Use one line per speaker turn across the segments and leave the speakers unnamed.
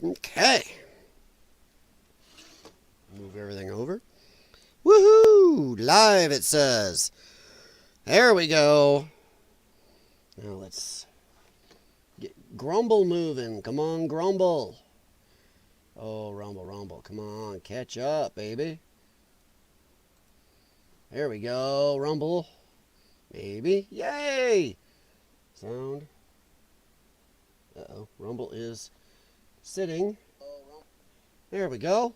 Okay. Move everything over. Woohoo! Live, it says. There we go. Now let's get Grumble moving. Come on, Grumble. Oh, Rumble, Rumble. Come on, catch up, baby. There we go, Rumble. Maybe. Yay! Sound. Uh-oh. Rumble is sitting. There we go.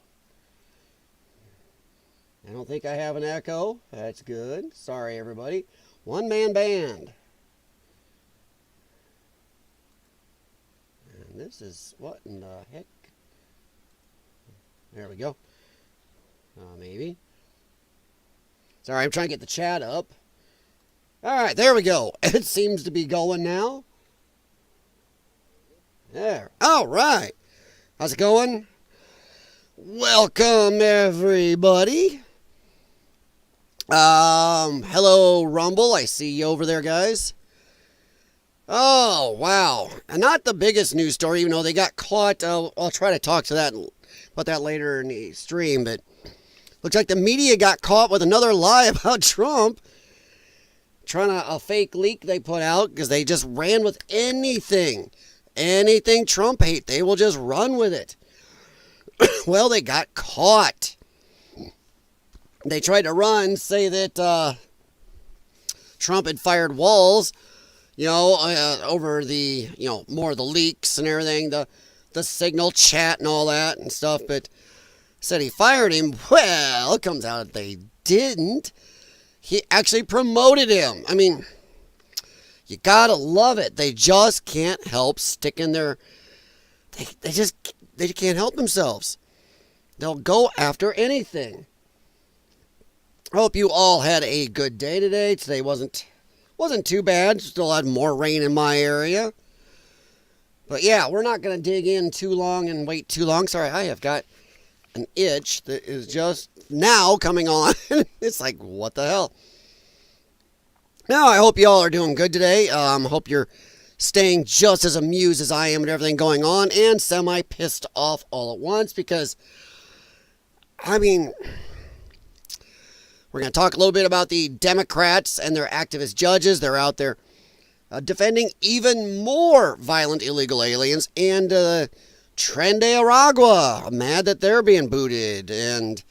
I don't think I have an echo. That's good. Sorry, everybody. One-man band. And this is... what in the heck? There we go. Maybe. Sorry, I'm trying to get the chat up. Alright, there we go. It seems to be going now. There. Alright. How's it going? Welcome, everybody. Hello, Rumble. I see you over there, guys. Oh, wow. And not the biggest news story, even though they got caught. I'll try to talk to that about that later in the stream, but looks like the media got caught with another lie about Trump. Trying to a fake leak they put out because they just ran with anything. Anything Trump hate, they will just run with it. Well, they got caught. They tried to run, say that Trump had fired Walls, over the, more of the leaks and everything, the Signal chat and all that and stuff, but said he fired him. Well, it comes out that they didn't. He actually promoted him. I mean, you gotta love it. They just can't help sticking their... They can't help themselves. They'll go after anything. I hope you all had a good day today. Today wasn't too bad. Still had more rain in my area. But yeah, we're not going to dig in too long and wait too long. Sorry, I have got an itch that is just now coming on. It's like, what the hell? Now, I hope you all are doing good today. Hope you're staying just as amused as I am at everything going on and semi-pissed off all at once because, I mean, we're going to talk a little bit about the Democrats and their activist judges. They're out there defending even more violent illegal aliens and Tren de Aragua, mad that they're being booted. And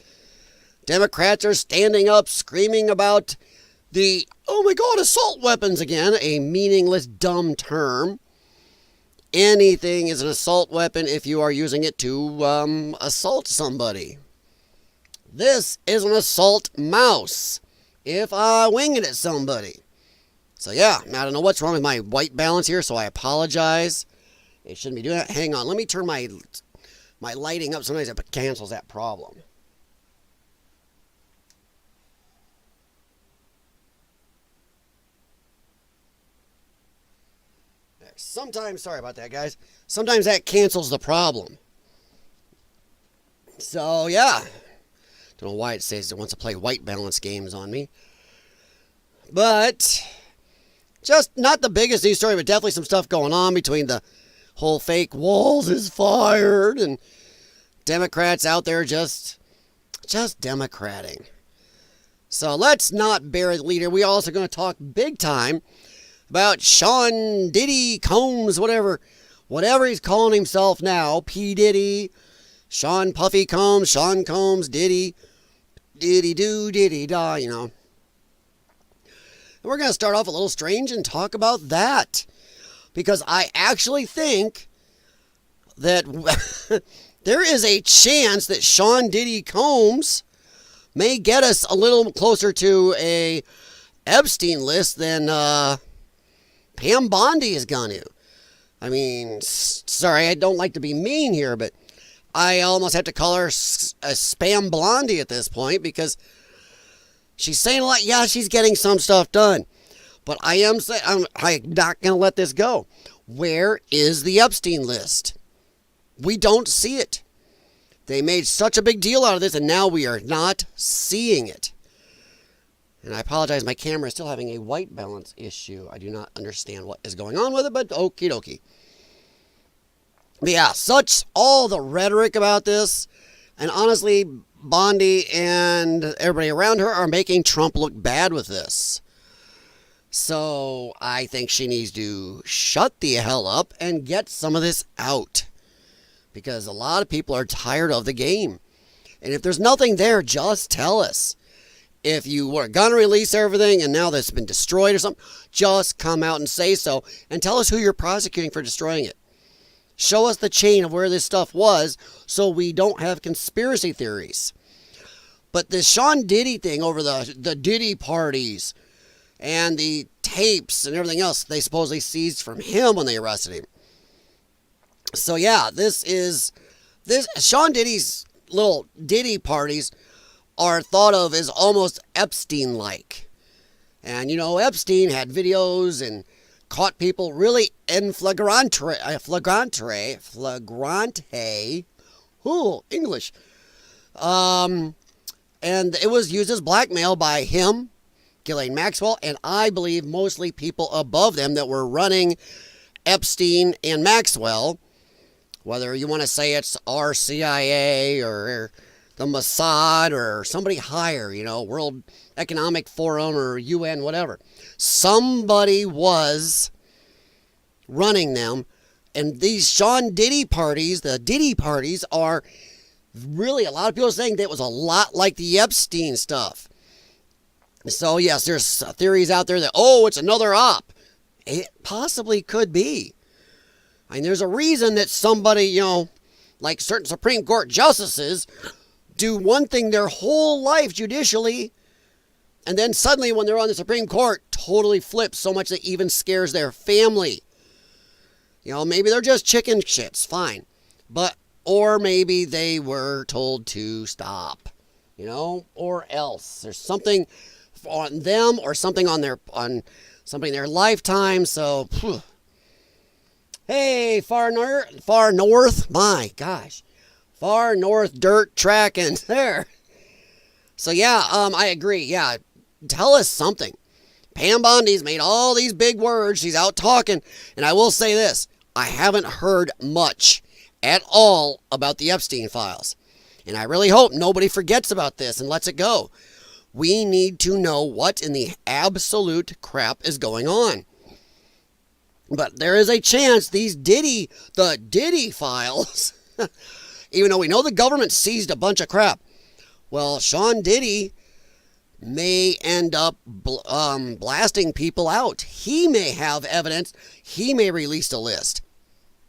Democrats are standing up screaming about the, oh my God, assault weapons again, a meaningless, dumb term. Anything is an assault weapon if you are using it to assault somebody. This is an assault mouse if I wing it at somebody. So yeah, I don't know what's wrong with my white balance here, so I apologize. It shouldn't be doing that. Hang on, let me turn my lighting up. Sometimes it cancels that problem. Sometimes, sorry about that, guys. Sometimes that cancels the problem. So, yeah. Don't know why it says it wants to play white balance games on me. But, just not the biggest news story, but definitely some stuff going on between the whole fake Walls is fired and Democrats out there just democrating. So, let's not bury the leader. We also going to talk big time about Sean Diddy Combs, whatever he's calling himself now. P. Diddy, Sean Puffy Combs, Sean Combs, Diddy, Diddy do, Diddy da, And we're going to start off a little strange and talk about that. Because I actually think that there is a chance that Sean Diddy Combs may get us a little closer to a Epstein list than Pam Bondi is going to. I mean, sorry, I don't like to be mean here, but I almost have to call her a spam blondie at this point because she's saying a lot. Yeah, she's getting some stuff done, but I'm not going to let this go. Where is the Epstein list? We don't see it. They made such a big deal out of this, and now we are not seeing it. And I apologize, my camera is still having a white balance issue. I do not understand what is going on with it, but okie dokie. But yeah, such all the rhetoric about this. And honestly, Bondi and everybody around her are making Trump look bad with this. So I think she needs to shut the hell up and get some of this out. Because a lot of people are tired of the game. And if there's nothing there, just tell us. If you were going to release everything and now that's been destroyed or something, just come out and say so. And tell us who you're prosecuting for destroying it. Show us the chain of where this stuff was so we don't have conspiracy theories. But this Sean Diddy thing over the Diddy parties and the tapes and everything else they supposedly seized from him when they arrested him. So yeah, this Sean Diddy's little Diddy parties are thought of as almost Epstein-like. And you know, Epstein had videos and caught people really in flagrante, English. And it was used as blackmail by him, Ghislaine Maxwell, and I believe mostly people above them that were running Epstein and Maxwell, whether you want to say it's our CIA or the Mossad or somebody higher, you know, World Economic Forum or UN, whatever. Somebody was running them. And these Sean Diddy parties, the Diddy parties, are really, a lot of people are saying that it was a lot like the Epstein stuff. So yes, there's theories out there that, oh, it's another op. It possibly could be. I mean, there's a reason that somebody, you know, like certain Supreme Court justices do one thing their whole life judicially, and then suddenly when they're on the Supreme Court, totally flips so much that even scares their family. You know, maybe they're just chicken shits, fine. Or maybe they were told to stop, you know, or else. There's something on them or something on something in their lifetime, so, phew. Hey, far north, my gosh. Far north dirt tracking there. So yeah, I agree. Yeah, tell us something. Pam Bondi's made all these big words. She's out talking. And I will say this. I haven't heard much at all about the Epstein files. And I really hope nobody forgets about this and lets it go. We need to know what in the absolute crap is going on. But there is a chance the Diddy files, even though we know the government seized a bunch of crap, well, Sean Diddy may end up blasting people out. He may have evidence. He may release a list.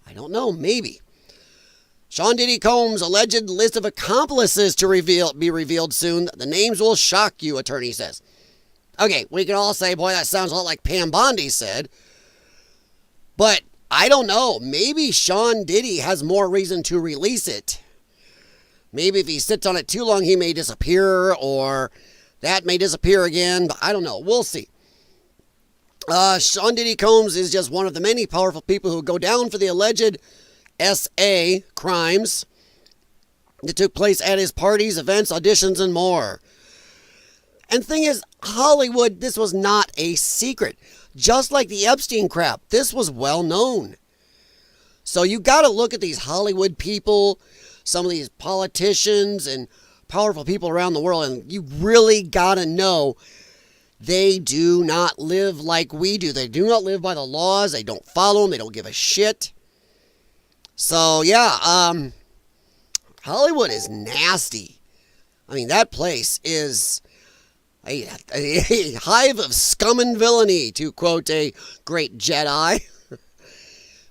I don't know, maybe. Sean Diddy Combs' alleged list of accomplices to be revealed soon. The names will shock you, attorney says. Okay, we can all say, boy, that sounds a lot like Pam Bondi said. But I don't know. Maybe Sean Diddy has more reason to release it. Maybe if he sits on it too long, he may disappear, or that may disappear again. But I don't know. We'll see. Sean Diddy Combs is just one of the many powerful people who go down for the alleged SA crimes that took place at his parties, events, auditions, and more. And the thing is, Hollywood, this was not a secret. Just like the Epstein crap, this was well known. So you got to look at these Hollywood people, some of these politicians and powerful people around the world, and you really got to know they do not live like we do. They do not live by the laws. They don't follow them. They don't give a shit. So yeah, Hollywood is nasty. I mean, that place is a hive of scum and villainy, to quote a great Jedi.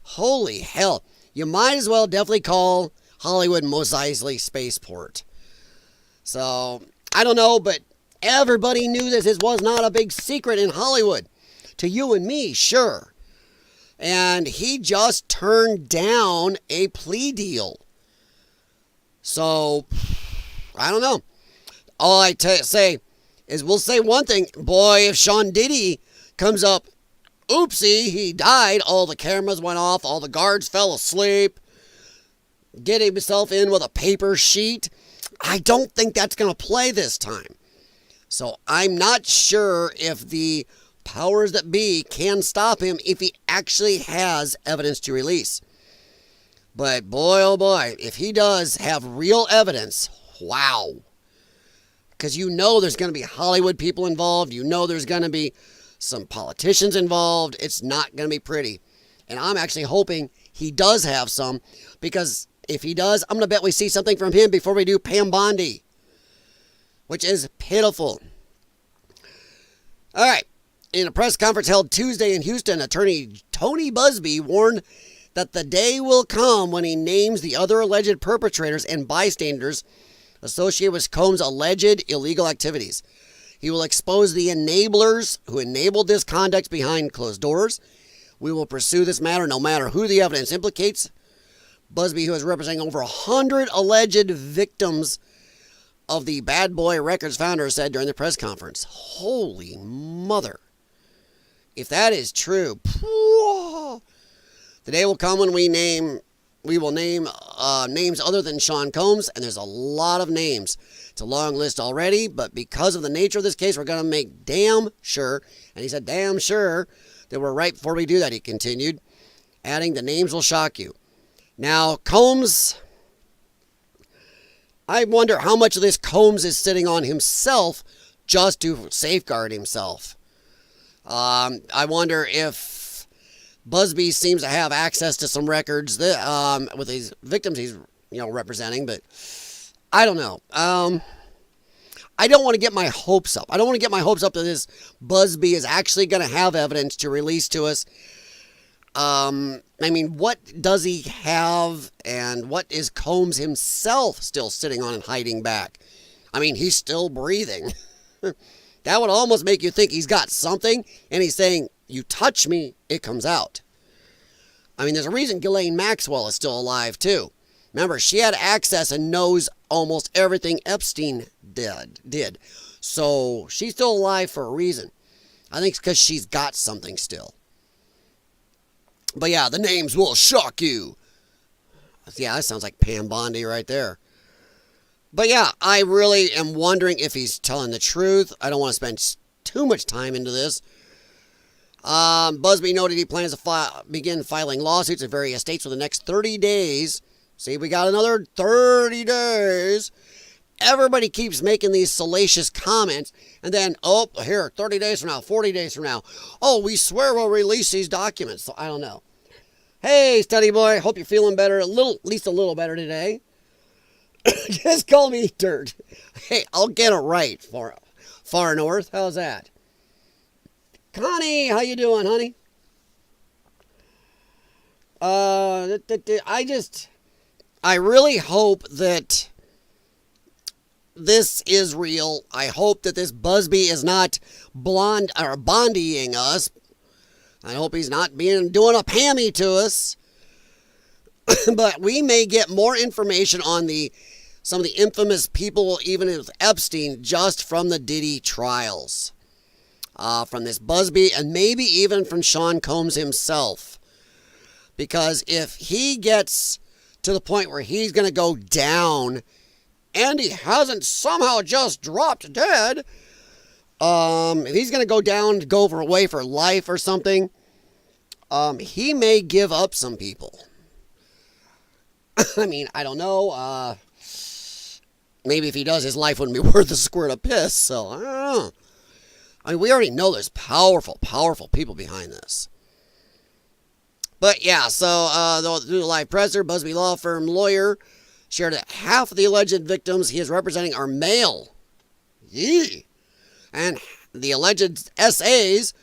Holy hell. You might as well definitely call Hollywood Mos Eisley Spaceport. So, I don't know, but everybody knew this was not a big secret in Hollywood. To you and me, sure. And he just turned down a plea deal. So, I don't know. All I say is we'll say one thing. Boy, if Sean Diddy comes up, oopsie, he died, all the cameras went off, all the guards fell asleep, get himself in with a paper sheet, I don't think that's going to play this time. So I'm not sure if the powers that be can stop him if he actually has evidence to release. But boy, oh boy, if he does have real evidence, wow. Because you know there's going to be Hollywood people involved. You know there's going to be some politicians involved. It's not going to be pretty. And I'm actually hoping he does have some. Because if he does, I'm going to bet we see something from him before we do Pam Bondi. Which is pitiful. All right. In a press conference held Tuesday in Houston, attorney Tony Busby warned that the day will come when he names the other alleged perpetrators and bystanders associated with Combs' alleged illegal activities. He will expose the enablers who enabled this conduct behind closed doors. We will pursue this matter no matter who the evidence implicates. Busby, who is representing over 100 alleged victims of the Bad Boy Records founder, said during the press conference. Holy mother. If that is true, the day will come when we will name names other than Sean Combs, and there's a lot of names. It's a long list already, but because of the nature of this case, we're going to make damn sure, and he said damn sure, that we're right before we do that, he continued, adding the names will shock you. Now, Combs, I wonder how much of this Combs is sitting on himself just to safeguard himself. I wonder if Busby seems to have access to some records that, with these victims he's representing, but I don't know. I don't want to get my hopes up. I don't want to get my hopes up that this Busby is actually going to have evidence to release to us. I mean, what does he have, and what is Combs himself still sitting on and hiding back? I mean, he's still breathing. That would almost make you think he's got something, and he's saying, you touch me, it comes out. I mean, there's a reason Ghislaine Maxwell is still alive, too. Remember, she had access and knows almost everything Epstein did. So, she's still alive for a reason. I think it's because she's got something still. But yeah, the names will shock you. Yeah, that sounds like Pam Bondi right there. But yeah, I really am wondering if he's telling the truth. I don't want to spend too much time into this. Busby noted he plans to begin filing lawsuits in various states for the next 30 days. See, we got another 30 days. Everybody keeps making these salacious comments. And then, oh, here, 30 days from now, 40 days from now. Oh, we swear we'll release these documents. So I don't know. Hey, study boy, hope you're feeling better, at least a little better today. Just call me Dirt. Hey, I'll get it right for Far North. How's that? Connie, how you doing, honey? I really hope that this is real. I hope that this Busby is not bondying us. I hope he's not doing a Pammy to us. But we may get more information on some of the infamous people, even with Epstein, just from the Diddy trials. From this Busby, and maybe even from Sean Combs himself. Because if he gets to the point where he's going to go down, and he hasn't somehow just dropped dead, if he's going to go down, go away for life or something, he may give up some people. I mean, I don't know. Maybe if he does, his life wouldn't be worth a squirt of piss. So, I don't know. I mean, we already know there's powerful, powerful people behind this. But, yeah, so through the live presser, Busby Law Firm lawyer shared that half of the alleged victims he is representing are male. Yee. And the alleged SAs,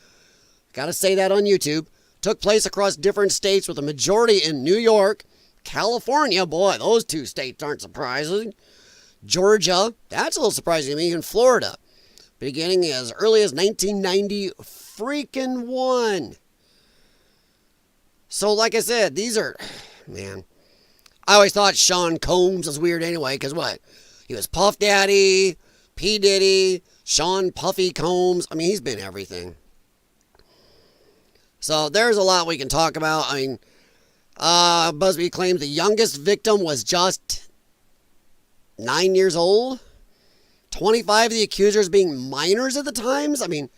got to say that on YouTube, took place across different states with a majority in New York, California, boy, those two states aren't surprising. Georgia, that's a little surprising to me, and Florida, beginning as early as 1990 freaking one. So, like I said, these are, man, I always thought Sean Combs was weird anyway, because what? He was Puff Daddy, P. Diddy, Sean Puffy Combs. I mean, he's been everything. So, there's a lot we can talk about. I mean, Busby claims the youngest victim was just 9 years old. 25 of the accusers being minors at the times. I mean,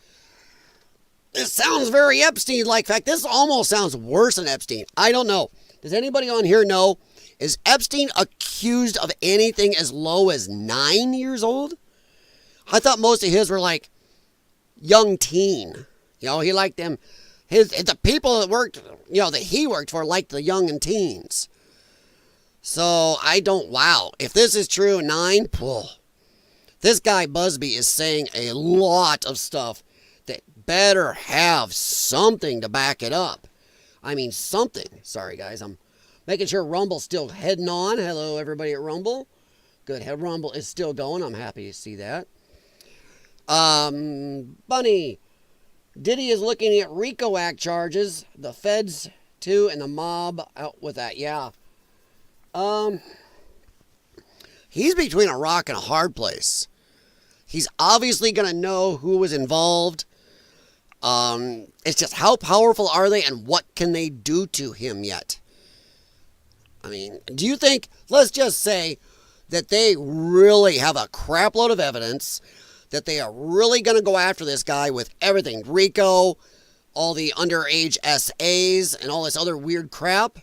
this sounds very Epstein-like. In fact, this almost sounds worse than Epstein. I don't know. Does anybody on here know Is Epstein accused of anything as low as 9 years old? I thought most of his were like young teen. You know, he liked them. The people that worked, you know, that he worked for liked the young and teens. So wow. If this is true, 9, this guy Busby is saying a lot of stuff that better have something to back it up. I mean, something. Sorry, guys. I'm making sure Rumble's still heading on. Hello, everybody at Rumble. Good. Rumble is still going. I'm happy to see that. Bunny. Diddy is looking at RICO Act charges. The feds, too, and the mob out with that. Yeah. He's between a rock and a hard place. He's obviously going to know who was involved. It's just how powerful are they and what can they do to him yet? I mean, do you think, let's just say that they really have a crap load of evidence, that they are really going to go after this guy with everything, RICO, all the underage SAs, and all this other weird crap,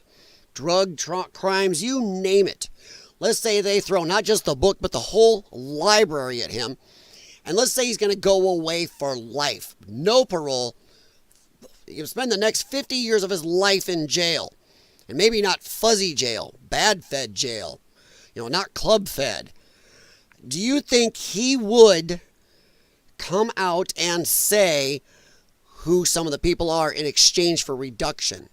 drug crimes, you name it. Let's say they throw not just the book, but the whole library at him. And let's say he's going to go away for life. No parole. He'll spend the next 50 years of his life in jail. And maybe not fuzzy jail, bad fed jail. You know, not club fed. Do you think he would come out and say who some of the people are in exchange for reduction?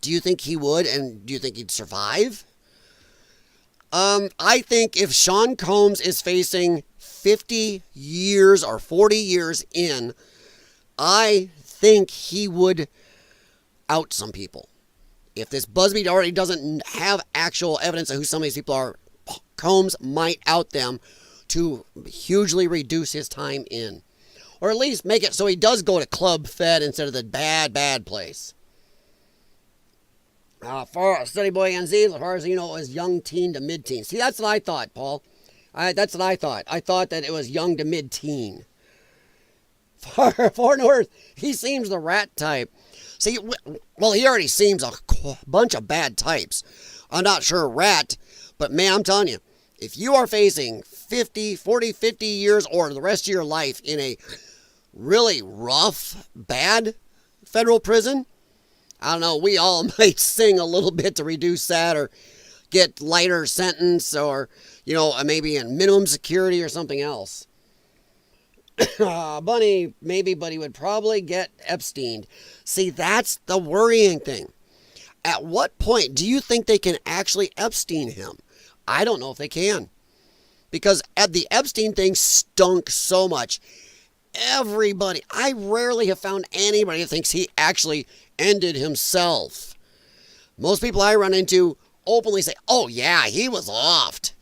Do you think he would? And do you think he'd survive? I think if Sean Combs is facing 50 years or 40 years in, I think he would out some people. If this Busby already doesn't have actual evidence of who some of these people are, Combs might out them to hugely reduce his time in. Or at least make it so he does go to Club Fed instead of the bad place. For Study Boy NZ, as far as you know, it was young teen to mid-teen. See, that's what I thought, Paul. That's what I thought. I thought that it was young to mid-teen. Far North, he seems the rat type. See, well, he already seems a bunch of bad types. I'm not sure rat, but man, I'm telling you, if you are facing 40, 50 years or the rest of your life in a really rough, bad federal prison, I don't know, we all might sing a little bit to reduce that or get lighter sentence or, you know, maybe in minimum security or something else. Bunny, maybe, but he would probably get Epsteined. See, that's the worrying thing. At what point do you think they can actually Epstein him? I don't know if they can. Because the Epstein thing stunk so much. Everybody, I rarely have found anybody that thinks he actually ended himself. Most people I run into openly say, oh yeah, he was offed.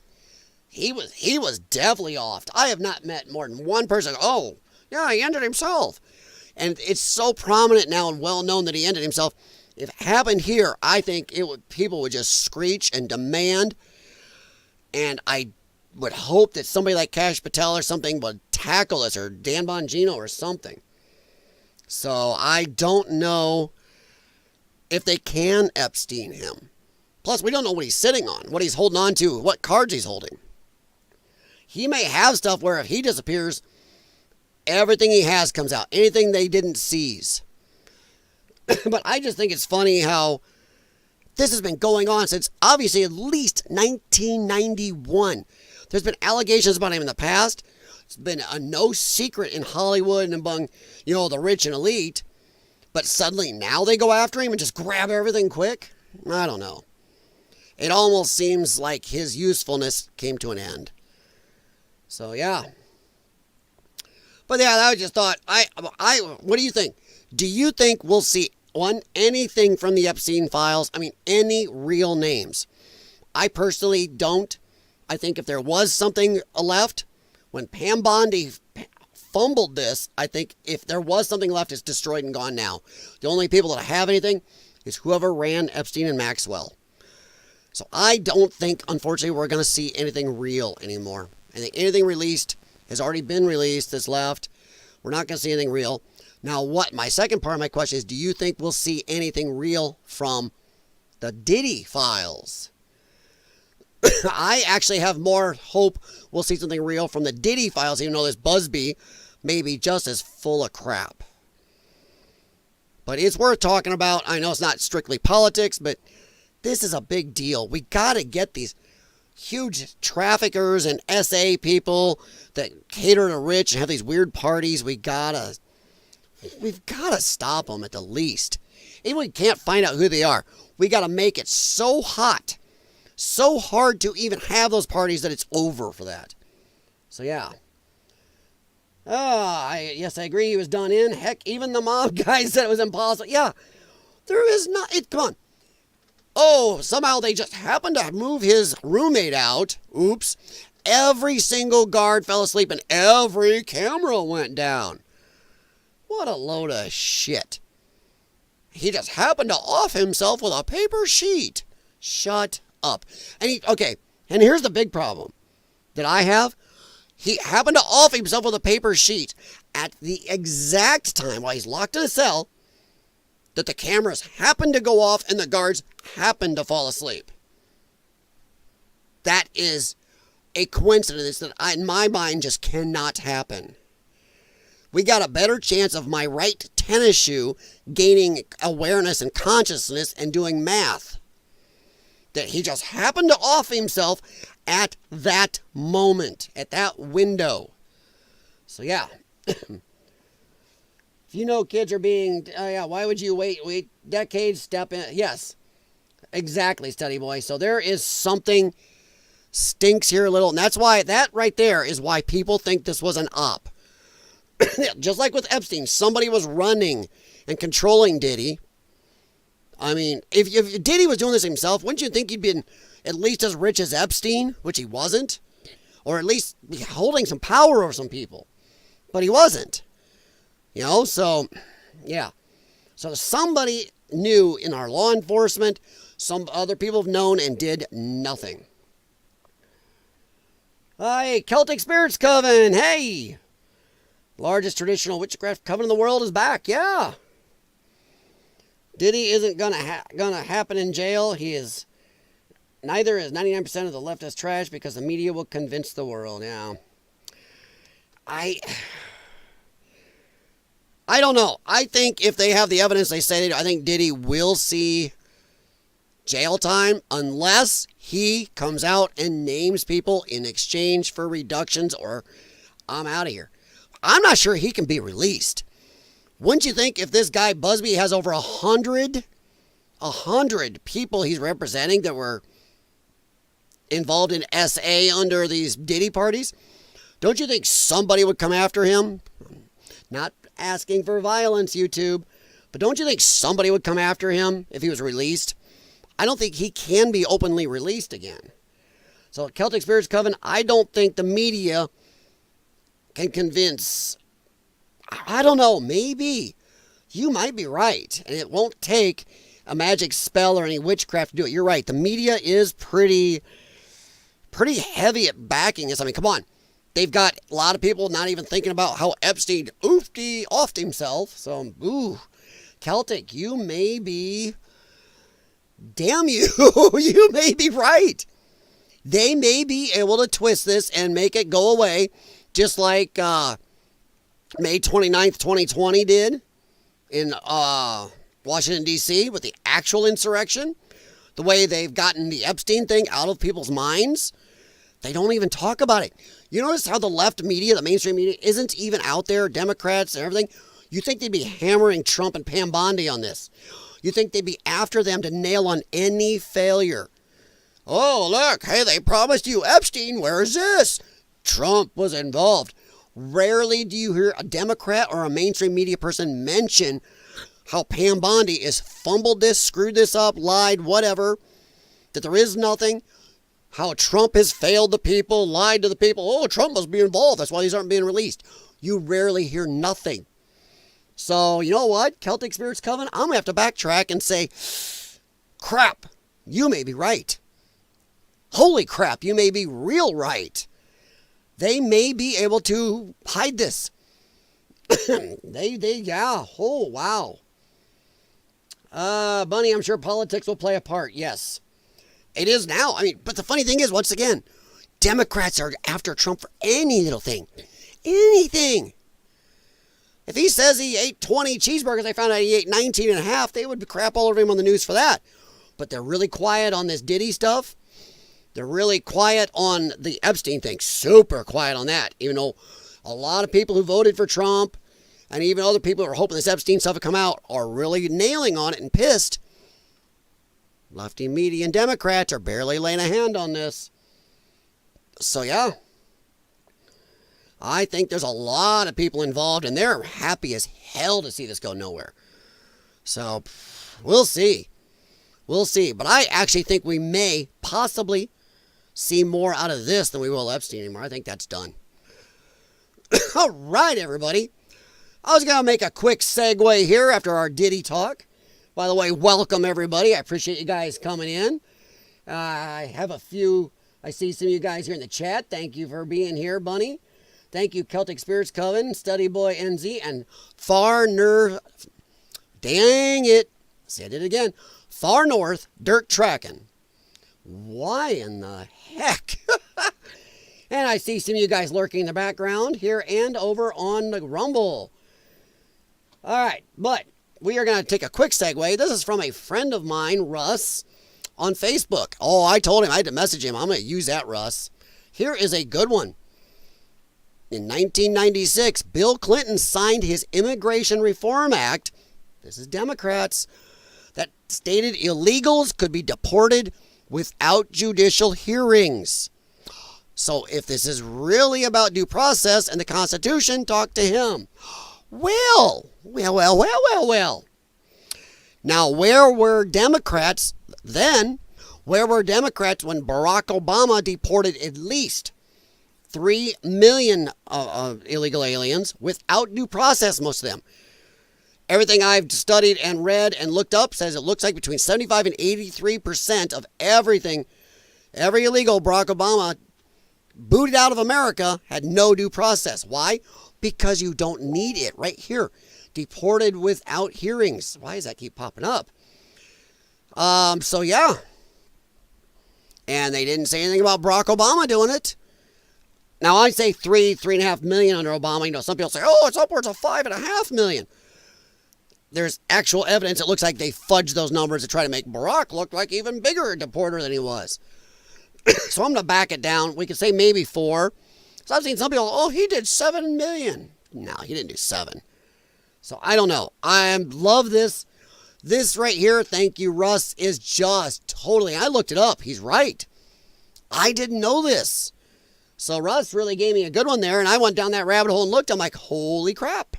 He was definitely offed. I have not met more than one person. Oh, yeah, he ended himself. And it's so prominent now and well known that he ended himself. If it happened here, I think people would just screech and demand. And I would hope that somebody like Kash Patel or something would tackle us, or Dan Bongino or something. So I don't know if they can Epstein him. Plus, we don't know what he's sitting on, what he's holding on to, what cards he's holding. He may have stuff where if he disappears, everything he has comes out. Anything they didn't seize. But I just think it's funny how this has been going on since obviously at least 1991. There's been allegations about him in the past. It's been a no secret in Hollywood and among, you know, the rich and elite. But suddenly now they go after him and just grab everything quick? I don't know. It almost seems like his usefulness came to an end. So, yeah. But, yeah, I just thought, what do you think? Do you think we'll see anything from the Epstein files? I mean, any real names? I personally don't. I think if there was something left, when Pam Bondi fumbled this, I think if there was something left, it's destroyed and gone now. The only people that have anything is whoever ran Epstein and Maxwell. So I don't think, unfortunately, we're going to see anything real anymore. I think anything released has already been released that's left. We're not going to see anything real. Now, my second part of my question is, do you think we'll see anything real from the Diddy files? I actually have more hope we'll see something real from the Diddy files, even though this Busby may be just as full of crap. But it's worth talking about. I know it's not strictly politics, but this is a big deal. We got to get these huge traffickers and SA people that cater to rich and have these weird parties. We've got to stop them at the least. Even if we can't find out who they are, we got to make it so hot, so hard to even have those parties that it's over for that. So yeah. Yes, I agree. He was done in. Heck, even the mob guys said it was impossible. Yeah, there is not. Come on. Oh, somehow they just happened to move his roommate out. Oops. Every single guard fell asleep and every camera went down. What a load of shit. He just happened to off himself with a paper sheet. Shut up. Okay, and here's the big problem that I have. He happened to off himself with a paper sheet at the exact time while he's locked in a cell that the cameras happened to go off and the guards happened to fall asleep. That is a coincidence that in my mind just cannot happen. We got a better chance of my right tennis shoe gaining awareness and consciousness and doing math. That he just happened to off himself at that moment, at that window. So yeah. If you know kids are being, why would you wait decades, step in? Yes, exactly, study boy. So there is something stinks here a little. And that's why, that right there is why people think this was an op. Just like with Epstein, somebody was running and controlling Diddy. I mean, if Diddy was doing this himself, wouldn't you think he'd been at least as rich as Epstein, which he wasn't? Or at least holding some power over some people. But he wasn't. You know, so, yeah. So somebody knew in our law enforcement, some other people have known and did nothing. Hey, Celtic Spirits Coven, hey! Largest traditional witchcraft coven in the world is back, yeah. Diddy isn't gonna happen in jail. Neither is 99% of the leftist trash because the media will convince the world. Yeah. I don't know. I think if they have the evidence they say, I think Diddy will see jail time unless he comes out and names people in exchange for reductions or I'm out of here. I'm not sure he can be released. Wouldn't you think if this guy Busby has over 100 people he's representing that were involved in SA under these Diddy parties, don't you think somebody would come after him? Not asking for violence, YouTube, but don't you think somebody would come after him if he was released? I don't think he can be openly released again. So Celtic Spirits Coven, I don't think the media can convince. I don't know, maybe. You might be right. And it won't take a magic spell or any witchcraft to do it. You're right. The media is pretty heavy at backing this. I mean, come on. They've got a lot of people not even thinking about how Epstein offed himself. So, Celtic, you may be, damn you, you may be right. They may be able to twist this and make it go away, just like May 29th, 2020 did in Washington, D.C. with the actual insurrection. The way they've gotten the Epstein thing out of people's minds. They don't even talk about it. You notice how the left media, the mainstream media, isn't even out there, Democrats and everything? You think they'd be hammering Trump and Pam Bondi on this. You think they'd be after them to nail on any failure. Oh, look, hey, they promised you Epstein. Where is this? Trump was involved. Rarely do you hear a Democrat or a mainstream media person mention how Pam Bondi is fumbled this, screwed this up, lied, whatever, that there is nothing. How Trump has failed the people, lied to the people. Oh, Trump must be involved. That's why these aren't being released. You rarely hear nothing. So, you know what? Celtic Spirits Coven, I'm going to have to backtrack and say, crap, you may be right. Holy crap, you may be real right. They may be able to hide this. Yeah. Oh, wow. Bunny, I'm sure politics will play a part. Yes. It is now. I mean, but the funny thing is, once again, Democrats are after Trump for any little thing. Anything. If he says he ate 20 cheeseburgers, I found out he ate 19 and a half, they would crap all over him on the news for that. But they're really quiet on this Diddy stuff. They're really quiet on the Epstein thing. Super quiet on that. Even though a lot of people who voted for Trump and even other people who are hoping this Epstein stuff would come out are really nailing on it and pissed. Lefty media and Democrats are barely laying a hand on this. So yeah. I think there's a lot of people involved, and they're happy as hell to see this go nowhere. So, we'll see. We'll see. But I actually think we may possibly see more out of this than we will Epstein anymore. I think that's done. All right, everybody. I was going to make a quick segue here after our Diddy talk. By the way, welcome, everybody. I appreciate you guys coming in. I have a few. I see some of you guys here in the chat. Thank you for being here, Bunny. Thank you, Celtic Spirits Coven, Study Boy NZ, and Far North. Dang it. See, I did it again. Far North Dirt Tracking. Why in the heck? And I see some of you guys lurking in the background here and over on the Rumble. All right, but we are going to take a quick segue. This is from a friend of mine, Russ, on Facebook. Oh, I told him I had to message him. I'm going to use that, Russ. Here is a good one. In 1996, Bill Clinton signed his Immigration Reform Act, this is Democrats, that stated illegals could be deported without judicial hearings. So if this is really about due process and the Constitution, talk to him. Well. Now, where were Democrats then? Where were Democrats when Barack Obama deported at least 3 million illegal aliens without due process, most of them? Everything I've studied and read and looked up says it looks like between 75 and 83% of everything, every illegal Barack Obama booted out of America had no due process. Why? Because you don't need it. Right here. Deported without hearings. Why does that keep popping up? So yeah. And they didn't say anything about Barack Obama doing it. Now, I say 3.5 million under Obama. You know, some people say, oh, it's upwards of 5.5 million. There's actual evidence. It looks like they fudged those numbers to try to make Barack look like even bigger a deporter than he was. So I'm going to back it down. We could say maybe 4. So I've seen some people, oh, he did 7 million. No, he didn't do 7. So I don't know. I love this. This right here, thank you, Russ, is just totally, I looked it up. He's right. I didn't know this. So Russ really gave me a good one there, and I went down that rabbit hole and looked. I'm like, holy crap.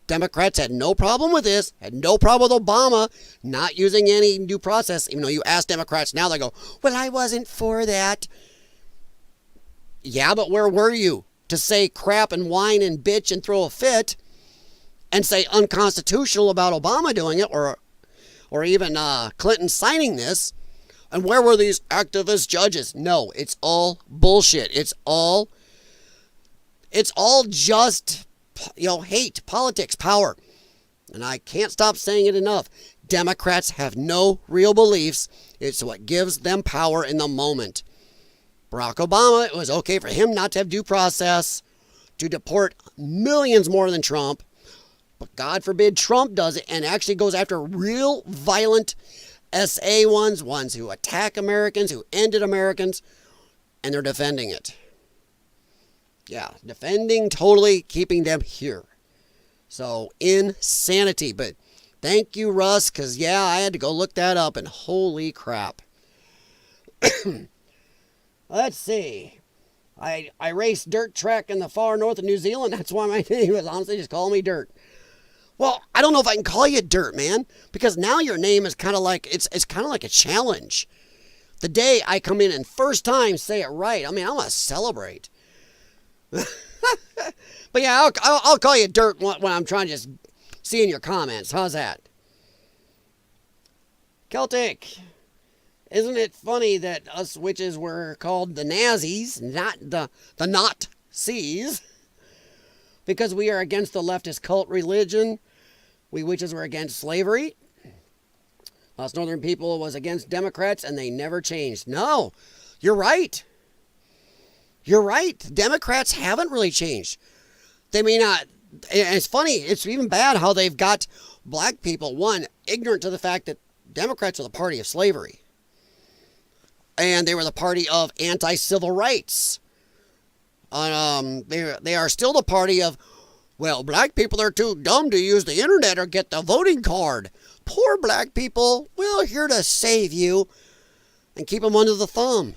Democrats had no problem with this, had no problem with Obama not using any due process. Even though you ask Democrats now, they go, well, I wasn't for that. Yeah, but where were you to say crap and whine and bitch and throw a fit and say unconstitutional about Obama doing it or even Clinton signing this? And where were these activist judges? No, it's all bullshit. It's all just, hate, politics, power. And I can't stop saying it enough. Democrats have no real beliefs. It's what gives them power in the moment. Barack Obama, it was okay for him not to have due process, to deport millions more than Trump. But God forbid Trump does it and actually goes after real violent SA ones who attack Americans, who ended Americans, and they're defending it. Yeah, defending, totally keeping them here. So, insanity. But thank you, Russ, because, yeah, I had to go look that up, and holy crap. Let's see. I raced dirt track in the far north of New Zealand. That's why my name is, honestly, just call me Dirt. Well, I don't know if I can call you Dirt, man, because now your name is kind of like, it's kind of like a challenge. The day I come in and first time say it right, I mean, I'm going to celebrate. But yeah, I'll call you Dirt when I'm trying to just see in your comments. How's that? Celtic, isn't it funny that us witches were called the Nazis, not the Nazis? Because we are against the leftist cult religion. We witches were against slavery. Us northern people was against Democrats and they never changed. No, you're right. You're right. Democrats haven't really changed. They may not. And it's funny. It's even bad how they've got black people, one, ignorant to the fact that Democrats are the party of slavery. And they were the party of anti-civil rights. They are still the party of, well, black people are too dumb to use the internet or get the voting card. Poor black people, we're here to save you and keep them under the thumb.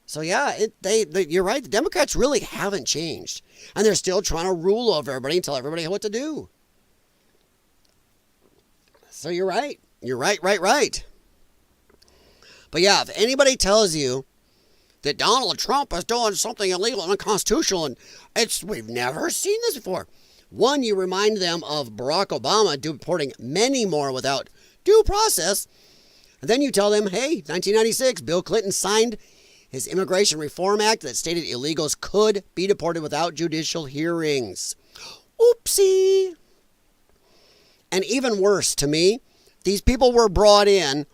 So yeah, you're right. The Democrats really haven't changed. And they're still trying to rule over everybody and tell everybody what to do. So you're right. You're right. But yeah, if anybody tells you that Donald Trump is doing something illegal and unconstitutional, and we've never seen this before. One, you remind them of Barack Obama deporting many more without due process. And then you tell them, hey, 1996, Bill Clinton signed his Immigration Reform Act that stated illegals could be deported without judicial hearings. Oopsie. And even worse to me, these people were brought in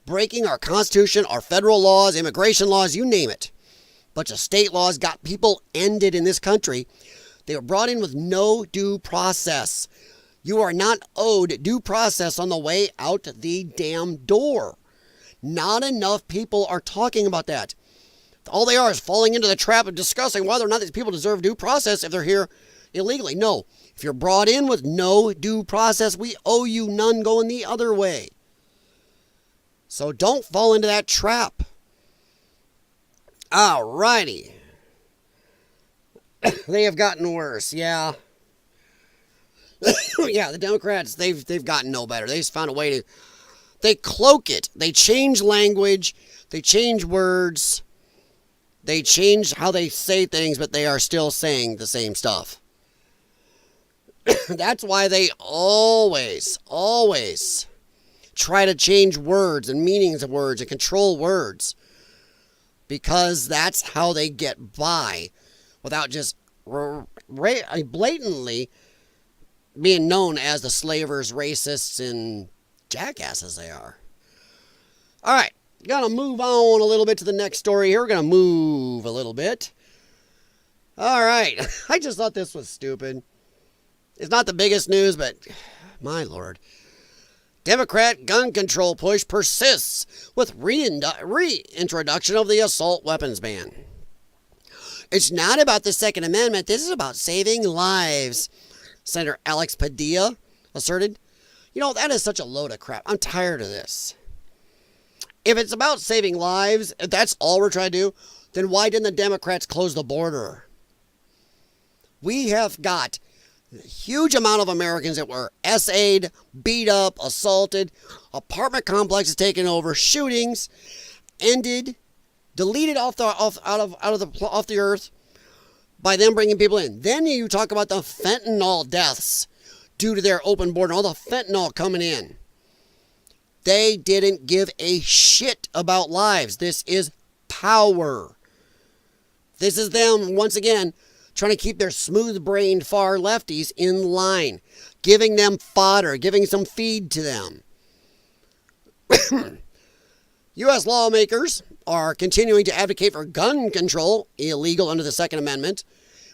breaking our Constitution, our federal laws, immigration laws, you name it. Bunch of state laws got people ended in this country. They were brought in with no due process. You are not owed due process on the way out the damn door. Not enough people are talking about that. All they are is falling into the trap of discussing whether or not these people deserve due process if they're here illegally. No, if you're brought in with no due process, we owe you none going the other way. So don't fall into that trap. Alrighty. They have gotten worse, yeah. Yeah, the Democrats, they've gotten no better. They just found a way to, they cloak it. They change language. They change words. They change how they say things, but they are still saying the same stuff. That's why they always try to change words and meanings of words and control words. Because that's how they get by without just blatantly being known as the slavers, racists, and jackasses they are. All right, gonna move on a little bit to the next story here. We're gonna move a little bit. All right, I just thought this was stupid. It's not the biggest news, but my lord. Democrat gun control push persists with reintroduction of the assault weapons ban. It's not about the Second Amendment. This is about saving lives, Senator Alex Padilla asserted. You know, that is such a load of crap. I'm tired of this. If it's about saving lives, if that's all we're trying to do, then why didn't the Democrats close the border? We have got a huge amount of Americans that were SA'd, beat up, assaulted, apartment complexes taken over, shootings ended, deleted off the earth by them bringing people in. Then you talk about the fentanyl deaths due to their open border, all the fentanyl coming in. They didn't give a shit about lives. This is power. This is them, once again, trying to keep their smooth-brained far lefties in line, giving them fodder, giving some feed to them. U.S. lawmakers are continuing to advocate for gun control, illegal under the Second Amendment,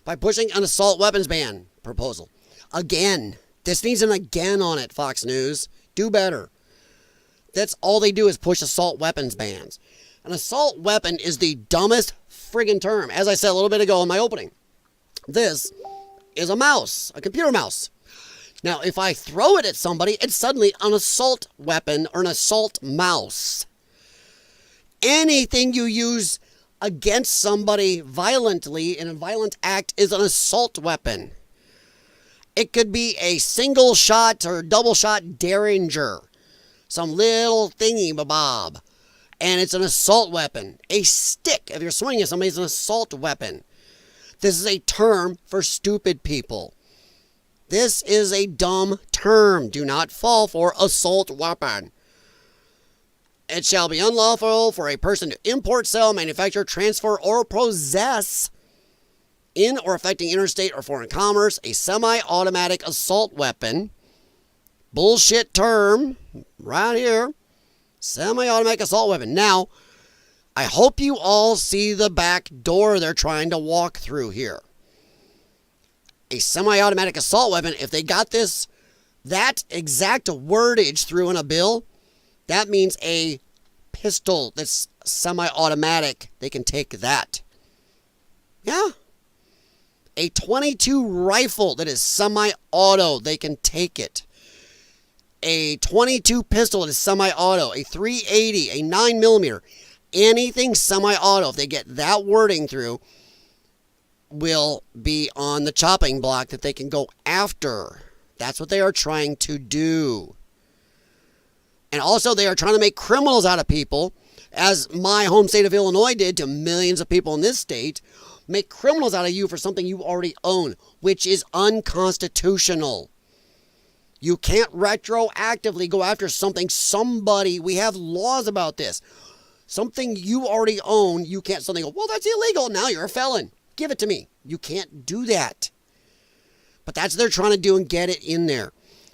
by pushing an assault weapons ban proposal. Again. This needs an again on it, Fox News. Do better. That's all they do is push assault weapons bans. An assault weapon is the dumbest friggin' term. As I said a little bit ago in my opening. This is a mouse, a computer mouse. Now, if I throw it at somebody, it's suddenly an assault weapon or an assault mouse. Anything you use against somebody violently in a violent act is an assault weapon. It could be a single shot or double shot Derringer. Some little thingy-bob. And it's an assault weapon. A stick, if you're swinging at somebody, is an assault weapon. This is a term for stupid people. This is a dumb term. Do not fall for assault weapon. It shall be unlawful for a person to import, sell, manufacture, transfer, or possess in or affecting interstate or foreign commerce a semi-automatic assault weapon bullshit term right here. Semi-automatic assault weapon. Now, I hope you all see the back door they're trying to walk through here. A semi-automatic assault weapon, if they got that exact wordage through in a bill, that means a pistol that's semi-automatic. They can take that. Yeah. A .22 rifle that is semi-auto, they can take it. A .22 pistol that is semi-auto, a .380, a 9mm, anything semi-auto, if they get that wording through, will be on the chopping block that they can go after. That's what they are trying to do. And also, they are trying to make criminals out of people, as my home state of Illinois did to millions of people in this state. Make criminals out of you for something you already own, which is unconstitutional. You can't retroactively go after somebody, we have laws about this. Something you already own, you can't suddenly go, well, that's illegal, now you're a felon. Give it to me. You can't do that. But that's what they're trying to do and get it in there.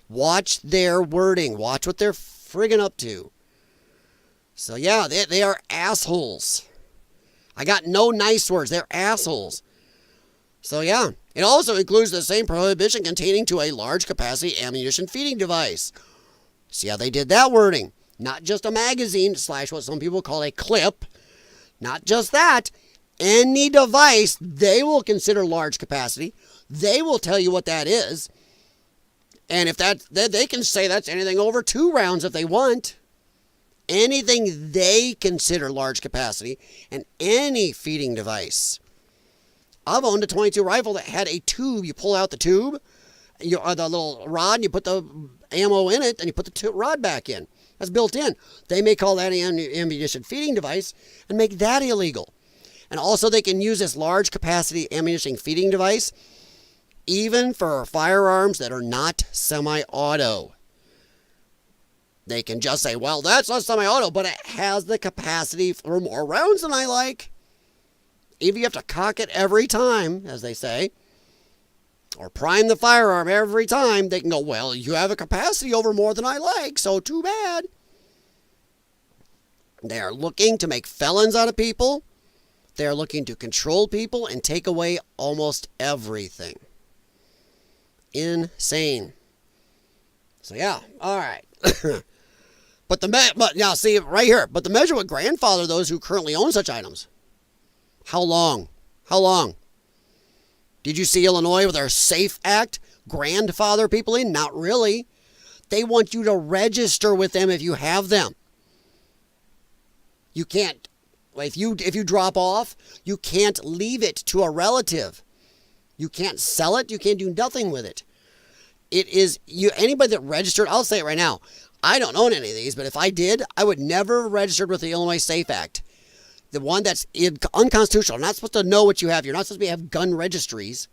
Watch their wording. Watch what they're friggin' up to. So yeah, they are assholes. I got no nice words. They're assholes. So yeah, it also includes the same prohibition containing to a large capacity ammunition feeding device. See how they did that wording? Not just a magazine / what some people call a clip. Not just that. Any device they will consider large capacity. They will tell you what that is. And if they can say that's anything over 2 rounds if they want. Anything they consider large capacity, and any feeding device. I've owned a .22 rifle that had a tube. You pull out the tube, the little rod, and you put the ammo in it, and you put the rod back in. That's built in. They may call that an ammunition feeding device and make that illegal. And also they can use this large capacity ammunition feeding device even for firearms that are not semi-auto. They can just say, well, that's not semi-auto, but it has the capacity for more rounds than I like. Even if you have to cock it every time, as they say, or prime the firearm every time, they can go, well, you have a capacity over more than I like, so too bad. They are looking to make felons out of people. They are looking to control people and take away almost everything. Insane. So yeah, all right. But now see right here. But the measure would grandfather those who currently own such items. How long? How long? Did you see Illinois with their SAFE Act grandfather people in? Not really. They want you to register with them if you have them. You can't. If you drop off, you can't leave it to a relative. You can't sell it. You can't do nothing with it. It is anybody that registered. I'll say it right now. I don't own any of these, but if I did, I would never have registered with the Illinois SAFE Act. The one that's unconstitutional. I'm not supposed to know what you have. You're not supposed to have gun registries.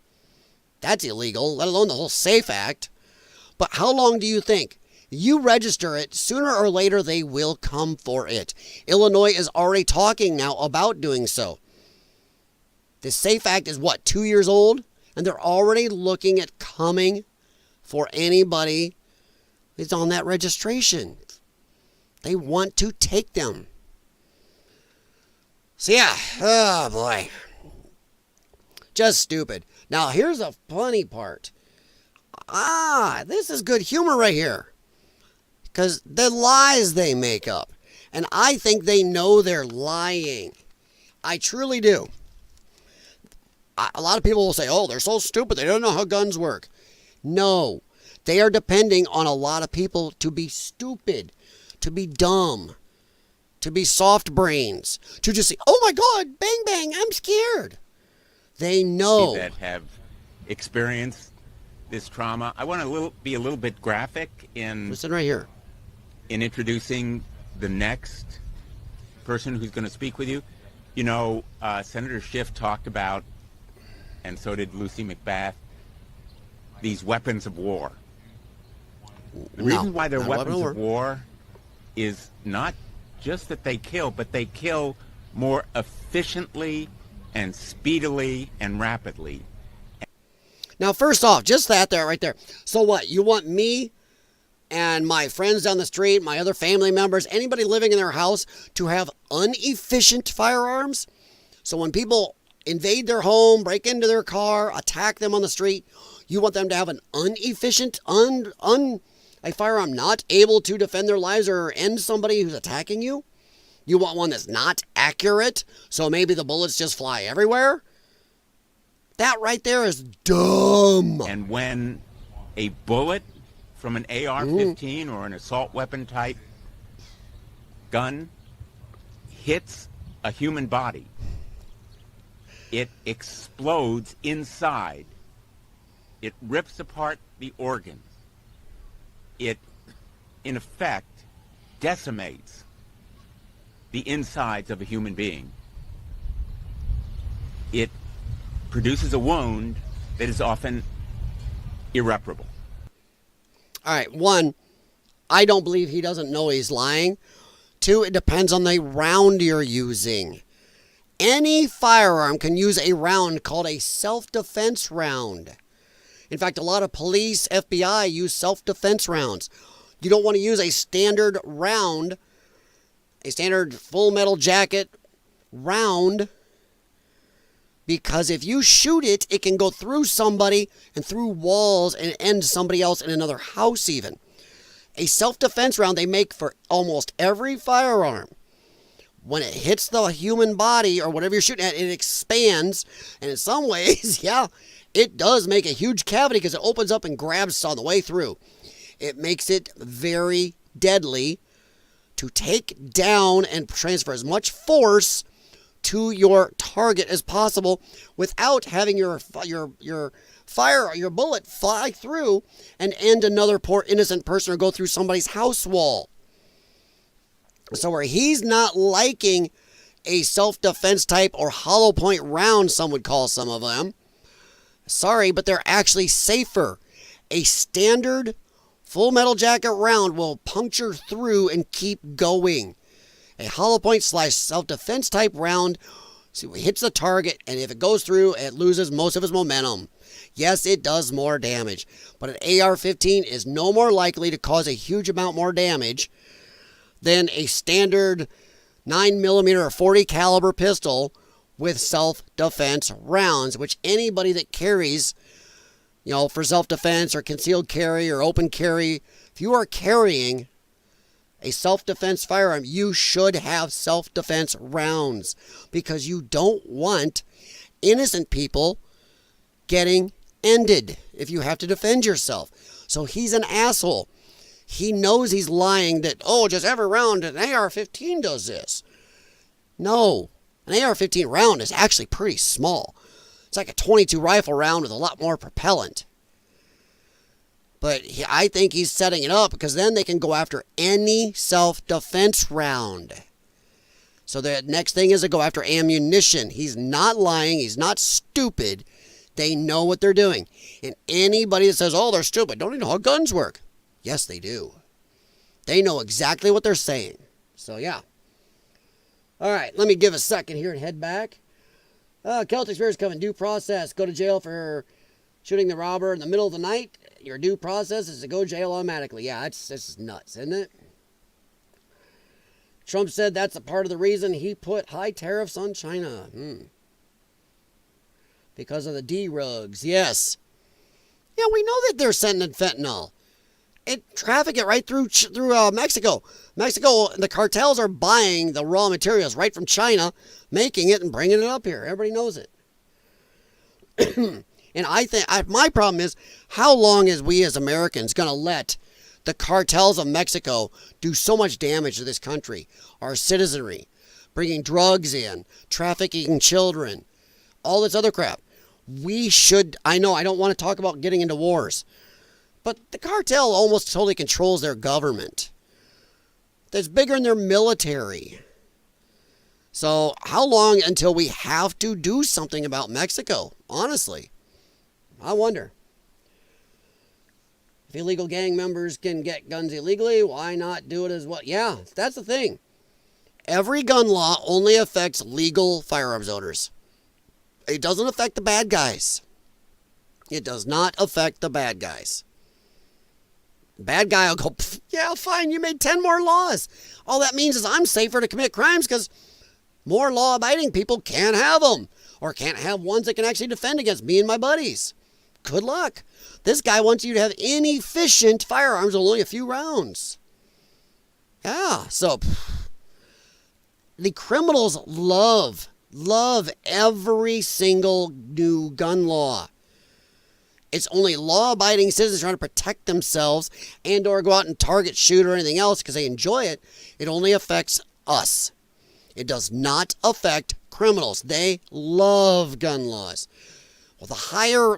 That's illegal, let alone the whole SAFE Act. But how long do you think? You register it, sooner or later they will come for it. Illinois is already talking now about doing so. The SAFE Act is what, 2 years old? And they're already looking at coming for anybody that's on that registration. They want to take them. So yeah, oh boy. Just stupid. Now here's a funny part. This is good humor right here. Because the lies they make up. And I think they know they're lying. I truly do. A lot of people will say, oh, they're so stupid. They don't know how guns work. No. They are depending on a lot of people to be stupid. To be dumb. To be soft brains. To just say, oh my God, bang, bang, I'm scared. They know.
That have experienced this trauma. I want to be a little bit graphic in...
Listen right here.
In introducing the next person who's going to speak with you. You know, Senator Schiff talked about, and so did Lucy McBath, these weapons of war. The reason why they're weapons of war is not just that they kill, but they kill more efficiently and speedily and rapidly. Now,
first off, just that there, right there. So what? You want me and my friends down the street, my other family members, anybody living in their house to have inefficient firearms. So when people invade their home, break into their car, attack them on the street, you want them to have an inefficient, a firearm not able to defend their lives or end somebody who's attacking you. You want one that's not accurate, so maybe the bullets just fly everywhere. That right there is dumb.
And when a bullet from an AR-15 or an assault weapon type gun hits a human body, it explodes inside. It rips apart the organs. It, in effect, decimates the insides of a human being. It produces a wound that is often irreparable.
All right, one, I don't believe he doesn't know he's lying. Two, it depends on the round you're using. Any firearm can use a round called a self-defense round. In fact, a lot of police, FBI use self-defense rounds. You don't want to use a standard round, a standard full metal jacket round, because if you shoot it, it can go through somebody and through walls and end somebody else in another house even. A self-defense round they make for almost every firearm. When it hits the human body or whatever you're shooting at, it expands. And in some ways, yeah, it does make a huge cavity because it opens up and grabs on the way through. It makes it very deadly to take down and transfer as much force to your target as possible without having your bullet fly through and end another poor innocent person or go through somebody's house wall. So where he's not liking a self-defense type or hollow point round, some would call some of them, sorry, but they're actually safer. A standard full metal jacket round will puncture through and keep going. A hollow point / self-defense type round hits the target, and if it goes through, it loses most of its momentum. Yes, it does more damage, but an AR-15 is no more likely to cause a huge amount more damage than a standard 9mm or 40 caliber pistol with self-defense rounds, which anybody that carries, for self-defense or concealed carry or open carry, if you are carrying a self-defense firearm, you should have self-defense rounds because you don't want innocent people getting ended if you have to defend yourself. So he's an asshole. He knows he's lying that, just every round an AR-15 does this. No, an AR-15 round is actually pretty small. It's like a .22 rifle round with a lot more propellant. But I think he's setting it up because then they can go after any self-defense round. So the next thing is to go after ammunition. He's not lying. He's not stupid. They know what they're doing. And anybody that says, they're stupid, don't even know how guns work. Yes, they do. They know exactly what they're saying. So, yeah. All right, let me give a second here and head back. Celtic Spears coming due process. Go to jail for shooting the robber in the middle of the night. Your due process is to go to jail automatically. Yeah, this is nuts, isn't it? Trump said that's a part of the reason he put high tariffs on China. Because of the D-rugs, yes. Yeah, we know that they're sending fentanyl. Traffic it right through Mexico. Mexico, the cartels are buying the raw materials right from China, making it and bringing it up here. Everybody knows it. And I think my problem is, how long is we as Americans going to let the cartels of Mexico do so much damage to this country, our citizenry, bringing drugs in, trafficking children, all this other crap? I know I don't want to talk about getting into wars, but the cartel almost totally controls their government. That's bigger than their military. So how long until we have to do something about Mexico? Honestly, I wonder. If illegal gang members can get guns illegally, why not do it as well? Yeah, that's the thing. Every gun law only affects legal firearms owners. It doesn't affect the bad guys. It does not affect the bad guys. Bad guy will go, yeah, fine, you made 10 more laws. All that means is I'm safer to commit crimes because more law-abiding people can't have them, or can't have ones that can actually defend against me and my buddies. Good luck. This guy wants you to have inefficient firearms with only a few rounds. Yeah, so the criminals love every single new gun law. It's only law-abiding citizens trying to protect themselves and or go out and target, shoot, or anything else because they enjoy it. It only affects us. It does not affect criminals. They love gun laws. Well, the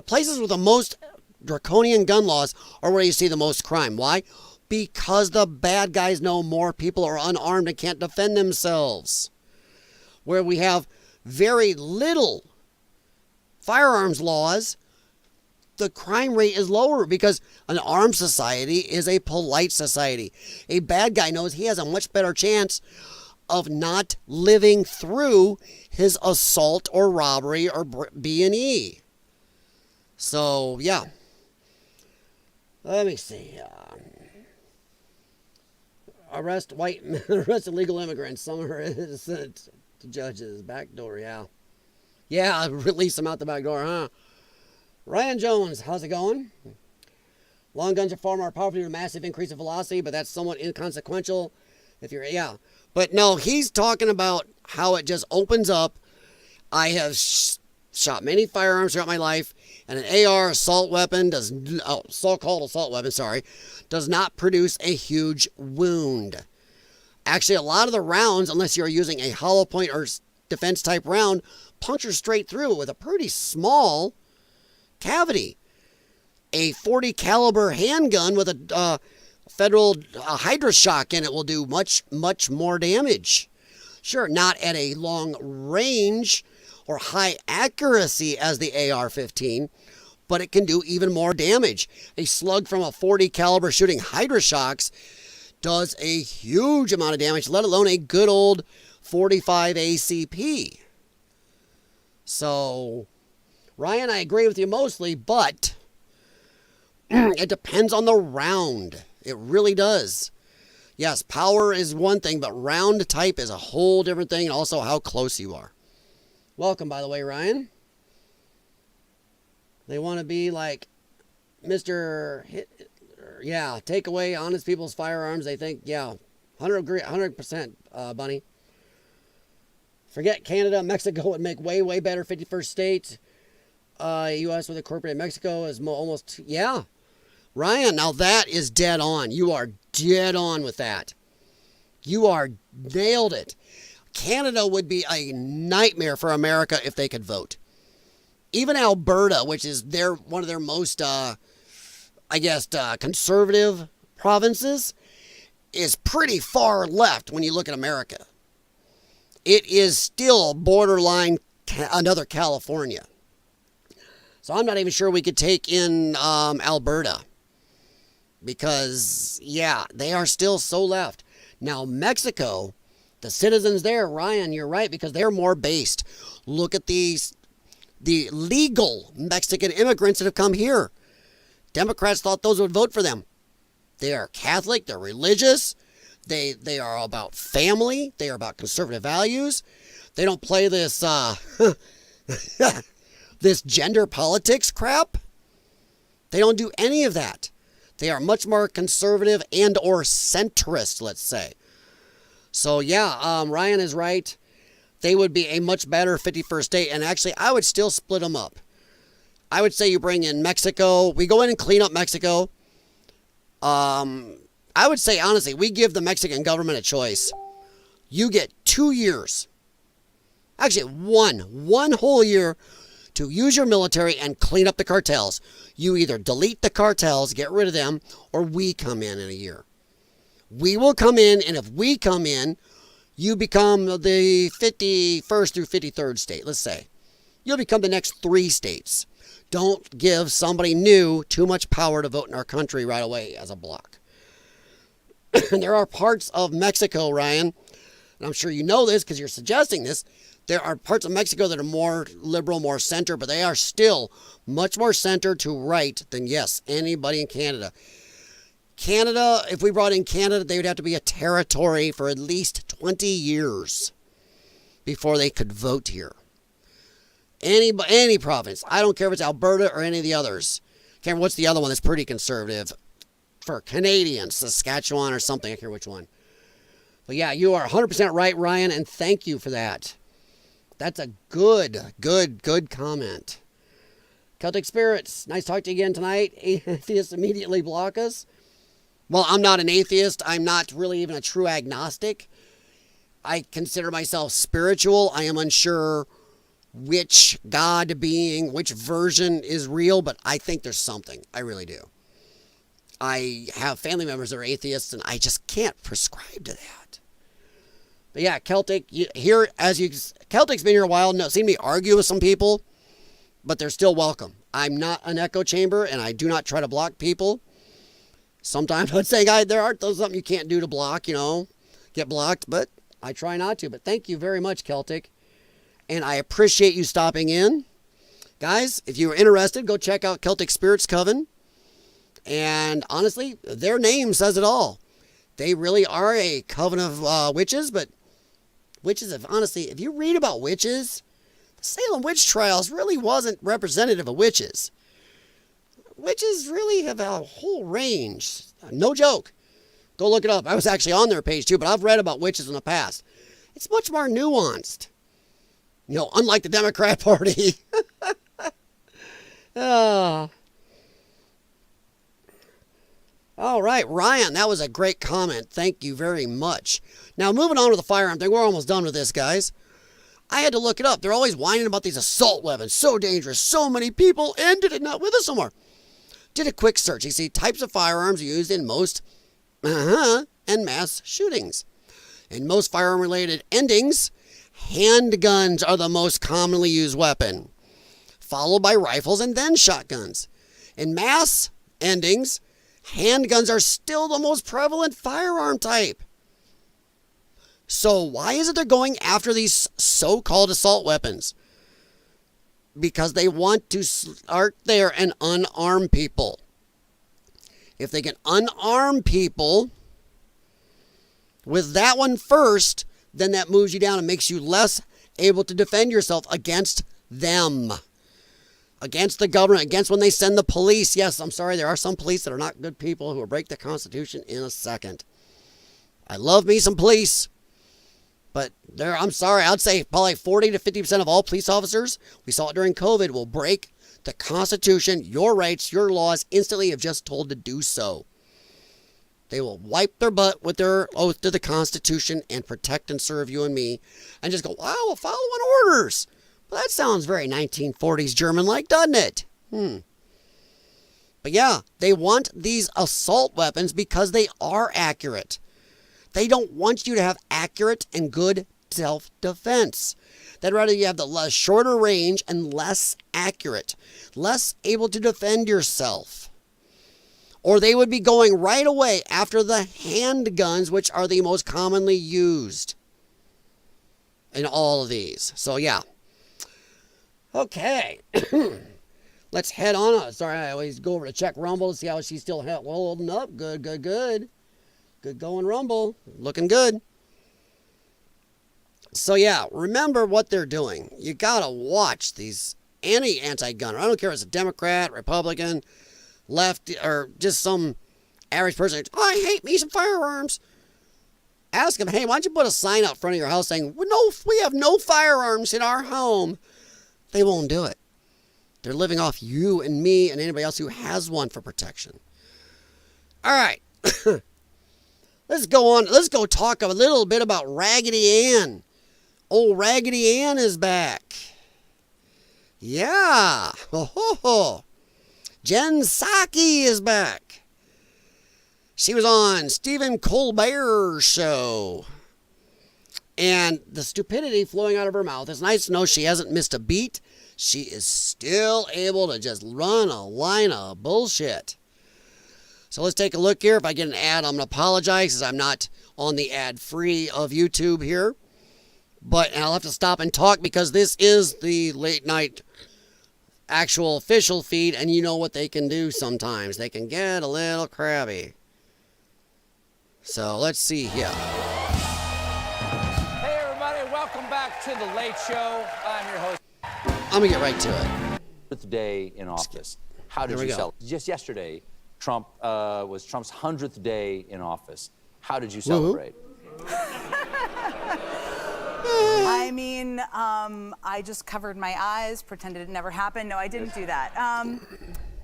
places with the most draconian gun laws are where you see the most crime. Why? Because the bad guys know more people are unarmed and can't defend themselves. Where we have very little firearms laws, the crime rate is lower because an armed society is a polite society. A bad guy knows he has a much better chance of not living through his assault or robbery or B&E. So, yeah. Let me see. Arrest illegal immigrants. Some are innocent to judges. Backdoor, yeah. Yeah, release them out the back door, huh? Ryan Jones, how's it going? Long guns are far more powerful due to a massive increase in velocity, but that's somewhat inconsequential. Yeah. But no, he's talking about how it just opens up. I have shot many firearms throughout my life, and an AR so-called assault weapon, does not produce a huge wound. Actually, a lot of the rounds, unless you're using a hollow point or defense type round, puncture straight through with a pretty small cavity. A 40 caliber handgun with a federal Hydra shock in it will do much more damage. Sure, not at a long range or high accuracy as the AR-15, but it can do even more damage. A slug from a 40 caliber shooting Hydra shocks does a huge amount of damage, let alone a good old 45 ACP. So, Ryan, I agree with you mostly, but it depends on the round. It really does. Yes, power is one thing, but round type is a whole different thing, and also how close you are. Welcome, by the way, Ryan. They want to be like Mr. Take away honest people's firearms. They think, 100%, Bunny. Forget Canada. Mexico would make way better 51st state. U.S. with incorporated Mexico is almost, Ryan, now that is dead on. You are dead on with that. You are nailed it. Canada would be a nightmare for America if they could vote. Even Alberta, which is one of their most, conservative provinces, is pretty far left when you look at America. It is still borderline another California. So I'm not even sure we could take in Alberta. Because, they are still so left. Now, Mexico, the citizens there, Ryan, you're right, because they're more based. Look at the legal Mexican immigrants that have come here. Democrats thought those would vote for them. They are Catholic, they're religious, they are about family, they are about conservative values. They don't play this this gender politics crap. They don't do any of that. They are much more conservative and or centrist, let's say. So Ryan is right. They would be a much better 51st state. And actually, I would still split them up. I would say you bring in Mexico. We go in and clean up Mexico. I would say, honestly, we give the Mexican government a choice. You get 2 years. Actually, one whole year to use your military and clean up the cartels. You either delete the cartels, get rid of them, or we come in a year. We will come in, and if we come in, you become the 51st through 53rd state, let's say. You'll become the next 3 states. Don't give somebody new too much power to vote in our country right away as a bloc. There are parts of Mexico, Ryan, and I'm sure you know this because you're suggesting this, there are parts of Mexico that are more liberal, more center, but they are still much more center to right than, yes, anybody in Canada. Canada, if we brought in Canada, they would have to be a territory for at least 20 years before they could vote here. Any province. I don't care if it's Alberta or any of the others. Can't remember what's the other one that's pretty conservative for Canadians, Saskatchewan or something. I can't care which one. But yeah, you are 100% right, Ryan, and thank you for that. That's a good comment. Celtic Spirits, nice to talk to you again tonight. Atheists immediately block us. Well, I'm not an atheist. I'm not really even a true agnostic. I consider myself spiritual. I am unsure which God being, which version is real, but I think there's something. I really do. I have family members that are atheists, and I just can't prescribe to that. But yeah, Celtic, Celtic's been here a while. No, seem to argue with some people, but they're still welcome. I'm not an echo chamber, and I do not try to block people. Sometimes I'd say, guys, there are something you can't do to block, get blocked, but I try not to. But thank you very much, Celtic. And I appreciate you stopping in. Guys, if you're interested, go check out Celtic Spirits Coven. And honestly, their name says it all. They really are a coven of witches, but witches, if you read about witches, the Salem witch trials really wasn't representative of witches. Witches really have a whole range. No joke. Go look it up. I was actually on their page too, but I've read about witches in the past. It's much more nuanced. Unlike the Democrat Party. All right, Ryan, that was a great comment. Thank you very much. Now, moving on to the firearm thing. We're almost done with this, guys. I had to look it up. They're always whining about these assault weapons. So dangerous. So many people ended it not with us anymore. Did a quick search. You see, types of firearms used in most and mass shootings. In most firearm-related endings, handguns are the most commonly used weapon, followed by rifles and then shotguns. In mass endings, handguns are still the most prevalent firearm type. So why is it they're going after these so-called assault weapons? Because they want to start there and unarm people. If they can unarm people with that one first, then that moves you down and makes you less able to defend yourself against them. Against the government, against when they send the police. Yes, I'm sorry, there are some police that are not good people who will break the Constitution in a second. I love me some police. But I'm sorry, I'd say probably 40 to 50% of all police officers, we saw it during COVID, will break the Constitution, your rights, your laws, instantly if just told to do so. They will wipe their butt with their oath to the Constitution and protect and serve you and me and just go, wow, we're following orders. Well, that sounds very 1940s German-like, doesn't it? But yeah, they want these assault weapons because they are accurate. They don't want you to have accurate and good self-defense. They'd rather you have the shorter range and less accurate, less able to defend yourself. Or they would be going right away after the handguns, which are the most commonly used in all of these. So yeah. Okay. Let's head on. Sorry, I always go over to check Rumble to see how she's still holding up. Good. Good going, Rumble. Looking good. So yeah, remember what they're doing. You gotta watch these anti-gun. I don't care if it's a Democrat, Republican, left, or just some average person. I hate me some firearms. Ask them, hey, why don't you put a sign out front of your house saying, no, we have no firearms in our home. They won't do it. They're living off you and me and anybody else who has one for protection. All right. Let's go on. Let's go talk a little bit about Raggedy Ann. Old Raggedy Ann is back. Yeah. Jen Psaki is back. She was on Stephen Colbert's show. And the stupidity flowing out of her mouth. It's nice to know she hasn't missed a beat. She is still able to just run a line of bullshit. So let's take a look here. If I get an ad, I'm going to apologize because I'm not on the ad-free of YouTube here. But I'll have to stop and talk because this is the late night actual official feed, and you know what they can do sometimes. They can get a little crabby. So let's see here.
Hey everybody, welcome back to The Late Show. I'm your host.
I'm going to get right to it.
Day in office. How did you celebrate? Just yesterday, Trump was Trump's 100th day in office. How did you celebrate?
I mean, I just covered my eyes, pretended it never happened. No, I didn't do that.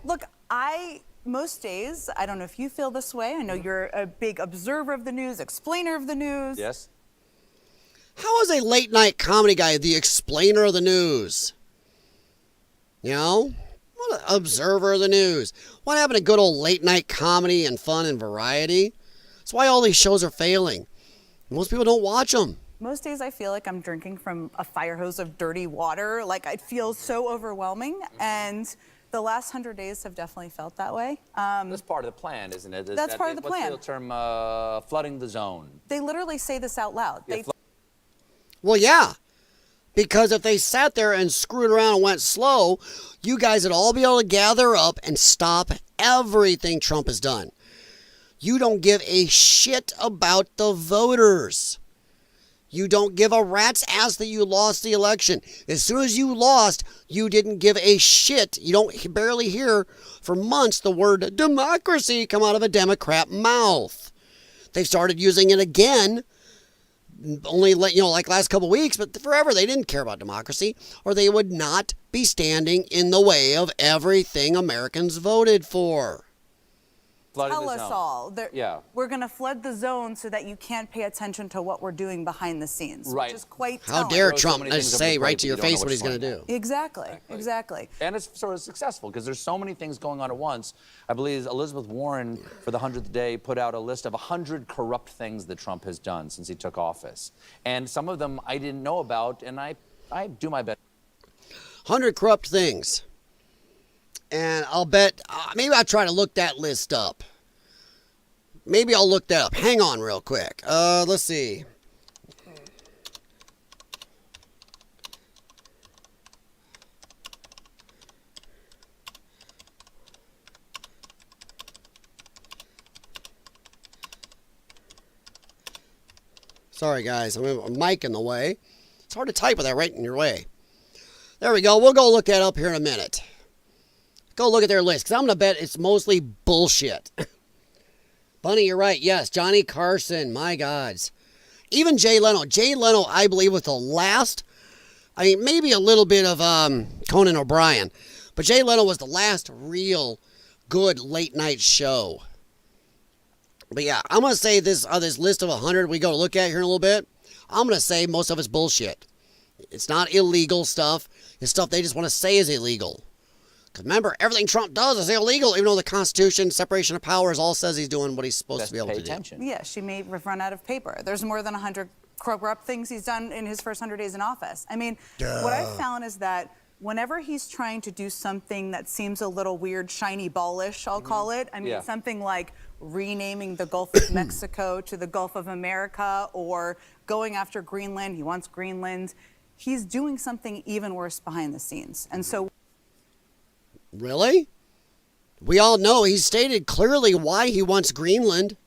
Look, most days, I don't know if you feel this way. I know you're a big observer of the news, explainer of the news.
Yes.
How is a late night comedy guy the explainer of the news? You know? What an observer of the news. What happened to good old late night comedy and fun and variety? That's why all these shows are failing. Most people don't watch them.
Most days I feel like I'm drinking from a fire hose of dirty water. Like it feels so overwhelming. And the last 100 days have definitely felt that way.
That's part of the plan, isn't it?
That's part of the plan.
What's the term? Flooding the zone.
They literally say this out loud.
Yeah,
Well, yeah. Because if they sat there and screwed around and went slow, you guys would all be able to gather up and stop everything Trump has done. You don't give a shit about the voters. You don't give a rat's ass that you lost the election. As soon as you lost, you didn't give a shit. You don't barely hear for months the word democracy come out of a Democrat mouth. They've started using it again. Only, like last couple weeks, but forever they didn't care about democracy, or they would not be standing in the way of everything Americans voted for.
Tell us all.
Yeah.
We're going to flood the zone so that you can't pay attention to what we're doing behind the scenes.
Right.
Which is quite
How
telling.
dare
Throw so
Trump
many
just
things
say
over the
right
plate
to
that
your
you don't know
face what
what's
he's going
going
to
on.
do.
Exactly.
And it's sort of successful because there's so many things going on at once. I believe Elizabeth Warren, for the 100th day, put out a list of 100 corrupt things that Trump has done since he took office. And some of them I didn't know about, and I do my best.
100 corrupt things. And I'll bet, maybe I'll try to look that list up. Maybe I'll look that up. Hang on real quick. Let's see. Sorry, guys. I'm a mic in the way. It's hard to type with that right in your way. There we go. We'll go look that up here in a minute. Go look at their list, because I'm going to bet it's mostly bullshit. Bunny, you're right. Yes, Johnny Carson. My gods. Even Jay Leno. Jay Leno, I believe, was the last. I mean, maybe a little bit of Conan O'Brien. But Jay Leno was the last real good late night show. But yeah, I'm going to say this list of 100 we go to look at here in a little bit. I'm going to say most of it's bullshit. It's not illegal stuff. It's stuff they just want to say is illegal. Because remember, everything Trump does is illegal, even though the Constitution, separation of powers, all says he's doing what he's supposed to be able to do.
Yeah, she may have run out of paper. There's more than 100 corrupt things he's done in his first 100 days in office. I mean, what I've found is that whenever he's trying to do something that seems a little weird, shiny ballish, I'll call it. I mean, something like renaming the Gulf of Mexico to the Gulf of America, or going after Greenland. He wants Greenland. He's doing something even worse behind the scenes. And so...
Really? We all know he stated clearly why he wants Greenland.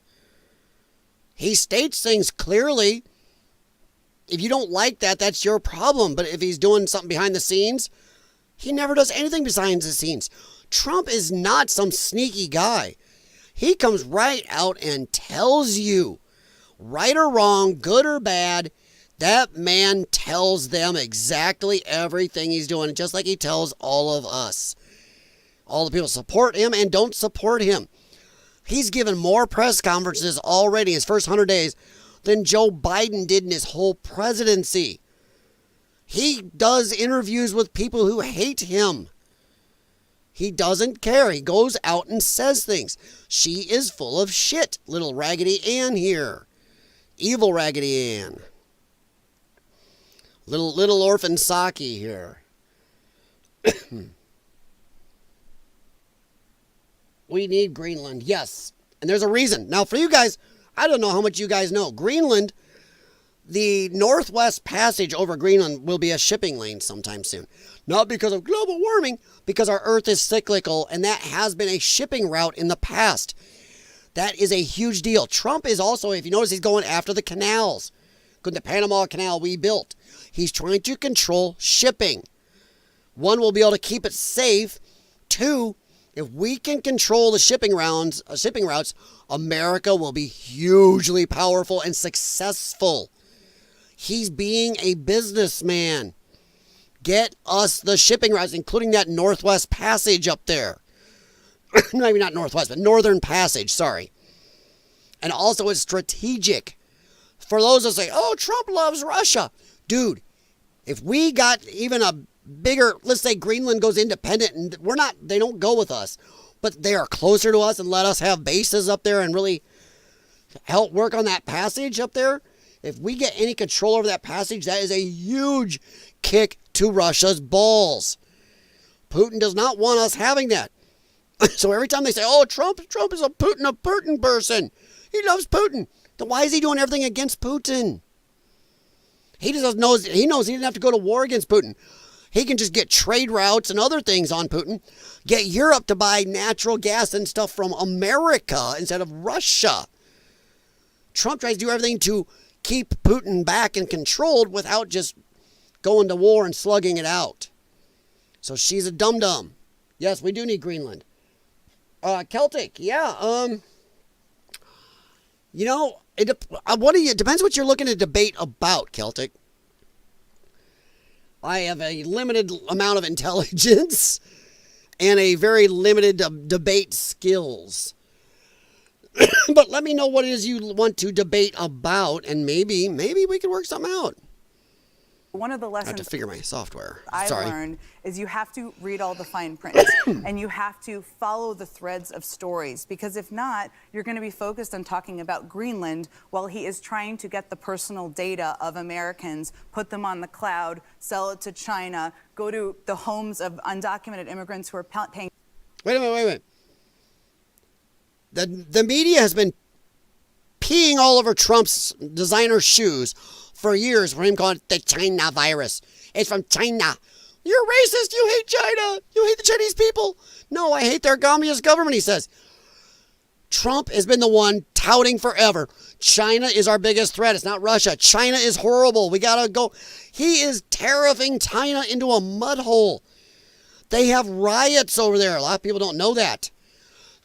He states things clearly. If you don't like that, that's your problem. But if he's doing something behind the scenes, he never does anything behind the scenes. Trump is not some sneaky guy. He comes right out and tells you, right or wrong, good or bad, that man tells them exactly everything he's doing, just like he tells all of us. All the people support him and don't support him. He's given more press conferences already in his first 100 days than Joe Biden did in his whole presidency. He does interviews with people who hate him. He doesn't care. He goes out and says things. She is full of shit, little Raggedy Ann here. Evil Raggedy Ann. Little orphan Saki here. We need Greenland, yes. And there's a reason. Now, for you guys, I don't know how much you guys know. Greenland, the Northwest Passage over Greenland will be a shipping lane sometime soon. Not because of global warming, because our Earth is cyclical, and that has been a shipping route in the past. That is a huge deal. Trump is also, if you notice, he's going after the canals. The Panama Canal we built. He's trying to control shipping. One, we'll be able to keep it safe. Two, if we can control the shipping routes, America will be hugely powerful and successful. He's being a businessman. Get us the shipping routes, including that Northwest Passage up there. Maybe not Northwest, but Northern Passage, sorry. And also it's strategic. For those that say, oh, Trump loves Russia. Dude, if we got even a bigger, let's say Greenland goes independent and they don't go with us, but they are closer to us and let us have bases up there and really help work on that passage up there. If we get any control over that passage, that is a huge kick to Russia's balls. Putin does not want us having that. So every time they say, oh, Trump is a Putin person. He loves Putin. Then why is he doing everything against Putin? He knows he doesn't have to go to war against Putin. He can just get trade routes and other things on Putin. Get Europe to buy natural gas and stuff from America instead of Russia. Trump tries to do everything to keep Putin back and controlled without just going to war and slugging it out. So she's a dum-dum. Yes, we do need Greenland. Celtic, yeah. It depends what you're looking to debate about, Celtic. I have a limited amount of intelligence and a very limited debate skills. But let me know what it is you want to debate about, and maybe we can work something out.
One of the lessons
I have to figure my software.
I learned is you have to read all the fine print and you have to follow the threads of stories, because if not, you're going to be focused on talking about Greenland while he is trying to get the personal data of Americans, put them on the cloud, sell it to China, go to the homes of undocumented immigrants who are paying.
Wait a minute. The media has been peeing all over Trump's designer shoes for years for him calling it the China virus. It's from China. You're racist. You hate China. You hate the Chinese people. No, I hate their communist government, he says. Trump has been the one touting forever. China is our biggest threat. It's not Russia. China is horrible. We got to go. He is tariffing China into a mud hole. They have riots over there. A lot of people don't know that.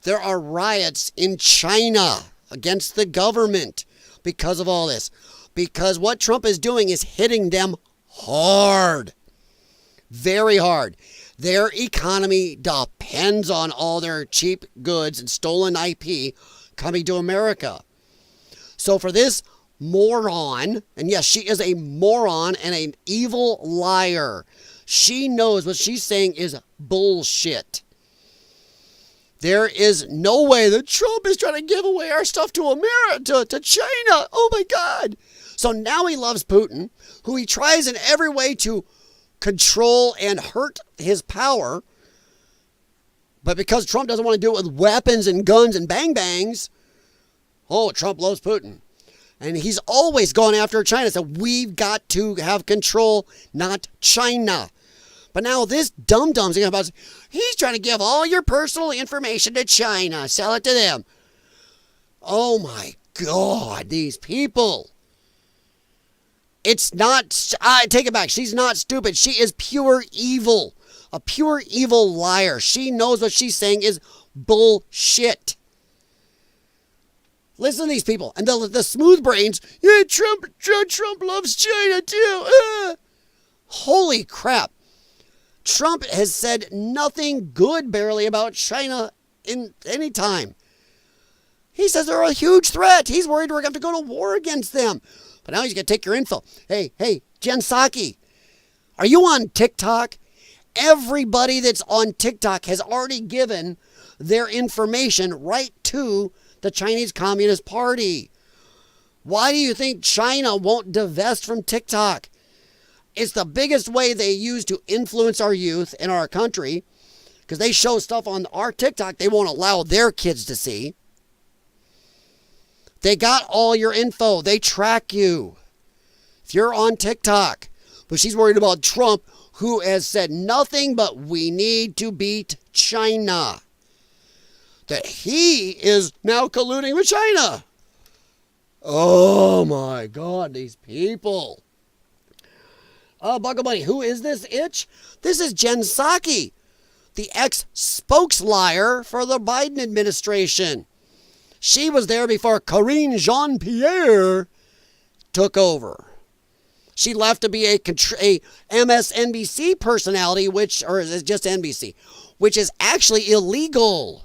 There are riots in China against the government because of all this. Because what Trump is doing is hitting them hard. Very hard. Their economy depends on all their cheap goods and stolen IP coming to America. So for this moron, and yes, she is a moron and an evil liar. She knows what she's saying is bullshit. There is no way that Trump is trying to give away our stuff to America, to China. Oh my God. So now he loves Putin, who he tries in every way to control and hurt his power. But because Trump doesn't want to do it with weapons and guns and bang-bangs, oh, Trump loves Putin. And he's always gone after China. So we've got to have control, not China. But now this dum-dum's about, he's trying to give all your personal information to China. Sell it to them. Oh my God, these people. It's not, I take it back. She's not stupid. She is pure evil. A pure evil liar. She knows what she's saying is bullshit. Listen to these people. And the smooth brains, yeah, Trump loves China too. Holy crap. Trump has said nothing good barely about China in any time. He says they're a huge threat. He's worried we're going to have to go to war against them. But now he's going to take your info. Hey, Jen Psaki, are you on TikTok? Everybody that's on TikTok has already given their information right to the Chinese Communist Party. Why do you think China won't divest from TikTok? It's the biggest way they use to influence our youth in our country. Because they show stuff on our TikTok they won't allow their kids to see. They got all your info. They track you. If you're on TikTok. But she's worried about Trump, who has said nothing but we need to beat China. That he is now colluding with China. Oh my God, these people. Buckle Bunny, who is this itch? This is Jen Psaki, the ex-spokesliar for the Biden administration. She was there before Karine Jean-Pierre took over. She left to be a MSNBC personality, or is it just NBC, which is actually illegal.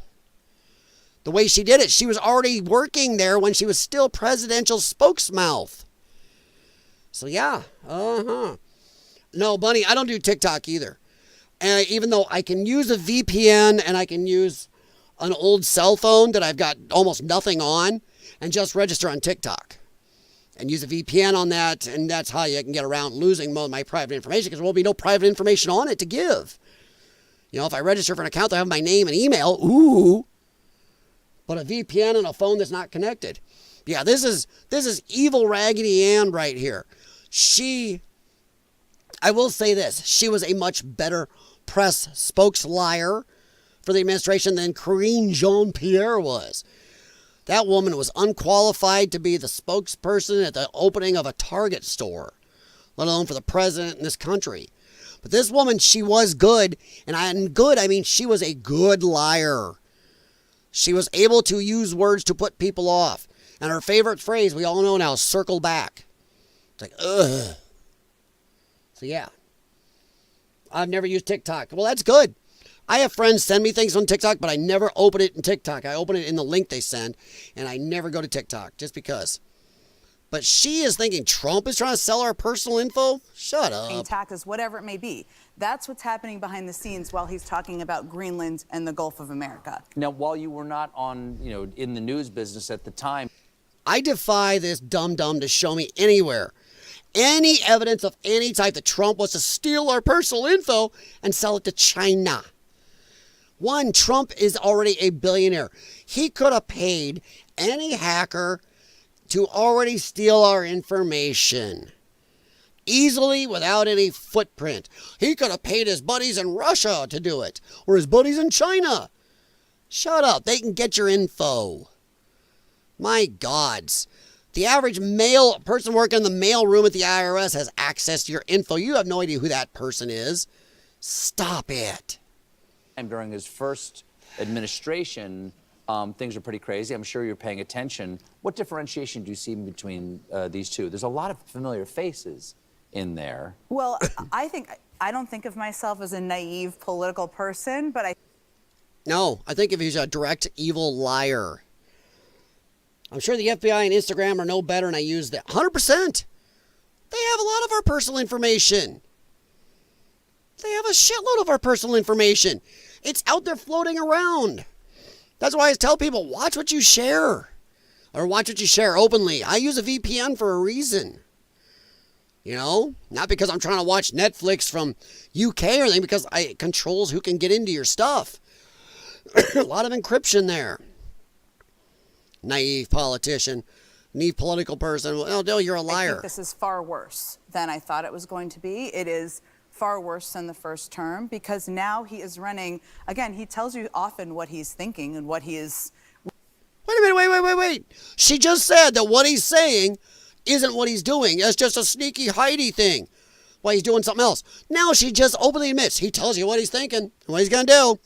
The way she did it, she was already working there when she was still presidential spokesmouth. So yeah, No, Bunny, I don't do TikTok either. Even though I can use a VPN and I can use an old cell phone that I've got almost nothing on and just register on TikTok. And use a VPN on that, and that's how you can get around losing most of my private information, because there won't be no private information on it to give. You know, if I register for an account, I have my name and email, ooh. But a VPN and a phone that's not connected. Yeah, this is evil Raggedy Ann right here. I will say this, she was a much better press spokesliar for the administration than Karine Jean-Pierre was. That woman was unqualified to be the spokesperson at the opening of a Target store, let alone for the president in this country. But this woman, she was good, and I mean she was a good liar. She was able to use words to put people off. And her favorite phrase, we all know now, is circle back. It's like, ugh. So yeah, I've never used TikTok. Well, that's good. I have friends send me things on TikTok, but I never open it in TikTok. I open it in the link they send, and I never go to TikTok just because. But she is thinking Trump is trying to sell our personal info? Shut up.
Taxes, whatever it may be. That's what's happening behind the scenes while he's talking about Greenland and the Gulf of America.
Now, while you were not in the news business at the time,
I defy this dum-dum to show me anywhere any evidence of any type that Trump wants to steal our personal info and sell it to China. One, Trump is already a billionaire. He could have paid any hacker to already steal our information easily without any footprint. He could have paid his buddies in Russia to do it, or his buddies in China. Shut up. They can get your info. My gods. The average person working in the mail room at the IRS has access to your info. You have no idea who that person is. Stop it.
during his first administration, things are pretty crazy. I'm sure you're paying attention. What differentiation do you see between these two? There's a lot of familiar faces in there.
Well, I don't think of myself as a naive political person, but
No, I think if he's a direct evil liar. I'm sure the FBI and Instagram are no better, and I use that 100%. They have a lot of our personal information. They have a shitload of our personal information. It's out there floating around. That's why I tell people, watch what you share. Or watch what you share openly. I use a VPN for a reason. You know? Not because I'm trying to watch Netflix from UK or anything, because it controls who can get into your stuff. A lot of encryption there. Naive politician. Naive political person. Well, no, you're a liar.
I think this is far worse than I thought it was going to be. It is far worse than the first term, because now he is running, again, he tells you often what he's thinking and what he is.
Wait a minute, wait. She just said that what he's saying isn't what he's doing. That's just a sneaky hidey thing. While he's doing something else. Now she just openly admits he tells you what he's thinking and what he's going to do.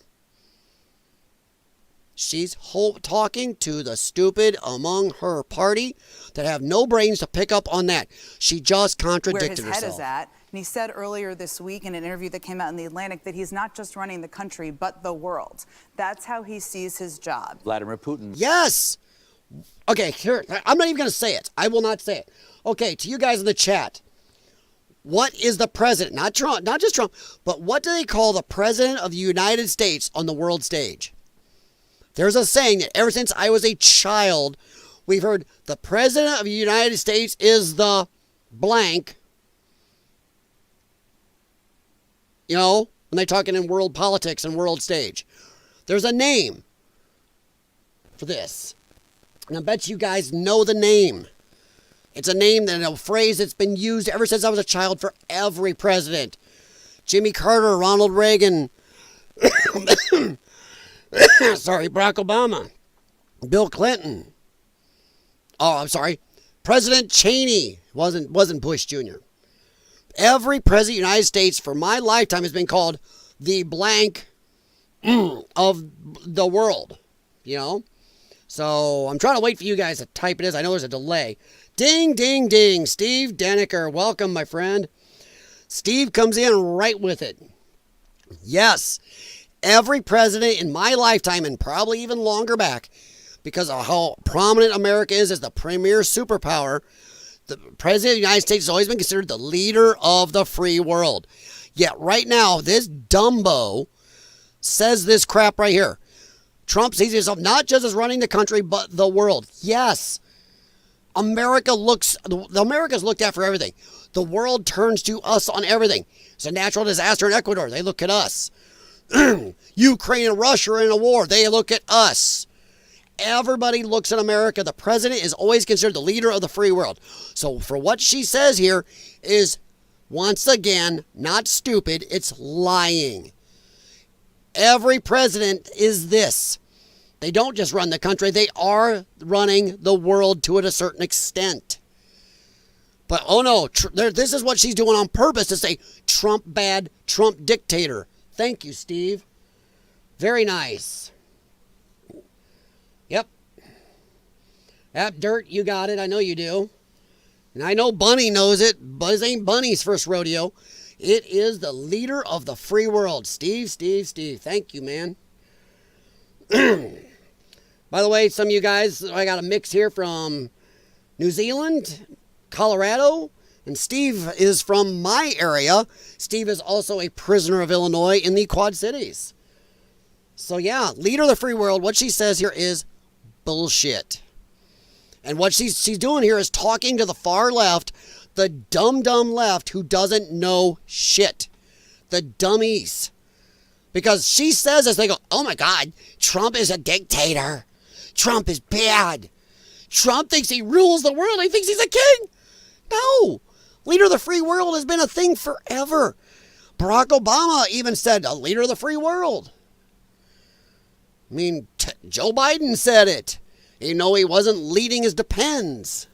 She's talking to the stupid among her party that have no brains to pick up on that. She just contradicted herself.
Where his head is at. And he said earlier this week in an interview that came out in The Atlantic that he's not just running the country, but the world. That's how he sees his job.
Vladimir Putin.
Yes. Okay, here, I'm not even going to say it. I will not say it. Okay, to you guys in the chat. What is the president, not Trump, not just Trump, but what do they call the president of the United States on the world stage? There's a saying that ever since I was a child, we've heard the president of the United States is the blank. You know, when they're talking in world politics and world stage. There's a name for this. And I bet you guys know the name. It's a name and a phrase that's been used ever since I was a child for every president. Jimmy Carter, Ronald Reagan, Barack Obama, Bill Clinton. Oh, I'm sorry. President Cheney. Wasn't Bush Jr. Every president of the United States for my lifetime has been called the blank of the world, you know? So I'm trying to wait for you guys to type it. I know there's a delay. Ding, ding, ding. Steve Daniker, welcome, my friend. Steve comes in right with it. Yes, every president in my lifetime, and probably even longer back, because of how prominent America is as the premier superpower, the president of the United States has always been considered the leader of the free world. Yet right now, this Dumbo says this crap right here. Trump sees himself not just as running the country, but the world. Yes, America's looked at for everything. The world turns to us on everything. It's a natural disaster in Ecuador. They look at us. Ukraine and Russia are in a war. They look at us. Everybody looks at America. The president is always considered the leader of the free world. So for what she says here is, once again, not stupid. It's lying. Every president is this. They don't just run the country. They are running the world to a certain extent. But, oh no, this is what she's doing on purpose to say Trump bad, Trump dictator. Thank you, Steve. Very nice. Yep. That Dirt, you got it. I know you do. And I know Bunny knows it, but it ain't Bunny's first rodeo. It is the leader of the free world. Steve. Thank you, man. By the way, some of you guys, I got a mix here from New Zealand, Colorado, and Steve is from my area. Steve is also a prisoner of Illinois in the Quad Cities. So yeah, leader of the free world, what she says here is bullshit. And what she's doing here is talking to the far left, the dumb left who doesn't know shit. The dummies. Because she says this, they go, oh my God, Trump is a dictator. Trump is bad. Trump thinks he rules the world. He thinks he's a king. No. Leader of the free world has been a thing forever. Barack Obama even said, a leader of the free world. I mean, Joe Biden said it. You know, he wasn't leading his depends.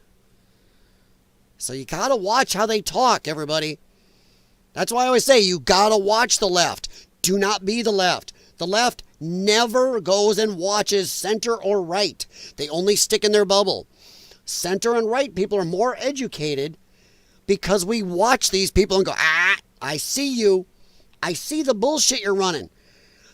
So you got to watch how they talk, everybody. That's why I always say you got to watch the left. Do not be the left. The left never goes and watches center or right. They only stick in their bubble. Center and right people are more educated because we watch these people and go, I see you. I see the bullshit you're running.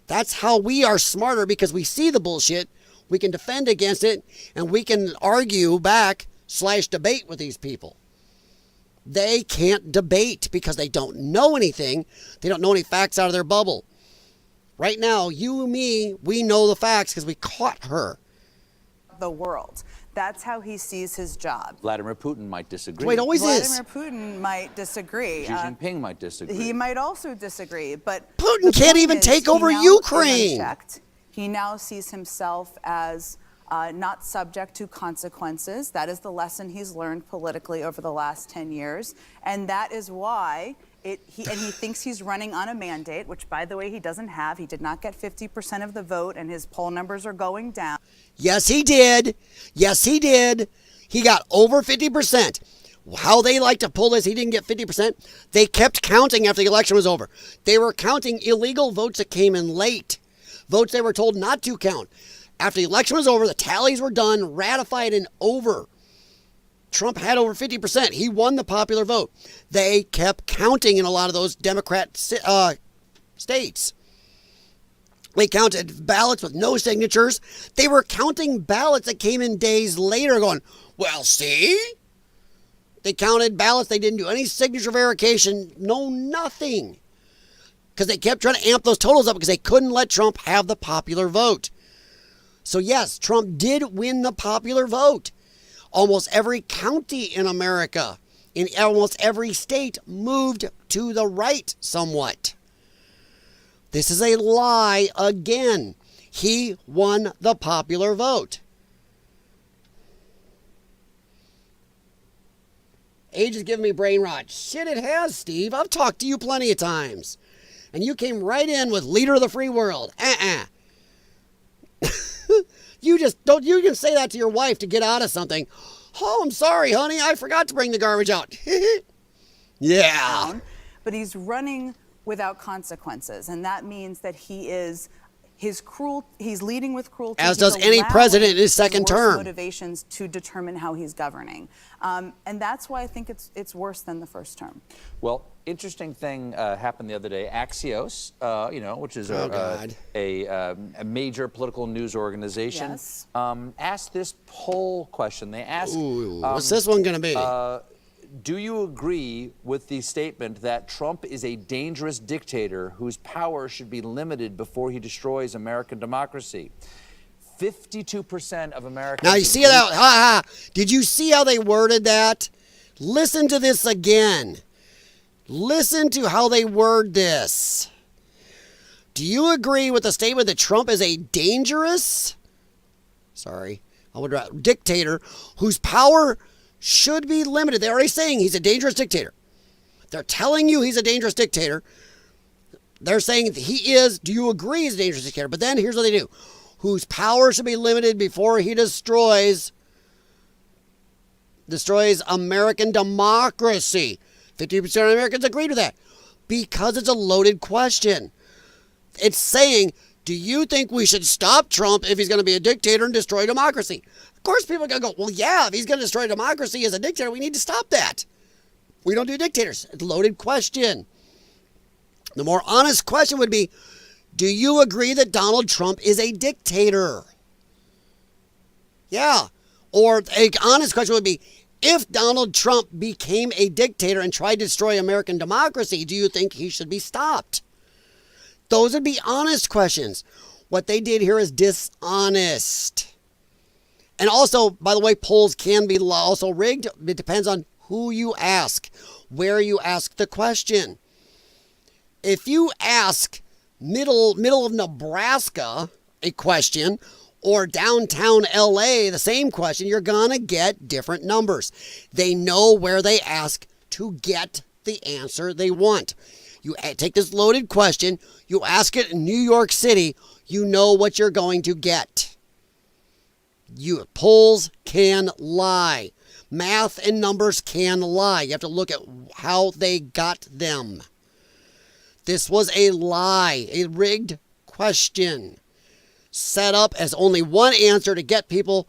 That's how we are smarter, because we see the bullshit. We can defend against it, and we can argue back / debate with these people. They can't debate because they don't know anything. They don't know any facts out of their bubble. Right now, you and me, we know the facts because we caught her.
The world. That's how he sees his job.
Vladimir Putin might disagree.
Wait, always is.
Vladimir Putin might disagree.
Xi Jinping might disagree.
He might also disagree, but
Putin can't even take over Ukraine.
He now sees himself as not subject to consequences. That is the lesson he's learned politically over the last 10 years. And that is why he thinks he's running on a mandate, which, by the way, he doesn't have. He did not get 50% of the vote, and his poll numbers are going down.
Yes, he did. Yes, he did. He got over 50%. How they like to pull this, he didn't get 50%. They kept counting after the election was over. They were counting illegal votes that came in late. Votes they were told not to count. After the election was over, the tallies were done, ratified, and over. Trump had over 50%. He won the popular vote. They kept counting in a lot of those Democrat states. They counted ballots with no signatures. They were counting ballots that came in days later going, well, see? They counted ballots. They didn't do any signature verification. No, nothing. Because they kept trying to amp those totals up because they couldn't let Trump have the popular vote. So yes, Trump did win the popular vote. Almost every county in America, in almost every state, moved to the right somewhat. This is a lie again. He won the popular vote. Age is giving me brain rot. Shit, it has, Steve. I've talked to you plenty of times. And you came right in with leader of the free world. You can say that to your wife to get out of something. Oh, I'm sorry, honey. I forgot to bring the garbage out. Yeah.
But he's running without consequences. And that means that he's leading with cruelty.
As does any president in his second term.
Motivations to determine how he's governing. And that's why I think it's worse than the first term.
Well, interesting thing happened the other day. Axios, which is a major political news organization,
Yes.
asked this poll question. They asked,
what's this one going to be?
do you agree with the statement that Trump is a dangerous dictator whose power should be limited before he destroys American democracy? 52% of Americans.
Now you see that? Did you see how they worded that? Listen to this again. Listen to how they word this. Do you agree with the statement that Trump is a dangerous, dictator whose power should be limited? They're already saying he's a dangerous dictator. They're telling you he's a dangerous dictator. They're saying he is. Do you agree he's a dangerous dictator? But then here's what they do. Whose power should be limited before he destroys American democracy. 50% of Americans agree to that because it's a loaded question. It's saying, do you think we should stop Trump if he's going to be a dictator and destroy democracy? Of course, people are going to go, well, yeah, if he's going to destroy democracy as a dictator, we need to stop that. We don't do dictators. It's a loaded question. The more honest question would be, do you agree that Donald Trump is a dictator? Yeah. Or an honest question would be, if Donald Trump became a dictator and tried to destroy American democracy, do you think he should be stopped? Those would be honest questions. What they did here is dishonest. And also, by the way, polls can be also rigged. It depends on who you ask, where you ask the question. If you ask middle of Nebraska a question, or downtown LA the same question, you're gonna get different numbers. They know where they ask to get the answer they want. You take this loaded question, you ask it in New York City, you know what you're going to get. Polls can lie. Math and numbers can lie. You have to look at how they got them. This was a lie, a rigged question, set up as only one answer to get people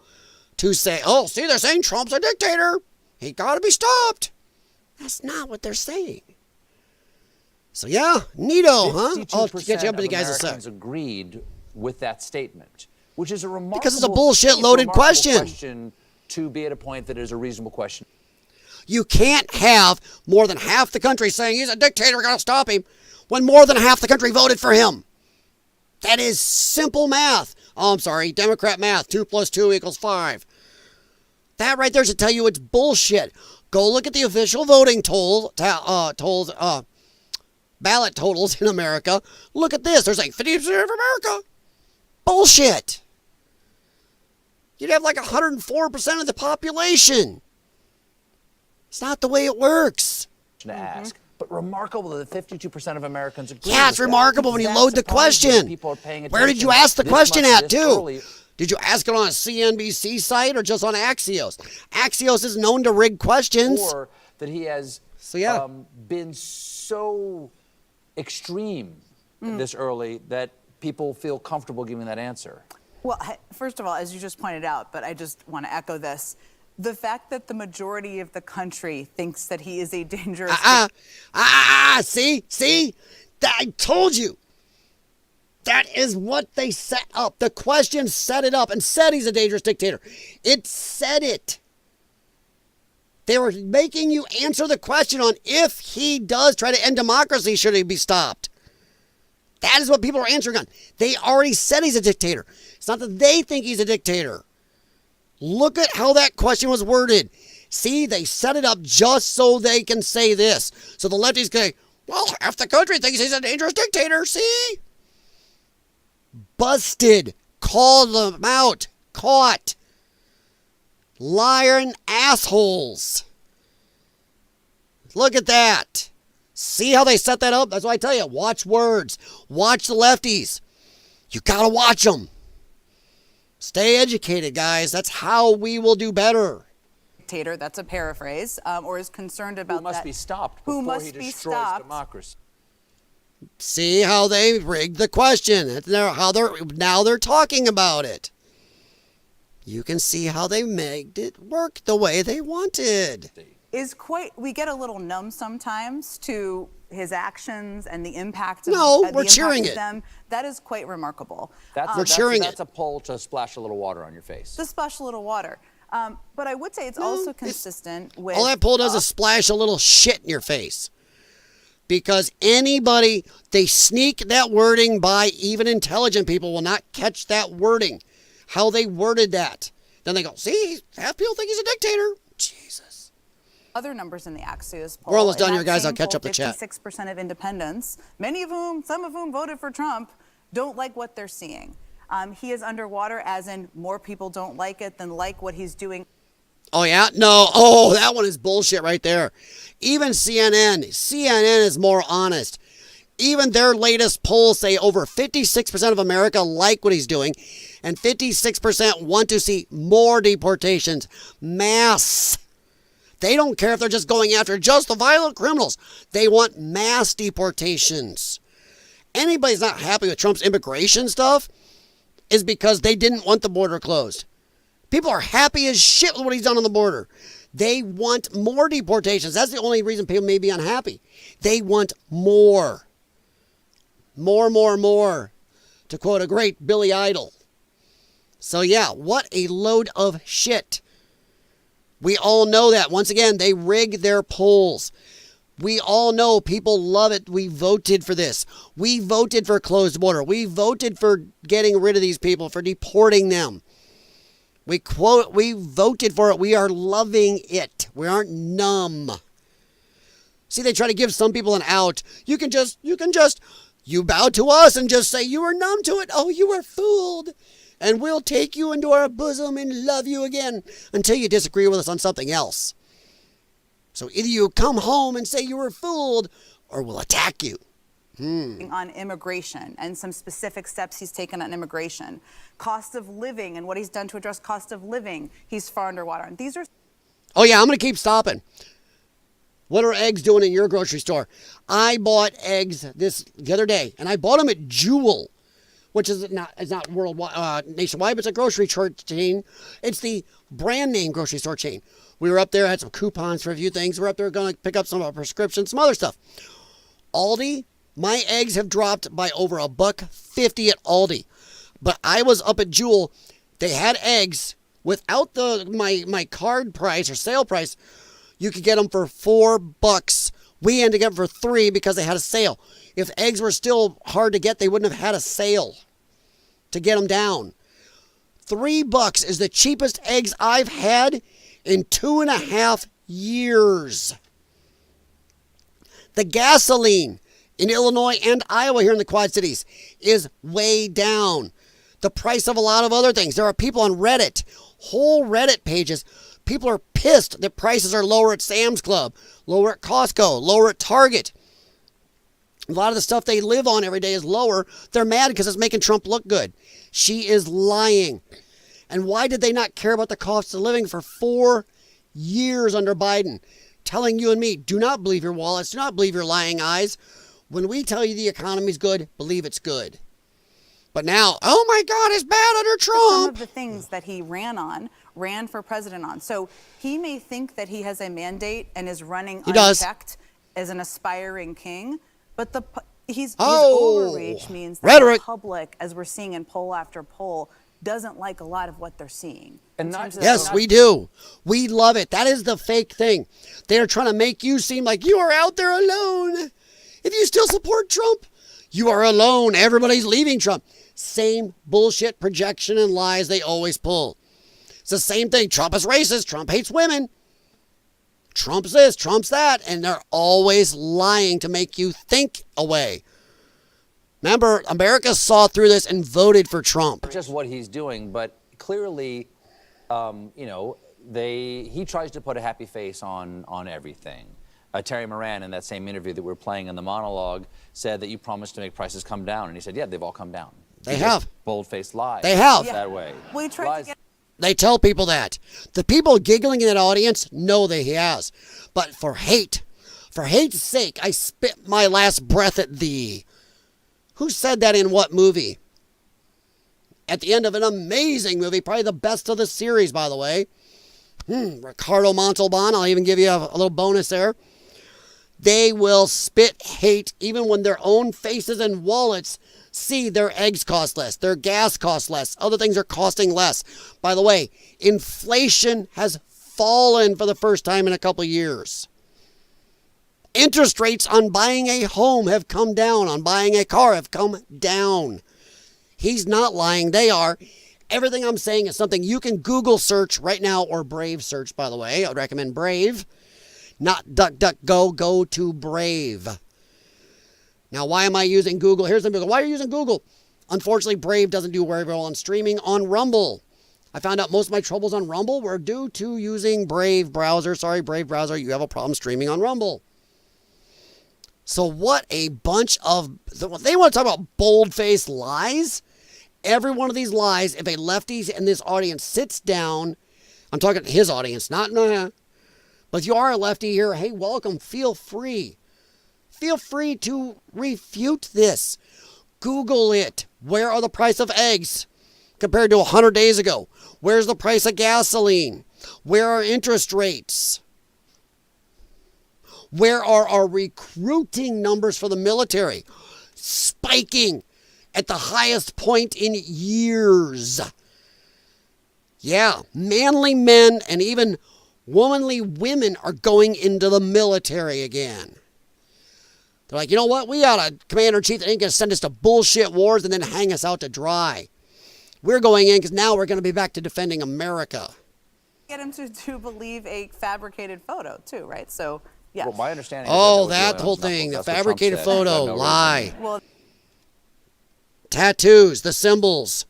to say, oh, see, they're saying Trump's a dictator. He got to be stopped. That's not what they're saying. So, yeah, neato, huh? I'll get you up to the guys in a sec.
Americans agreed with that statement, which is a remarkable...
Because it's a bullshit loaded question.
To be at a point that is a reasonable question.
You can't have more than half the country saying he's a dictator, we're going to stop him, when more than half the country voted for him. That is simple math. Oh, I'm sorry, Democrat math. 2 + 2 = 5. That right there should tell you it's bullshit. Go look at the official voting ballot totals in America. Look at this. They're saying 50% of America. Bullshit. You'd have like 104% of the population. It's not the way it works.
To ask. But remarkable that 52% of Americans agree.
Yeah, it's remarkable when you load the question. Where did you ask the question at, too? Did you ask it on a CNBC site or just on Axios? Axios is known to rig questions.
Or that he has been so extreme this early that people feel comfortable giving that answer.
Well, first of all, as you just pointed out, but I just want to echo this, the fact that the majority of the country thinks that he is a dangerous...
See? I told you. That is what they set up. The question set it up and said he's a dangerous dictator. It said it. They were making you answer the question on if he does try to end democracy, should he be stopped? That is what people are answering on. They already said he's a dictator. It's not that they think he's a dictator. Look at how that question was worded. See, they set it up just so they can say this. So the lefties say, well, half the country thinks he's a dangerous dictator. See? Busted. Called them out. Caught. Lying assholes. Look at that. See how they set that up? That's why I tell you, watch words. Watch the lefties. You gotta watch them. Stay educated, guys. That's how we will do better.
Dictator, that's a paraphrase, or is concerned about
Who must
that.
be stopped
Who
before
must
he
be
destroys
stopped.
democracy.
See how they rigged the question. Now they're talking about it. You can see how they made it work the way they wanted.
We get a little numb sometimes to his actions and the impact
we're cheering
of
it.
them. That is quite remarkable.
We're cheering
That's a poll to splash a little water on your face.
To splash a little water. But I would say it's also consistent with...
All that poll does is splash a little shit in your face. Because they sneak that wording by. Even intelligent people will not catch that wording. How they worded that. Then they go, see, half people think he's a dictator. Jesus.
Other numbers in the Axios poll.
We're almost done
In
here,
that
guys. I'll
same
catch
poll,
up the chat.
56% of independents, some of whom voted for Trump, don't like what they're seeing. He is underwater, as in more people don't like it than like what he's doing.
Oh, yeah? No. Oh, that one is bullshit right there. Even CNN is more honest. Even their latest polls say over 56% of America like what he's doing, and 56% want to see more deportations. Mass. They don't care if they're just going after just the violent criminals. They want mass deportations. Anybody's not happy with Trump's immigration stuff is because they didn't want the border closed. People are happy as shit with what he's done on the border. They want more deportations. That's the only reason people may be unhappy. They want more. More. To quote a great Billy Idol. So yeah, what a load of shit. We all know that. Once again, they rig their polls. We all know people love it. We voted for this. We voted for closed border. We voted for getting rid of these people, for deporting them. We voted for it. We are loving it. We aren't numb. See, they try to give some people an out. You bow to us and just say you were numb to it. Oh, you were fooled. And we'll take you into our bosom and love you again until you disagree with us on something else. So either you come home and say you were fooled, or we'll attack you.
On immigration and some specific steps he's taken on immigration. Cost of living and what he's done to address cost of living, he's far underwater. And these are...
Oh yeah, I'm going to keep stopping. What are eggs doing in your grocery store? I bought eggs the other day, and I bought them at Jewel, which is not worldwide, nationwide, but it's a grocery store chain. It's the brand name grocery store chain. We were up there, had some coupons for a few things. We're up there going to pick up some of our prescriptions, some other stuff. Aldi, my eggs have dropped by over $1.50 at Aldi. But I was up at Jewel. They had eggs without my card price or sale price. You could get them for $4. We ended up for $3 because they had a sale. If eggs were still hard to get, they wouldn't have had a sale to get them down. $3 is the cheapest eggs I've had in 2.5 years. The gasoline in Illinois and Iowa here in the Quad Cities is way down. The price of a lot of other things. There are people on Reddit, whole Reddit pages. People are pissed that prices are lower at Sam's Club, lower at Costco, lower at Target. A lot of the stuff they live on every day is lower. They're mad because it's making Trump look good. She is lying. And why did they not care about the cost of living for 4 years under Biden? Telling you and me, do not believe your wallets, do not believe your lying eyes. When we tell you the economy's good, believe it's good. But now, oh my God, it's bad under Trump.
Some of the things that he ran for president on. So he may think that he has a mandate and is running unchecked as an aspiring king, but his overreach means that the public, as we're seeing in poll after poll, doesn't like a lot of what they're seeing.
And
yes, we do. We love it. That is the fake thing. They're trying to make you seem like you are out there alone. If you still support Trump, you are alone. Everybody's leaving Trump. Same bullshit projection and lies they always pull. It's the same thing. Trump is racist. Trump hates women. Trump's this, Trump's that. And they're always lying to make you think away. Remember, America saw through this and voted for Trump.
Just what he's doing, but clearly, he tries to put a happy face on everything. Terry Moran, in that same interview that we're playing in the monologue, said that you promised to make prices come down, and he said, yeah, they've all come down.
They have.
Bold-faced lies.
They have.
That way.
We tried to get.
They tell people that. The people giggling in that audience know that he has. But for hate's sake, I spit my last breath at thee. Who said that in what movie? At the end of an amazing movie, probably the best of the series, by the way. Ricardo Montalban, I'll even give you a little bonus there. They will spit hate even when their own faces and wallets see their eggs cost less, their gas costs less, other things are costing less. By the way, inflation has fallen for the first time in a couple of years. Interest rates on buying a home have come down, on buying a car have come down. He's not lying, they are. Everything I'm saying is something you can Google search right now, or Brave search, by the way. I would recommend Brave, not DuckDuckGo. Go to Brave. Now, why am I using Google? Here's the Google. Why are you using Google? Unfortunately, Brave doesn't do very well on streaming on Rumble. I found out most of my troubles on Rumble were due to using Brave browser. Sorry, Brave browser, you have a problem streaming on Rumble. So what a bunch of... They want to talk about bold-faced lies? Every one of these lies, if a lefty in this audience sits down... I'm talking to his audience, not... But if you are a lefty here, hey, welcome. Feel free. Feel free to refute this. Google it. Where are the price of eggs compared to 100 days ago? Where's the price of gasoline? Where are interest rates? Where are our recruiting numbers for the military? Spiking at the highest point in years. Yeah, manly men and even womanly women are going into the military again. They're like, you know what? We got a commander-in-chief that ain't going to send us to bullshit wars and then hang us out to dry. We're going in because now we're going to be back to defending America.
Get him to believe a fabricated photo, too, right? So, yeah.
Well, my understanding
Oh,
is
that whole thing, the
That's what Trump
fabricated
said.
photo,
No
lie.
Well,
Tattoos, the symbols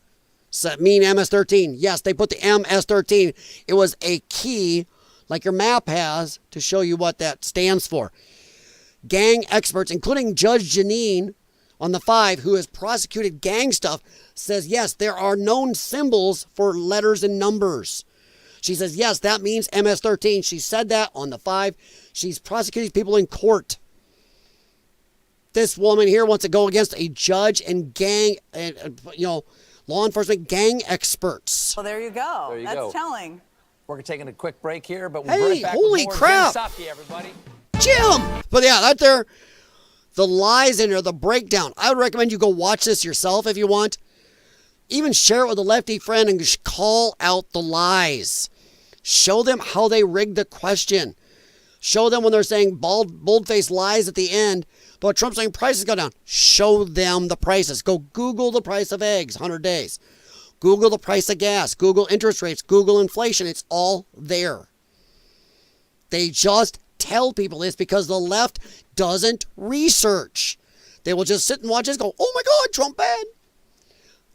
mean MS-13. Yes, they put the MS-13. It was a key, like your map has, to show you what that stands for. Gang experts, including Judge Janine on the 5, who has prosecuted gang stuff, says, yes, there are known symbols for letters and numbers. She says, yes, that means MS-13. She said that on the 5. She's prosecuting people in court. This woman here wants to go against a judge and gang, law enforcement gang experts.
well, there you go.
There you
That's
go.
telling.
We're taking a quick break here, but we'll
Hey,
be right back
holy
with more
crap.
Jim Psaki, everybody.
Jim! But yeah, that there, the lies in there, the breakdown. I would recommend you go watch this yourself if you want. Even share it with a lefty friend and just call out the lies. Show them how they rigged the question. Show them when they're saying bold-faced lies at the end, but Trump's saying prices go down. Show them the prices. Go Google the price of eggs, 100 days. Google the price of gas. Google interest rates. Google inflation. It's all there. They just tell people this because the left doesn't research. They will just sit and watch this and go, oh my God, Trump bad.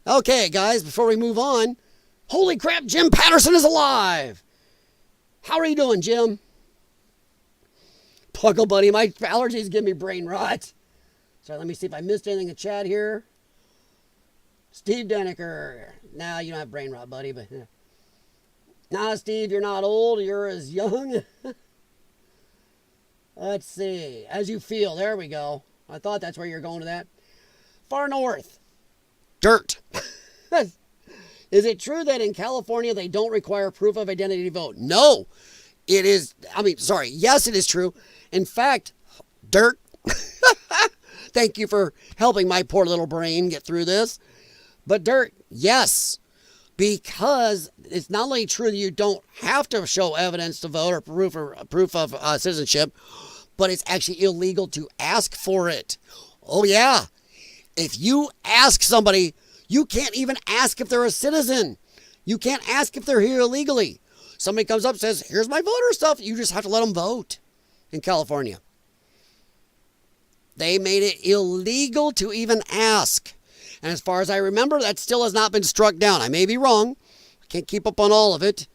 Okay, guys, before we move on, holy crap, Jim Patterson is alive. How are you doing, Jim? Puckle buddy, my allergies give me brain rot. Sorry, let me see if I missed anything in the chat here. Steve Deniker. Nah, you don't have brain rot, buddy, but nah, Steve, you're not old, you're as young. Let's see. As you feel, there we go. I thought that's where you're going to that. Far north. Dirt. Is it true that in California they don't require proof of identity to vote? No. It is, yes, it is true. In fact, dirt. Thank you for helping my poor little brain get through this. But dirt, yes. Because it's not only true that you don't have to show evidence to vote or proof of citizenship, but it's actually illegal to ask for it. Oh, yeah. If you ask somebody, you can't even ask if they're a citizen. You can't ask if they're here illegally. Somebody comes up and says, here's my voter stuff. You just have to let them vote in California. They made it illegal to even ask. And as far as I remember, that still has not been struck down. I may be wrong. I can't keep up on all of it.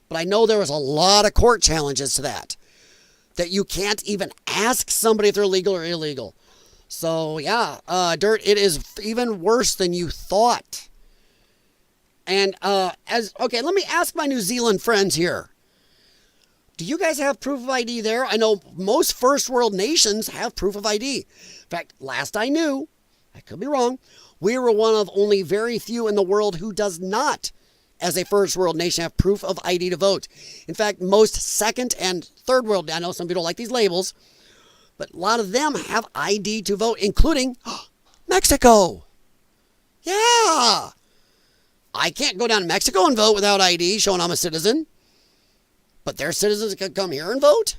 But I know there was a lot of court challenges to that. That you can't even ask somebody if they're legal or illegal. So, yeah, Dirt, it is even worse than you thought. And, okay, let me ask my New Zealand friends here. Do you guys have proof of ID there? I know most first world nations have proof of ID. In fact, last I knew, I could be wrong, we were one of only very few in the world who does not, as a first world nation, have proof of ID to vote. In fact, most second and third world, I know some people don't like these labels, but a lot of them have ID to vote, including Mexico. Yeah. I can't go down to Mexico and vote without ID showing I'm a citizen. But their citizens can come here and vote?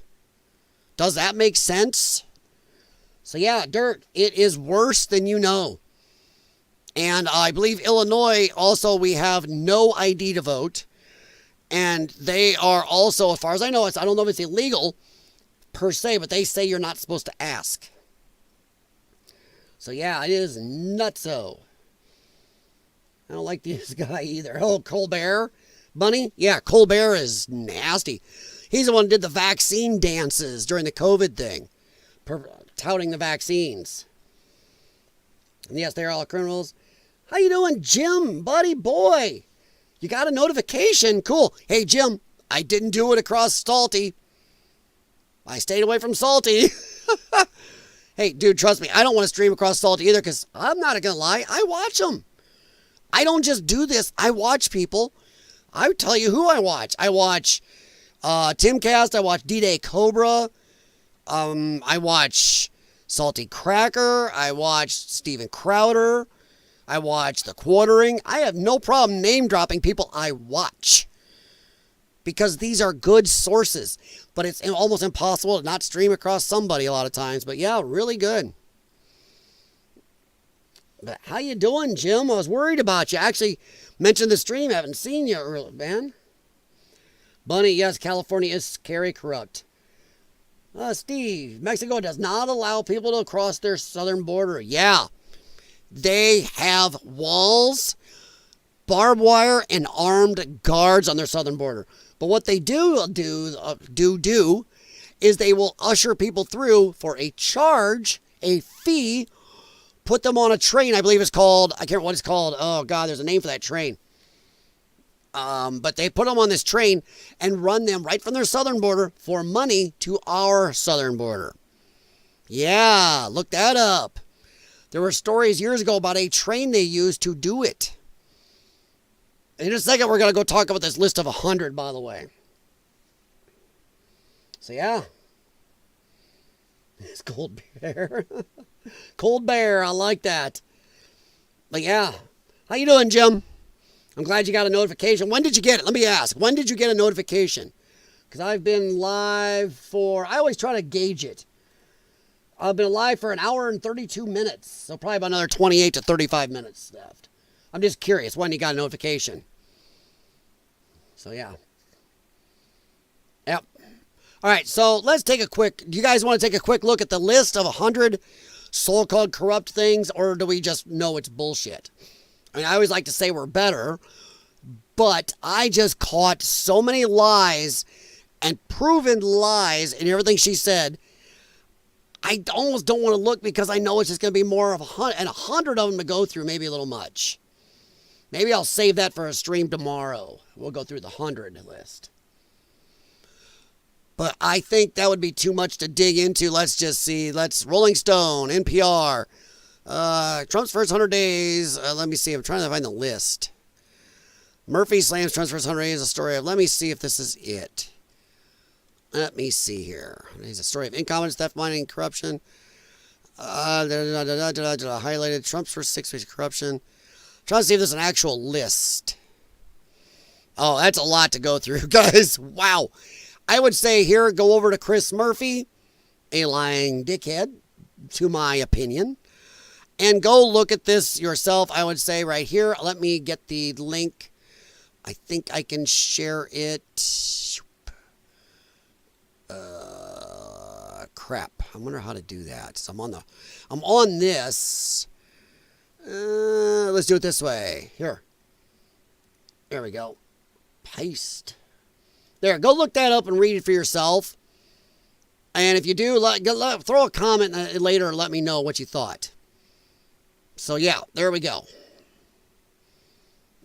Does that make sense? So yeah, Dirt, it is worse than you know. And I believe Illinois also, we have no ID to vote. And they are also, as far as I know, I don't know if it's illegal per se, but they say you're not supposed to ask. So yeah, it is nutso. I don't like this guy either. Oh, Colbert. Bunny? Yeah, Colbert is nasty. He's the one who did the vaccine dances during the COVID thing. Touting the vaccines. And yes, they're all criminals. How you doing, Jim, buddy boy? You got a notification? Cool. Hey, Jim, I didn't do it across Salty. I stayed away from Salty. Hey, dude, trust me, I don't want to stream across Salty either because I'm not going to lie. I watch them. I don't just do this. I watch people. I would tell you who I watch. I watch Timcast. I watch D-Day Cobra. I watch Salty Cracker. I watch Steven Crowder. I watch The Quartering. I have no problem name dropping people I watch because these are good sources. But it's almost impossible to not stream across somebody a lot of times. But yeah, really good. But how you doing, Jim? I was worried about you. Actually, mentioned the stream. Haven't seen you early, man. Bunny, yes, California is scary corrupt. Steve, Mexico does not allow people to cross their southern border. Yeah. They have walls, barbed wire, and armed guards on their southern border. But what they do is they will usher people through for a charge, a fee, put them on a train. I believe it's called, I can't remember what it's called. Oh, God, there's a name for that train. But they put them on this train and run them right from their southern border for money to our southern border. Yeah, look that up. There were stories years ago about a train they used to do it. In a second, we're going to go talk about this list of 100, by the way. So, yeah. It's Cold Bear. Cold Bear, I like that. But, yeah. How you doing, Jim? I'm glad you got a notification. When did you get it? Let me ask. When did you get a notification? Because I've been live for... I always try to gauge it. I've been live for an hour and 32 minutes. So probably about another 28 to 35 minutes left. I'm just curious when you got a notification. So, yeah. Yep. All right, so let's take a quick... Do you guys want to take a quick look at the list of 100 so-called corrupt things, or do we just know it's bullshit? I mean, I always like to say we're better, but I just caught so many lies and proven lies in everything she said. I almost don't want to look because I know it's just going to be more of 100, and 100 of them to go through, maybe a little much. Maybe I'll save that for a stream tomorrow. We'll go through the 100 list. But I think that would be too much to dig into. Let's just see. Rolling Stone, NPR, Trump's first 100 days. Let me see. I'm trying to find the list. Murphy slams Trump's first 100 days. A story of, let me see if this is it. Let me see here. It's a story of incompetence, theft, mining, corruption. Highlighted Trump's first 6 weeks of corruption. Trying to see if there's an actual list. Oh, that's a lot to go through, guys. Wow. I would say here, go over to Chris Murphy, a lying dickhead, to my opinion, and go look at this yourself. I would say right here. Let me get the link. I think I can share it. crap. I wonder how to do that. So I'm on this. Let's do it this way. Here. There we go. Paste. There, go look that up and read it for yourself. And if you do, throw a comment later and let me know what you thought. So yeah, there we go.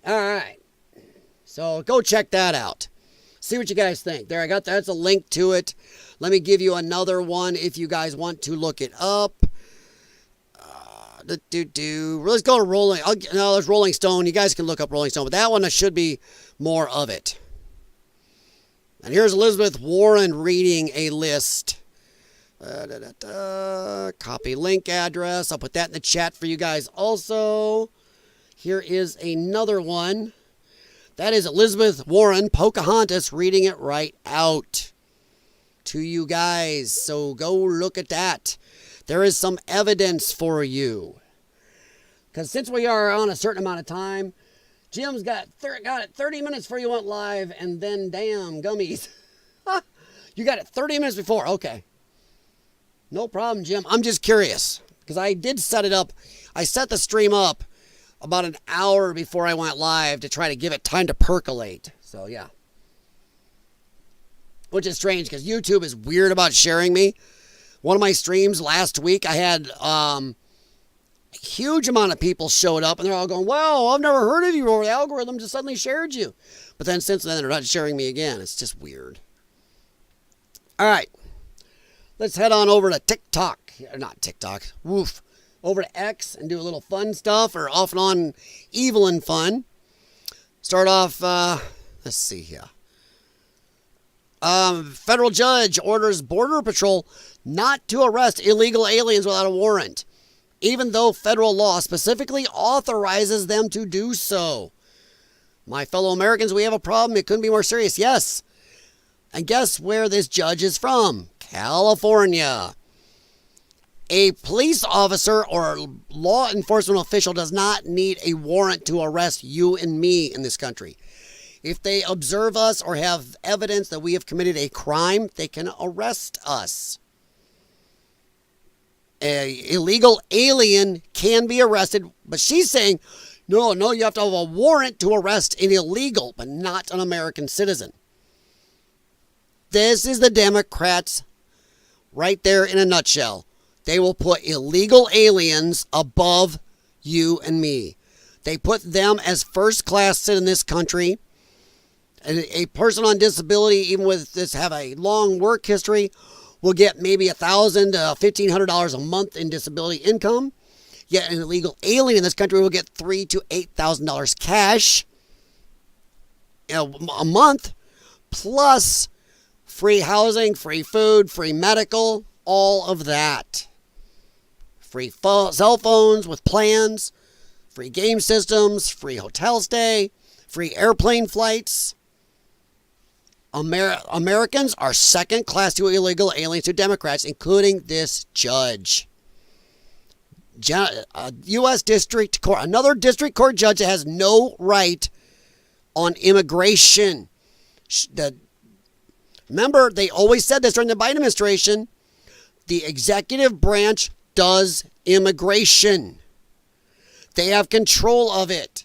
All right. So go check that out. See what you guys think. There, I got that's a link to it. Let me give you another one if you guys want to look it up. Let's go to Rolling. No, there's Rolling Stone. You guys can look up Rolling Stone, but that one should be more of it. And here's Elizabeth Warren reading a list. Copy link address. I'll put that in the chat for you guys also. Here is another one. That is Elizabeth Warren, Pocahontas, reading it right out to you guys. So go look at that. There is some evidence for you. Because since we are on a certain amount of time, Jim's got it 30 minutes before you went live, and then damn gummies. You got it 30 minutes before. Okay. No problem, Jim. I'm just curious. Because I did set it up. I set the stream up about an hour before I went live to try to give it time to percolate. So, yeah. Which is strange because YouTube is weird about sharing me. One of my streams last week, I had a huge amount of people showed up, and they're all going, wow, I've never heard of you, or the algorithm just suddenly shared you. But then since then, they're not sharing me again. It's just weird. All right. Let's head on over to TikTok. Not TikTok. Woof. Over to X and do a little fun stuff, or off and on evil and fun. Start off, let's see here. Federal judge orders Border Patrol not to arrest illegal aliens without a warrant, even though federal law specifically authorizes them to do so. My fellow Americans, we have a problem. It couldn't be more serious. Yes. And guess where this judge is from? California. A police officer or law enforcement official does not need a warrant to arrest you and me in this country. If they observe us or have evidence that we have committed a crime, they can arrest us. An illegal alien can be arrested, but she's saying, no, you have to have a warrant to arrest an illegal, but not an American citizen. This is the Democrats right there in a nutshell. They will put illegal aliens above you and me. They put them as first class in this country. A person on disability, even with this have a long work history, will get maybe $1,000 to $1,500 a month in disability income. Yet an illegal alien in this country will get $3,000 to $8,000 cash a month, plus free housing, free food, free medical, all of that. Free cell phones with plans, free game systems, free hotel stay, free airplane flights. Americans are second class to illegal aliens to Democrats, including this judge. U.S. District Court, another district court judge that has no right on immigration. Remember, they always said this during the Biden administration. The executive branch does immigration. They have control of it.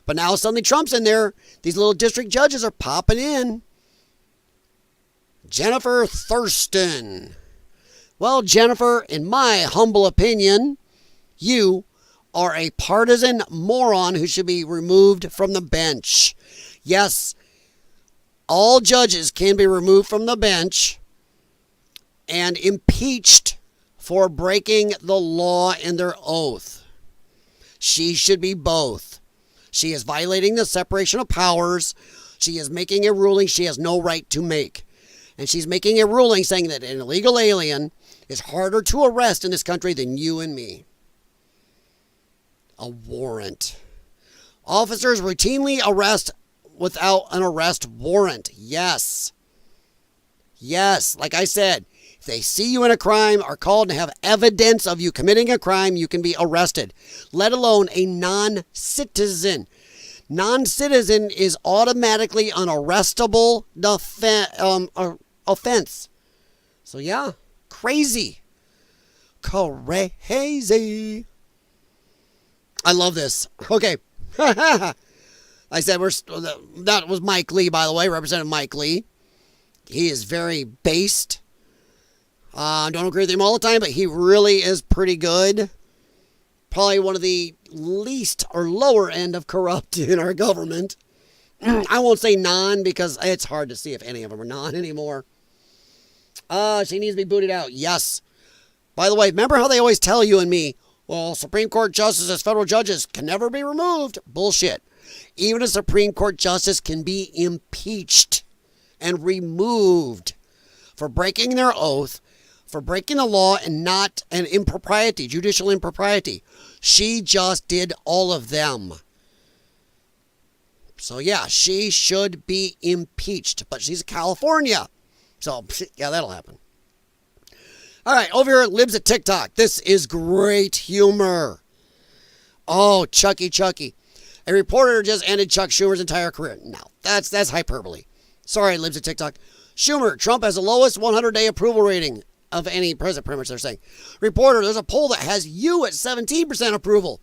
But now suddenly Trump's in there. These little district judges are popping in. Jennifer Thurston. Well, Jennifer, in my humble opinion, you are a partisan moron who should be removed from the bench. Yes, all judges can be removed from the bench and impeached for breaking the law in their oath. She should be both. She is violating the separation of powers. She is making a ruling she has no right to make. And she's making a ruling saying that an illegal alien is harder to arrest in this country than you and me. A warrant. Officers routinely arrest without an arrest warrant. Yes. Yes, like I said, if they see you in a crime, are called and have evidence of you committing a crime, you can be arrested, let alone a non-citizen. Non-citizen is automatically an arrestable offense. So yeah, crazy. Crazy. I love this. Okay. I said that was Mike Lee, by the way, Representative Mike Lee. He is very based. Don't agree with him all the time, but he really is pretty good. Probably one of the least or lower end of corrupt in our government. I won't say non because it's hard to see if any of them are non anymore. She needs to be booted out. Yes. By the way, remember how they always tell you and me, well, Supreme Court justices, federal judges can never be removed? Bullshit. Even a Supreme Court justice can be impeached and removed for breaking their oath, for breaking the law and not an impropriety, judicial impropriety. She just did all of them. So yeah, she should be impeached, but she's California. So yeah, that'll happen. All right, over here at Libs at TikTok. This is great humor. Oh, Chucky. A reporter just ended Chuck Schumer's entire career. No, that's hyperbole. Sorry, Libs at TikTok. Schumer, Trump has the lowest 100-day approval rating of any president, pretty much they're saying. Reporter, there's a poll that has you at 17% approval.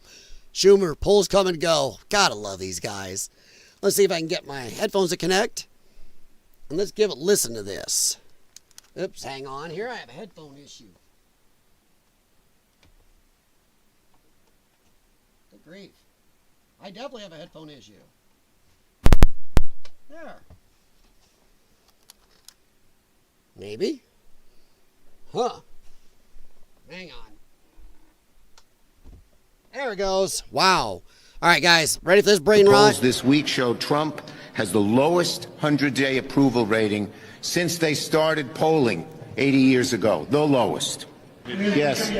Schumer, polls come and go. Gotta love these guys. Let's see if I can get my headphones to connect. And let's give a listen to this. Oops, hang on. Here I have a headphone issue. Good grief. I definitely have a headphone issue. There. Maybe. Huh. Hang on. There it goes. Wow. All right, guys. Ready for this brain rot?
Polls this week showed Trump has the lowest 100-day approval rating since they started polling 80 years ago. The lowest. Yes.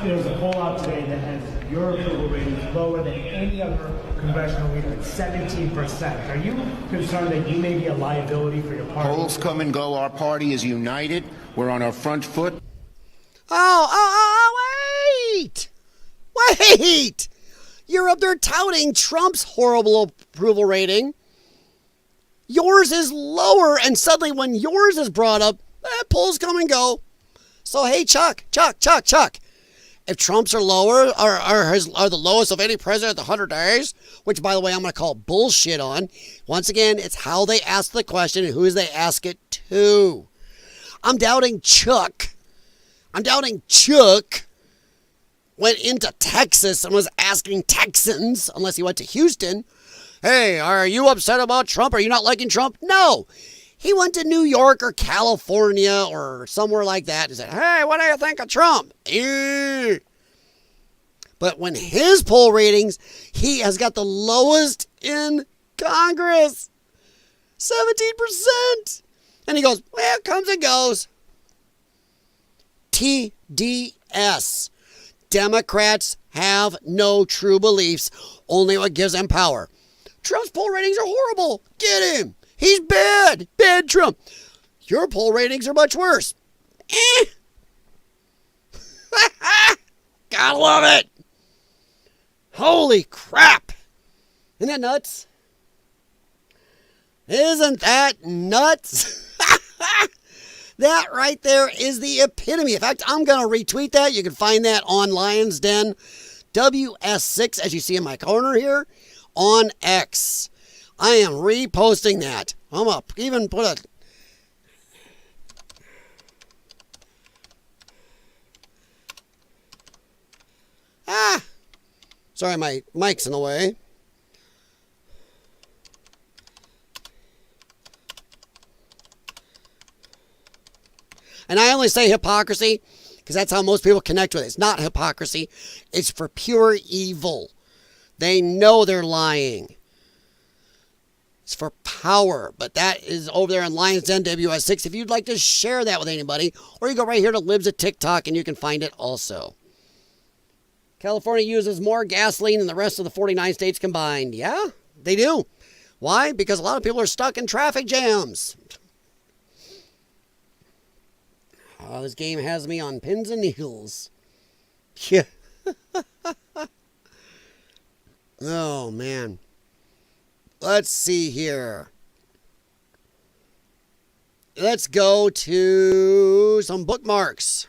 There's a poll out today that has your approval rating lower than any other congressional leader at 17%. Are you concerned that you may be a liability for your party?
Polls come and go. Our party is united. We're on our front foot.
Wait! Wait! You're up there touting Trump's horrible approval rating. Yours is lower, and suddenly when yours is brought up, polls come and go. So hey, Chuck. If Trump's are lower, are the lowest of any president at the 100 days, which, by the way, I'm going to call bullshit on. Once again, it's how they ask the question and who they ask it to. I'm doubting Chuck went into Texas and was asking Texans, unless he went to Houston, hey, are you upset about Trump? Are you not liking Trump? No. He went to New York or California or somewhere like that and said, hey, what do you think of Trump? But when his poll ratings, he has got the lowest in Congress. 17%. And he goes, well, it comes and goes. TDS. Democrats have no true beliefs, only what gives them power. Trump's poll ratings are horrible. Get him. He's bad. Bad Trump. Your poll ratings are much worse. Gotta love it. Holy crap. Isn't that nuts? Isn't that nuts? That right there is the epitome. In fact, I'm going to retweet that. You can find that on Lyons Den WS6, as you see in my corner here, on X. I am reposting that. I'm going to even put a... Sorry, my mic's in the way. And I only say hypocrisy because that's how most people connect with it. It's not hypocrisy. It's for pure evil. They know they're lying. It's for power. But that is over there on Lyons Den WS6. If you'd like to share that with anybody, or you go right here to Libs at TikTok and you can find it also. California uses more gasoline than the rest of the 49 states combined. Yeah, they do. Why? Because a lot of people are stuck in traffic jams. Oh, this game has me on pins and needles. Yeah. Oh, man. Let's see here. let's go to some bookmarks.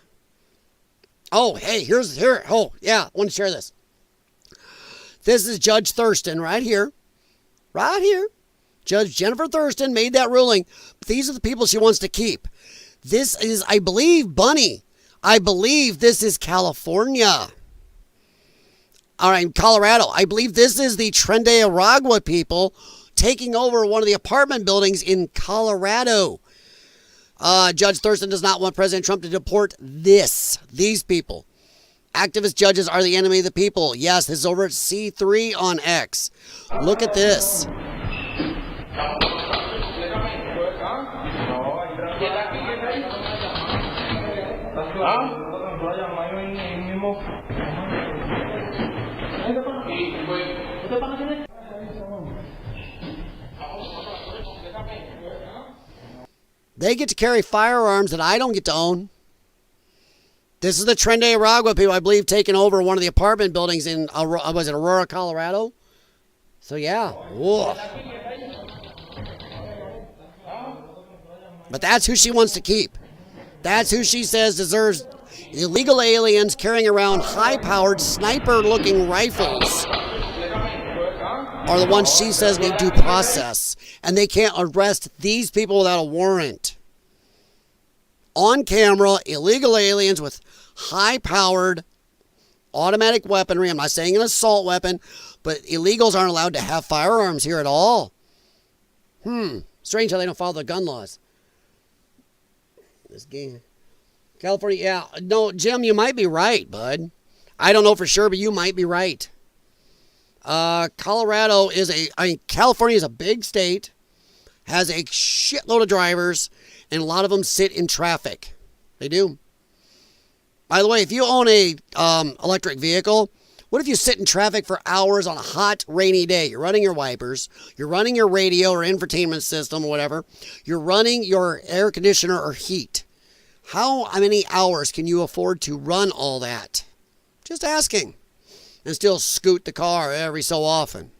Oh, hey, here. Oh, yeah, I want to share this. This is Judge Thurston right here. Right here. Judge Jennifer Thurston made that ruling. These are the people she wants to keep. This is, I believe, Bunny. I believe this is California. All right, Colorado. I believe this is the Tren Aragua people taking over one of the apartment buildings in Colorado. Judge Thurston does not want President Trump to deport these people. Activist judges are the enemy of the people. Yes, this is over at C3 on X. Look at this. They get to carry firearms that I don't get to own. This is the Tren Aragua people, I believe, taking over one of the apartment buildings in, was it Aurora, Colorado? So, yeah. Whoa. But that's who she wants to keep. That's who she says deserves illegal aliens carrying around high-powered, sniper-looking rifles are the ones she says need due process. And they can't arrest these people without a warrant. On camera, illegal aliens with high-powered automatic weaponry. I'm not saying an assault weapon, but illegals aren't allowed to have firearms here at all. Strange how they don't follow the gun laws. This game. California, yeah. No, Jim, you might be right, bud. I don't know for sure, but you might be right. Colorado is California is a big state, has a shitload of drivers, and a lot of them sit in traffic. They do. By the way, if you own a electric vehicle, what if you sit in traffic for hours on a hot, rainy day? You're running your wipers, you're running your radio or infotainment system or whatever, you're running your air conditioner or heat. How many hours can you afford to run all that? Just asking. And still scoot the car every so often.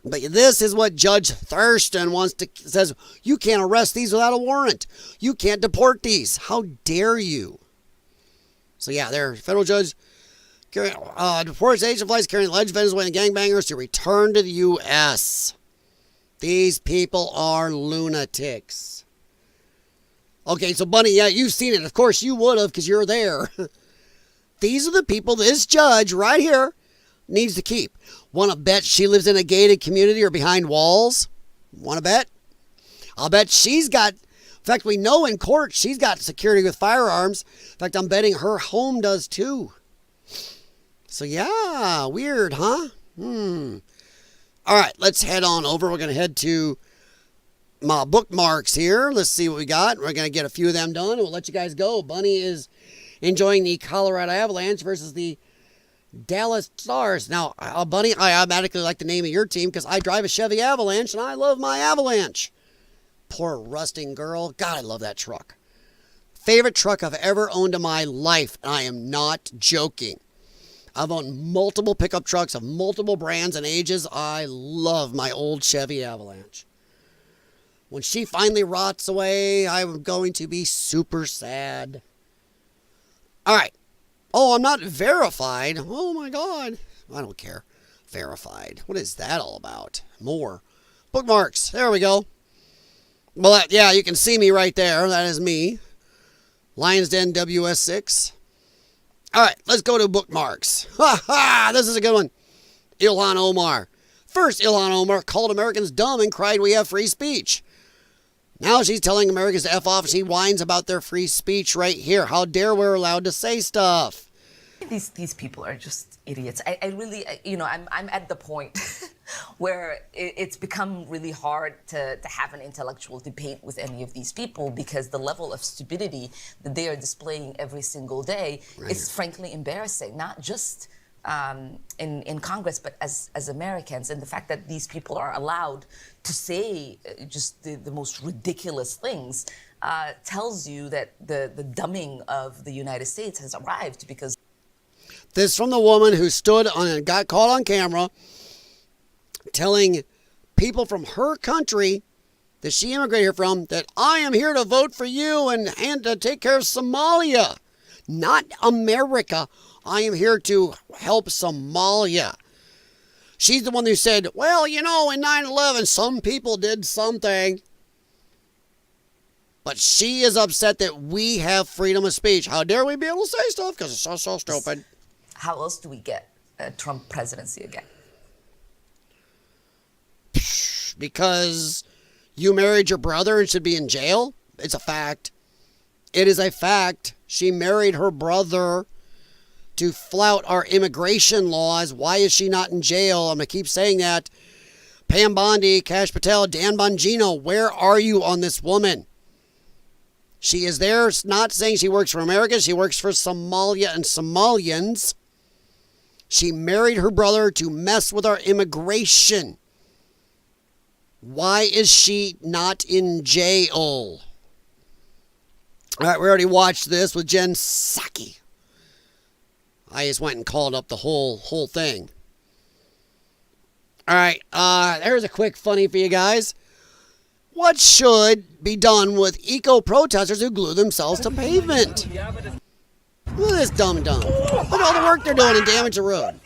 But this is what Judge Thurston says, you can't arrest these without a warrant. You can't deport these. How dare you? So yeah, they're federal judge deports agent flights carrying alleged Venezuelan gangbangers to return to the U.S. These people are lunatics. Okay, so Bunny, yeah, you've seen it. Of course you would have because you're there. These are the people this judge right here needs to keep. Want to bet she lives in a gated community or behind walls? Want to bet? I'll bet she's got, in fact, we know in court she's got security with firearms. In fact, I'm betting her home does too. So yeah, weird, huh? All right, let's head on over. We're going to head to my bookmarks here. Let's see what we got. We're going to get a few of them done and we'll let you guys go. Bunny is enjoying the Colorado Avalanche versus the Dallas Stars. Now, Bunny, I automatically like the name of your team because I drive a Chevy Avalanche and I love my Avalanche. Poor rusting girl. God, I love that truck. Favorite truck I've ever owned in my life. And I am not joking. I've owned multiple pickup trucks of multiple brands and ages. I love my old Chevy Avalanche. When she finally rots away, I'm going to be super sad. All right. Oh, I'm not verified. Oh, my God. I don't care. Verified. What is that all about? More. Bookmarks. There we go. Well, yeah, you can see me right there. That is me. Lyons Den WS6. All right, let's go to bookmarks. Ha ha! This is a good one. Ilhan Omar. First, Ilhan Omar called Americans dumb and cried we have free speech. Now she's telling Americans to F off. She whines about their free speech right here. How dare we're allowed to say stuff?
These people are just idiots. I really, I'm at the point where it's become really hard to have an intellectual debate with any of these people because the level of stupidity that they are displaying every single day is frankly embarrassing, not just in Congress, but as Americans. And the fact that these people are allowed to say just the most ridiculous things tells you that the dumbing of the United States has arrived because...
This from the woman who stood on and got caught on camera telling people from her country that she immigrated here from, that I am here to vote for you and to take care of Somalia. Not America. I am here to help Somalia. She's the one who said, well, you know, in 9/11, some people did something. But she is upset that we have freedom of speech. How dare we be able to say stuff? Because it's so stupid.
How else do we get a Trump presidency again?
Because you married your brother and should be in jail? It's a fact. It is a fact. She married her brother to flout our immigration laws. Why is she not in jail? I'm going to keep saying that. Pam Bondi, Kash Patel, Dan Bongino, where are you on this woman? She is there not saying she works for America. She works for Somalia and Somalians. She married her brother to mess with our immigration. Why is she not in jail? All right, we already watched this with Jen Psaki. I just went and called up the whole thing. All right, there's a quick funny for you guys. What should be done with eco-protesters who glue themselves to pavement? Look at this dumb. Look at all the work they're doing and damage the road.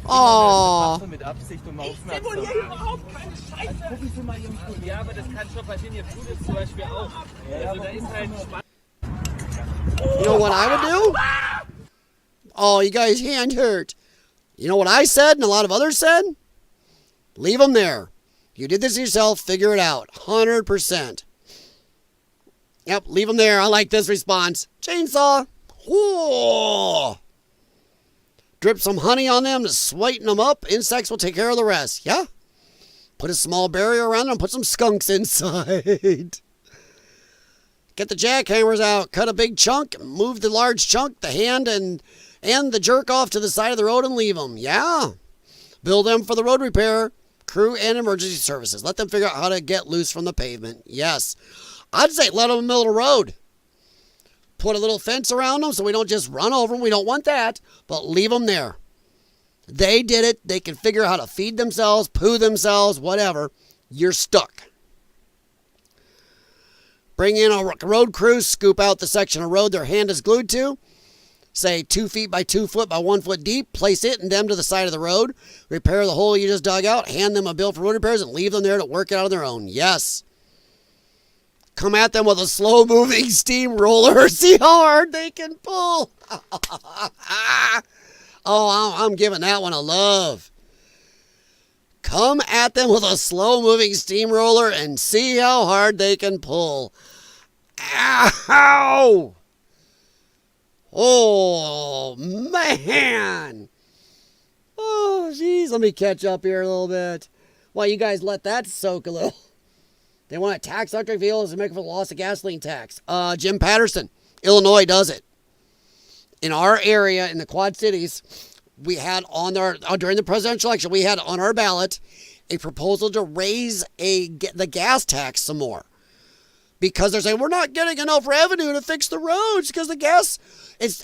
Oh. You know what I would do? Oh, you guys hand hurt. You know what I said and a lot of others said? Leave them there. You did this yourself. Figure it out. 100%. Yep, leave them there. I like this response. Chainsaw. Whoa. Drip some honey on them to sweeten them up. Insects will take care of the rest. Yeah? Put a small barrier around them. Put some skunks inside. Get the jackhammers out. Cut a big chunk. Move the large chunk, the hand, and the jerk off to the side of the road and leave them. Yeah. Build them for the road repair, crew, and emergency services. Let them figure out how to get loose from the pavement. Yes. I'd say let them in the middle of the road. Put a little fence around them so we don't just run over them. We don't want that. But leave them there. They did it. They can figure out how to feed themselves, poo themselves, whatever. You're stuck. Bring in a road crew, scoop out the section of road their hand is glued to. Say 2 feet by 2 foot by 1 foot deep. Place it and them to the side of the road. Repair the hole you just dug out. Hand them a bill for road repairs and leave them there to work it out on their own. Yes. Come at them with a slow-moving steamroller. See how hard they can pull. Oh, I'm giving that one a love. Come at them with a slow-moving steamroller and see how hard they can pull. Ow! Oh, man. Oh, jeez. Let me catch up here a little bit. Well, you guys let that soak a little. They want to tax electric vehicles and make it for the loss of gasoline tax. Jim Patterson, Illinois does it. In our area, in the Quad Cities, we had on our, during the presidential election, we had on our ballot a proposal to raise the gas tax some more. Because they're saying, we're not getting enough revenue to fix the roads because the gas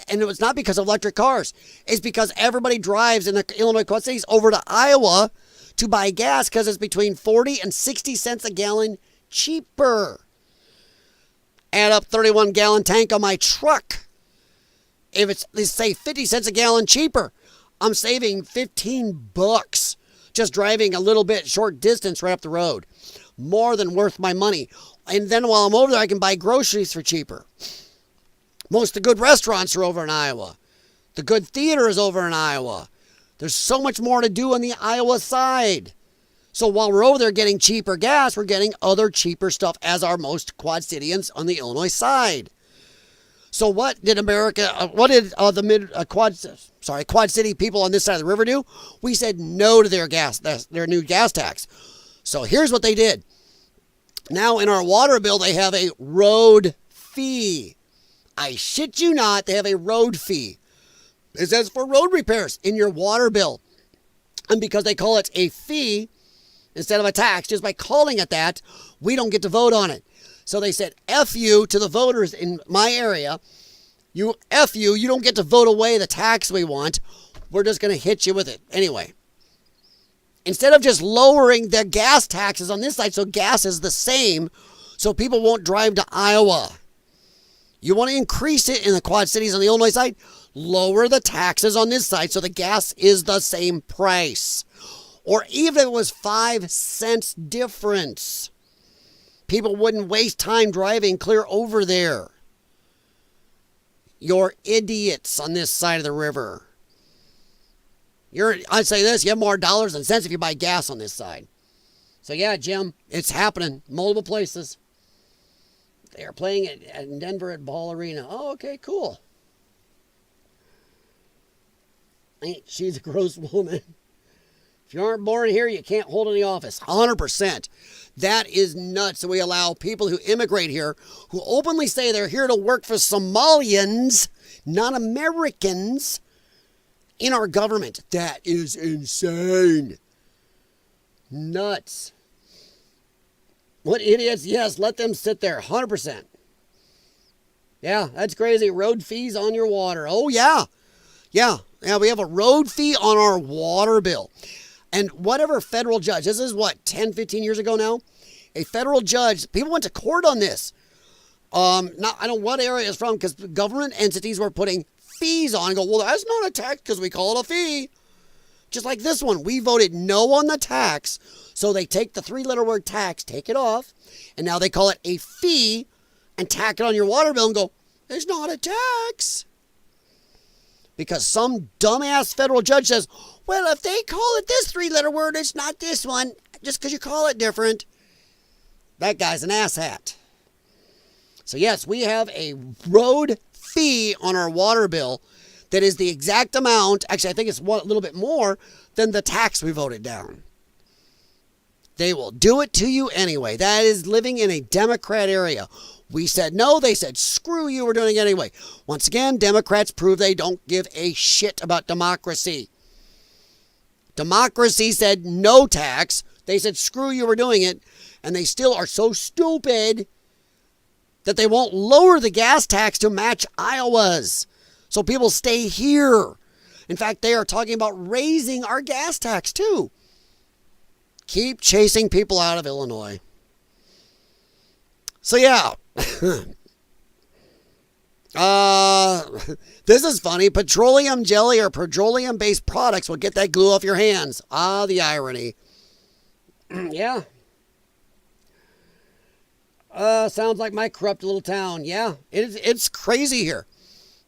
and it was not because of electric cars. It's because everybody drives in the Illinois Quad Cities over to Iowa to buy gas because it's between 40 and 60 cents a gallon cheaper. Add up 31-gallon tank on my truck. If it's, let's say, 50 cents a gallon cheaper, I'm saving $15 just driving a little bit short distance right up the road. More than worth my money. And then while I'm over there, I can buy groceries for cheaper. Most of the good restaurants are over in Iowa. The good theater is over in Iowa. There's so much more to do on the Iowa side. So while we're over there getting cheaper gas, we're getting other cheaper stuff as are most Quad Cityans on the Illinois side. So what did Quad City people on this side of the river do? We said no to their new gas tax. So here's what they did. Now in our water bill, they have a road fee. I shit you not, they have a road fee. It says for road repairs in your water bill. And because they call it a fee instead of a tax, just by calling it that, we don't get to vote on it. So they said, F you to the voters in my area. You don't get to vote away the tax we want. We're just going to hit you with it. Anyway, Instead of just lowering the gas taxes on this side so gas is the same so people won't drive to Iowa. You want to increase it in the Quad Cities on the Illinois side? Lower the taxes on this side so the gas is the same price. Or even if it was 5 cents difference, people wouldn't waste time driving clear over there. You're idiots on this side of the river. I'd say this, you have more dollars than cents if you buy gas on this side. So yeah, Jim, it's happening. Multiple places. They are playing it in Denver at Ball Arena. Oh, okay, cool. She's a gross woman. If you aren't born here, you can't hold any office. 100%. That is nuts. So we allow people who immigrate here, who openly say they're here to work for Somalians, not Americans, in our government. That is insane. Nuts. What idiots? Yes, let them sit there. 100%. Yeah, that's crazy. Road fees on your water. Oh, yeah. Yeah, we have a road fee on our water bill. And whatever federal judge, this is what, 10, 15 years ago now? A federal judge, people went to court on this. I don't know what area it's from, because government entities were putting fees on and go, well, that's not a tax because we call it a fee. Just like this one, we voted no on the tax, so they take the 3-letter word tax, take it off, and now they call it a fee and tack it on your water bill and go, it's not a tax. Because some dumbass federal judge says, well, if they call it this 3-letter word, it's not this one, just because you call it different. That guy's an asshat. So yes, we have a road fee on our water bill that is the exact amount, actually I think it's a little bit more than the tax we voted down. They will do it to you anyway. That is living in a Democrat area. We said no, they said screw you, we're doing it anyway. Once again, Democrats prove they don't give a shit about democracy. Democracy said no tax. They said screw you, we're doing it. And they still are so stupid that they won't lower the gas tax to match Iowa's. So people stay here. In fact, they are talking about raising our gas tax too. Keep chasing people out of Illinois. So yeah. This is funny. Petroleum jelly or petroleum-based products will get that glue off your hands. Ah, the irony. Yeah. Sounds like my corrupt little town. Yeah, it's crazy here.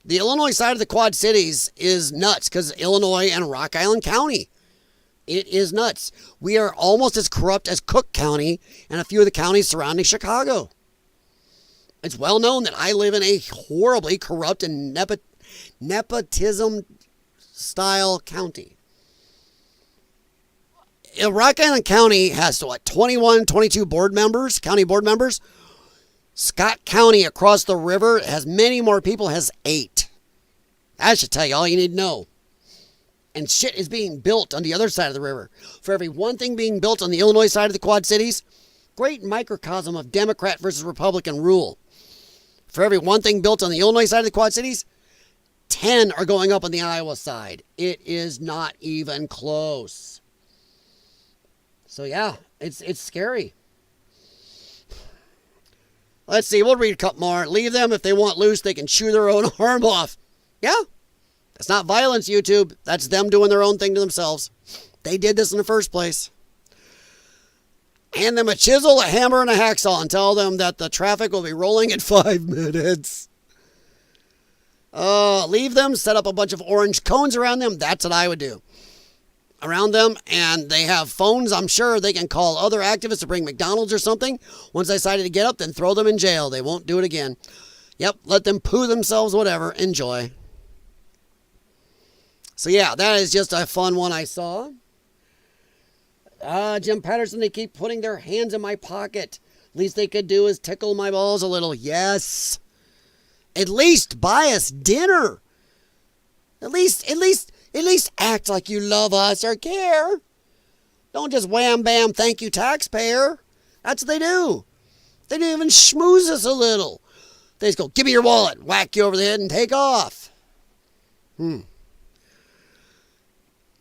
The Illinois side of the Quad Cities is nuts because Illinois and Rock Island County. It is nuts. We are almost as corrupt as Cook County and a few of the counties surrounding Chicago. It's well known that I live in a horribly corrupt and nepotism-style county. Rock Island County has, 21, 22 board members, county board members. Scott County across the river has many more people, has 8. That should tell you all you need to know. And shit is being built on the other side of the river. For every one thing being built on the Illinois side of the Quad Cities, great microcosm of Democrat versus Republican rule. For every one thing built on the Illinois side of the Quad Cities, 10 are going up on the Iowa side. It is not even close. So yeah, it's scary. Let's see, we'll read a couple more. Leave them. If they want loose, they can chew their own arm off. Yeah, that's not violence, YouTube. That's them doing their own thing to themselves. They did this in the first place. Hand them a chisel, a hammer, and a hacksaw and tell them that the traffic will be rolling in 5 minutes. Leave them, set up a bunch of orange cones around them. That's what I would do. Around them, and they have phones. I'm sure they can call other activists to bring McDonald's or something. Once they decided to get up, then throw them in jail. They won't do it again. Yep, let them poo themselves, whatever. Enjoy. So yeah, that is just a fun one I saw. Jim Patterson, they keep putting their hands in my pocket. Least they could do is tickle my balls a little. Yes. At least buy us dinner. At least act like you love us or care. Don't just wham bam thank you taxpayer. That's what they do. They don't even schmooze us a little. They just go, give me your wallet, whack you over the head and take off.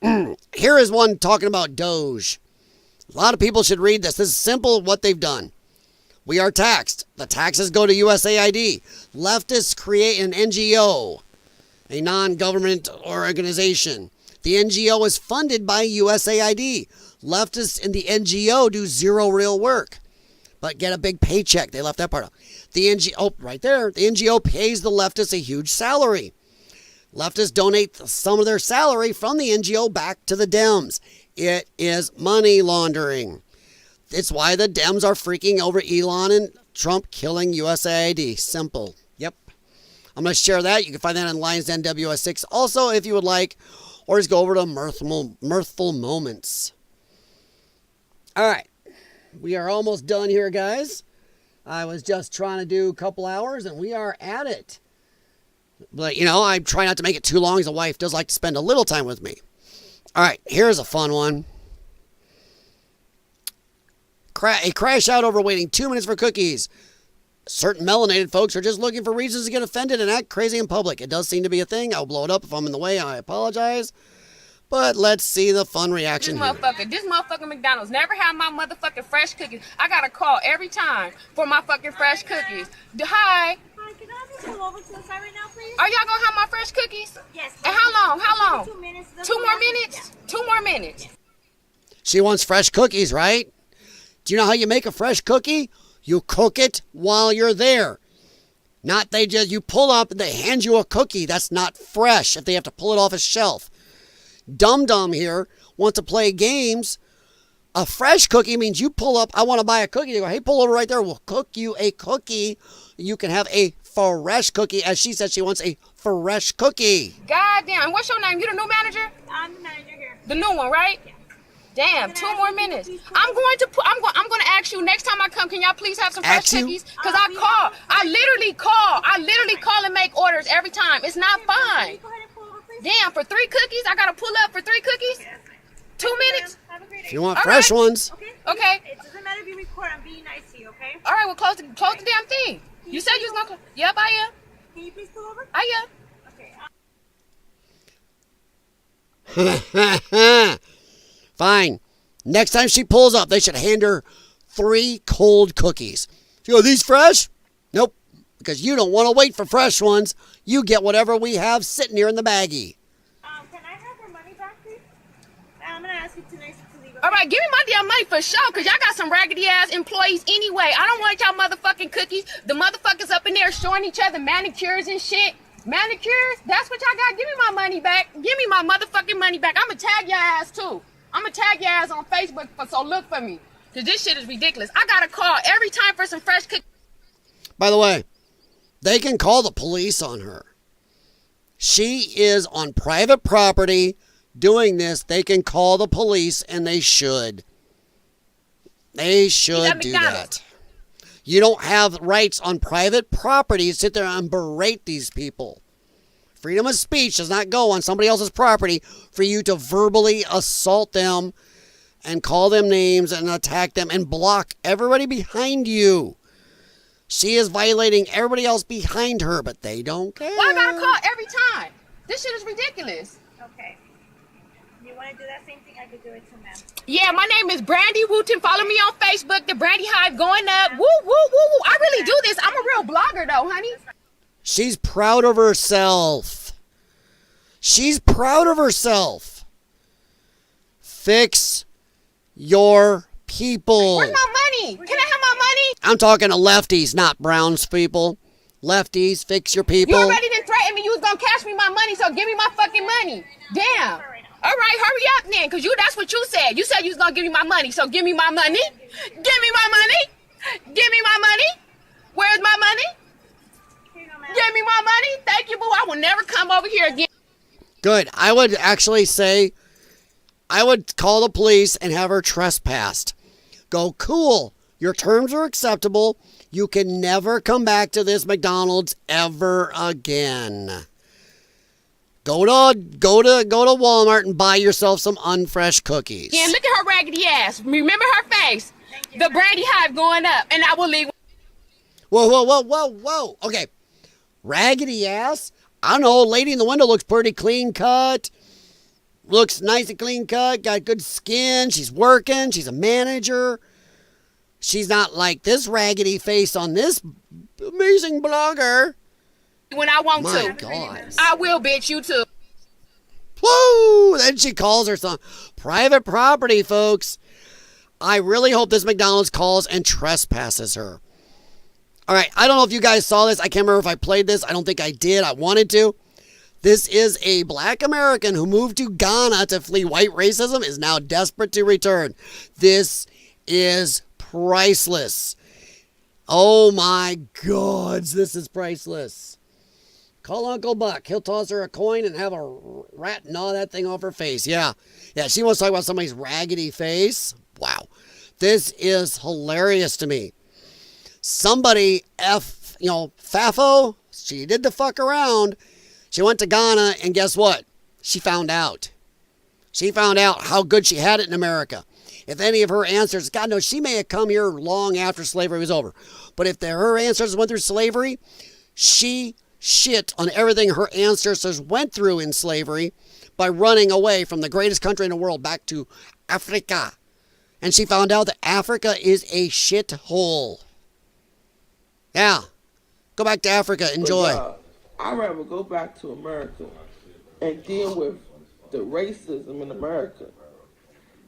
Here is one talking about Doge. A lot of people should read this. This is simple what they've done. We are taxed. The taxes go to USAID. Leftists create an NGO, a non-government organization. The NGO is funded by USAID. Leftists in the NGO do zero real work, but get a big paycheck. They left that part out. The NGO, right there, the NGO pays the leftists a huge salary. Leftists donate some of their salary from the NGO back to the Dems. It is money laundering. It's why the Dems are freaking over Elon and Trump killing USAID. Simple. Yep. I'm going to share that. You can find that on Lyons Den WS6 also if you would like, or just go over to Mirthful Moments. All right. We are almost done here, guys. I was just trying to do a couple hours, and we are at it. But, you know, I try not to make it too long, as the wife does like to spend a little time with me. All right, here's a fun one. A crash out over waiting 2 minutes for cookies. Certain melanated folks are just looking for reasons to get offended and act crazy in public. It does seem to be a thing. I'll blow it up if I'm in the way. I apologize. But let's see the fun reaction
This motherfucker McDonald's never had my motherfucking fresh cookies. I got a call every time for my fucking fresh cookies. Hi.
Hi, can I have you pull over to the side right now, please?
Are y'all gonna have my fresh cookies?
Yes.
And how long? How long?
2 minutes.
2 more minutes?
Yeah.
2 more minutes.
She wants fresh cookies, right? Do you know how you make a fresh cookie? You cook it while you're there. Not you pull up and they hand you a cookie. That's not fresh if they have to pull it off a shelf. Dum Dum here wants to play games. A fresh cookie means you pull up, I want to buy a cookie. They go, hey, pull over right there. We'll cook you a cookie. You can have a fresh cookie. As she said, she wants a fresh cookie.
God damn, what's your name? You the new manager?
I'm the manager here.
The new one, right?
Yeah.
Damn, 2 more minutes. I'm going to ask you next time I come, can y'all please have some fresh cookies? Because I literally call and make orders every time. It's not fine.
Go ahead and pull over, please.
Damn, for 3 cookies? I gotta pull up for 3 cookies?
Yes.
2 minutes?
Have a great day.
If you want
All
fresh
right.
ones.
Okay.
It doesn't matter if you record. I'm being nice to you, okay?
All right, well, close the damn thing. You said you was gonna. Yep, I am.
Can you please pull over?
I
Okay.
Fine. Next time she pulls up, they should hand her 3 cold cookies. She goes, these fresh? Nope. Because you don't want to wait for fresh ones. You get whatever we have sitting here in the baggie.
Can I have her money back, please? I'm gonna ask you to leave.
All right, give me my damn money for sure, because y'all got some raggedy ass employees anyway. I don't want y'all motherfucking cookies. The motherfuckers up in there showing each other manicures and shit. Manicures? That's what y'all got. Give me my money back. Give me my motherfucking money back. I'm going to tag your ass too. I'm going to tag your ass on Facebook, so look for me. Because this shit is ridiculous. I got a call every time for some fresh cookies.
By the way, they can call the police on her. She is on private property doing this. They can call the police, and they should. They should do that. You don't have rights on private property to sit there and berate these people. Freedom of speech does not go on somebody else's property for you to verbally assault them and call them names and attack them and block everybody behind you. She is violating everybody else behind her, but they don't care.
Well, I got a call every time. This shit is ridiculous.
Okay. You want to do that same thing? I could do it too, ma'am.
Yeah, my name is Brandy Wooten. Follow me on Facebook. The Brandy Hive going up. Woo, woo, woo, woo. I really do this. I'm a real blogger, though, honey.
She's proud of herself. She's proud of herself. Fix your people.
Where's my money? Can I have my money?
I'm talking to lefties, not Browns people. Lefties, fix your people.
You already done threatened me. You was gonna cash me my money, so give me my fucking money. Damn. All right, hurry up then, because that's what you said. You said you was gonna give me my money, so give me my money. Give me my money. Give me my money. Where's my money? Give me my money. Thank you, boo. I will never come over here again.
Good. I would actually say, I would call the police and have her trespassed. Go, cool. Your terms are acceptable. You can never come back to this McDonald's ever again. Go to Walmart and buy yourself some unfresh cookies.
Yeah, look at her raggedy ass. Remember her face. The Brandy Hive going up, and I will leave.
Whoa. Okay. Raggedy ass? I don't know. Lady in the window looks pretty clean cut. looks nice and clean cut, got good skin. She's working. She's a manager. She's not like this raggedy face on this amazing blogger.
When I want
My
to.
God.
I will, bitch. You too.
Woo! Then she calls her son. Private property, folks. I really hope this McDonald's calls and trespasses her. All right, I don't know if you guys saw this. I can't remember if I played this. I don't think I did. I wanted to. This is a black American who moved to Ghana to flee white racism, is now desperate to return. This is priceless. Oh my God, this is priceless. Call Uncle Buck. He'll toss her a coin and have a rat gnaw that thing off her face. Yeah, she wants to talk about somebody's raggedy face. Wow. This is hilarious to me. Somebody, Fafo, she did the fuck around. She went to Ghana, and guess what? She found out. She found out how good she had it in America. If any of her answers, God knows, she may have come here long after slavery was over. But if her ancestors went through slavery, she shit on everything her ancestors went through in slavery by running away from the greatest country in the world back to Africa. And she found out that Africa is a shithole. Yeah. Go back to Africa. Enjoy.
I'd rather go back to America and deal with the racism in America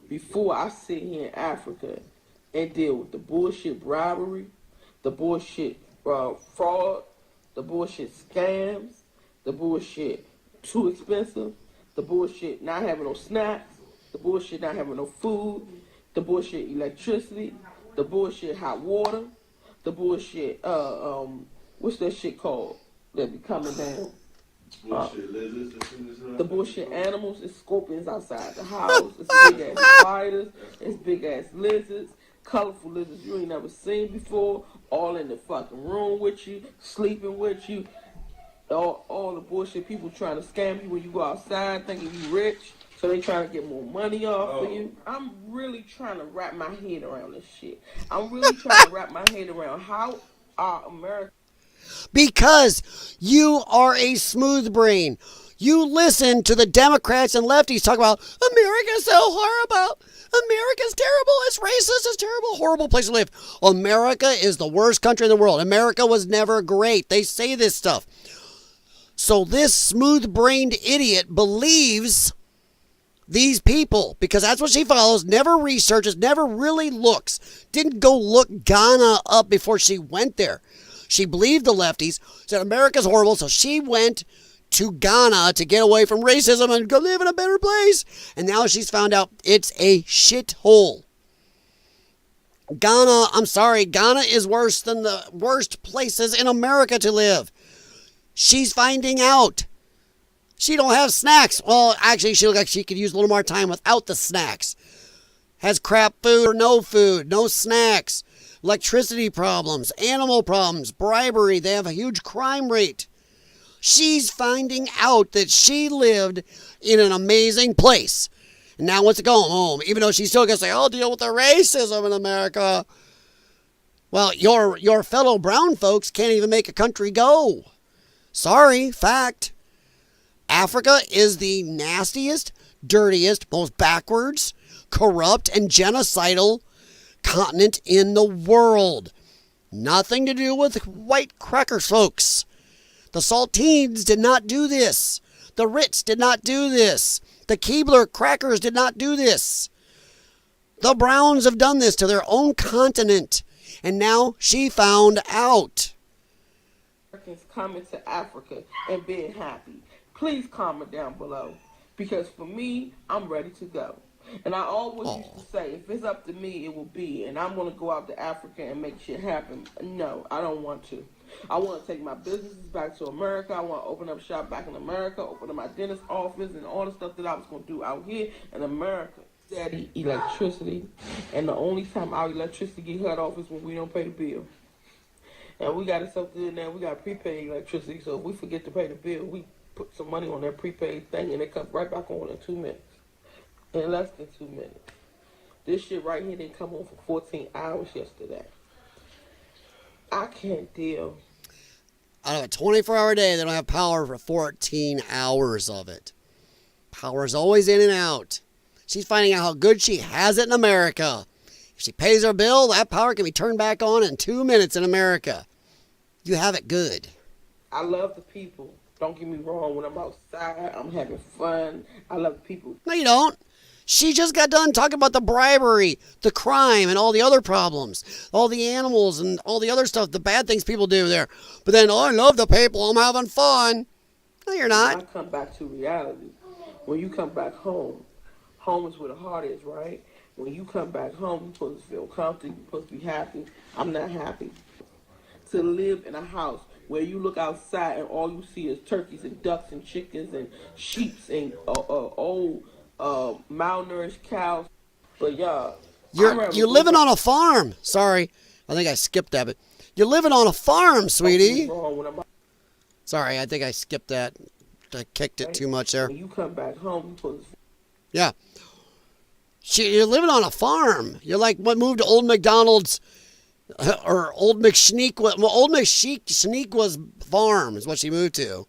before I sit here in Africa and deal with the bullshit bribery, the bullshit fraud, the bullshit scams, the bullshit too expensive, the bullshit not having no snacks, the bullshit not having no food, the bullshit electricity, the bullshit hot water, the bullshit, what's that shit called that be coming down? The bullshit animals, it's scorpions outside the house, it's big ass spiders, it's big ass lizards, colorful lizards you ain't never seen before, all in the fucking room with you, sleeping with you, all the bullshit people trying to scam you when you go outside thinking you rich, so they trying to get more money off of you. I'm really trying to wrap my head around this shit. I'm really trying to wrap my head around how our America...
Because you are a smooth brain. You listen to the Democrats and lefties talk about America's so horrible. America's terrible. It's racist. It's terrible. Horrible place to live. America is the worst country in the world. America was never great. They say this stuff. So this smooth-brained idiot believes these people, because that's what she follows, never researches, never really looks, didn't go look Ghana up before she went there. She believed the lefties, said America's horrible, so she went to Ghana to get away from racism and go live in a better place. And now she's found out it's a shithole. Ghana, I'm sorry, Ghana is worse than the worst places in America to live. She's finding out. She don't have snacks. Well, actually, she looks like she could use a little more time without the snacks. Has crap food or no food, no snacks. Electricity problems, animal problems, bribery. They have a huge crime rate. She's finding out that she lived in an amazing place. And now wants to go home, even though she's still going to say, I'll deal with the racism in America. Well, your fellow brown folks can't even make a country go. Sorry, fact. Africa is the nastiest, dirtiest, most backwards, corrupt, and genocidal continent in the world. Nothing to do with white crackers, folks. The Saltines did not do this. The Ritz did not do this. The Keebler crackers did not do this. The Browns have done this to their own continent. And now she found out.
Americans coming to Africa and being happy. Please comment down below. Because for me, I'm ready to go. And I always used to say, if it's up to me, it will be. And I'm going to go out to Africa and make shit happen. No, I don't want to. I want to take my businesses back to America. I want to open up shop back in America, open up my dentist office, and all the stuff that I was going to do out here in America. Steady electricity. And the only time our electricity get cut off is when we don't pay the bill. And we got it so good now, we got prepaid electricity. So if we forget to pay the bill, we put some money on that prepaid thing, and it comes right back on in 2 minutes. In less than 2 minutes. This shit right here didn't come on for 14 hours yesterday. I can't deal.
Out of a 24-hour day, they don't have power for 14 hours of it. Power's always in and out. She's finding out how good she has it in America. If she pays her bill, that power can be turned back on in 2 minutes in America. You have it good.
I love the people. Don't get me wrong. When I'm outside, I'm having fun. I love the people.
No, you don't. She just got done talking about the bribery, the crime, and all the other problems. All the animals and all the other stuff, the bad things people do there. But then, oh, I love the people. I'm having fun. No, you're not.
I come back to reality. When you come back home, home is where the heart is, right? When you come back home, you're supposed to feel comfortable. You're supposed to be happy. I'm not happy. To live in a house where you look outside and all you see is turkeys and ducks and chickens and sheep and old malnourished cows. But y'all,
you're living on a farm. Sorry, I think I skipped that. But you're living on a farm, sweetie. Sorry, I think I skipped that. I kicked it too much there.
When you come back home, you're supposed to...
Yeah. You're living on a farm. You're like what moved to Old McDonald's or Old McSneak. Well, Old McSneakwa's farm is what she moved to.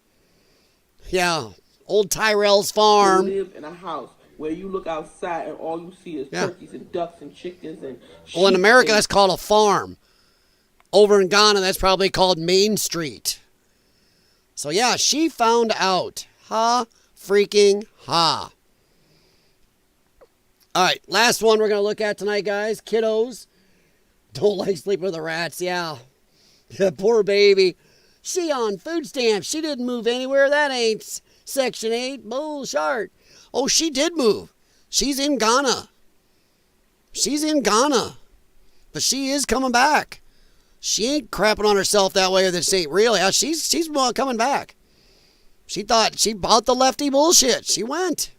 Yeah, Old Tyrell's farm.
You live in a house where you look outside and all you see is turkeys and ducks and chickens and sheep.
Well, in America, that's called a farm. Over in Ghana, that's probably called Main Street. So yeah, she found out. Ha, freaking ha. All right, last one we're going to look at tonight, guys. Kiddos don't like sleeping with the rats. Yeah, poor baby. She on food stamps. She didn't move anywhere. That ain't Section 8. Bullshit. Oh, she did move. She's in Ghana. She's in Ghana. But she is coming back. She ain't crapping on herself that way that she ain't real. Yeah, she's coming back. She thought she bought the lefty bullshit. She went.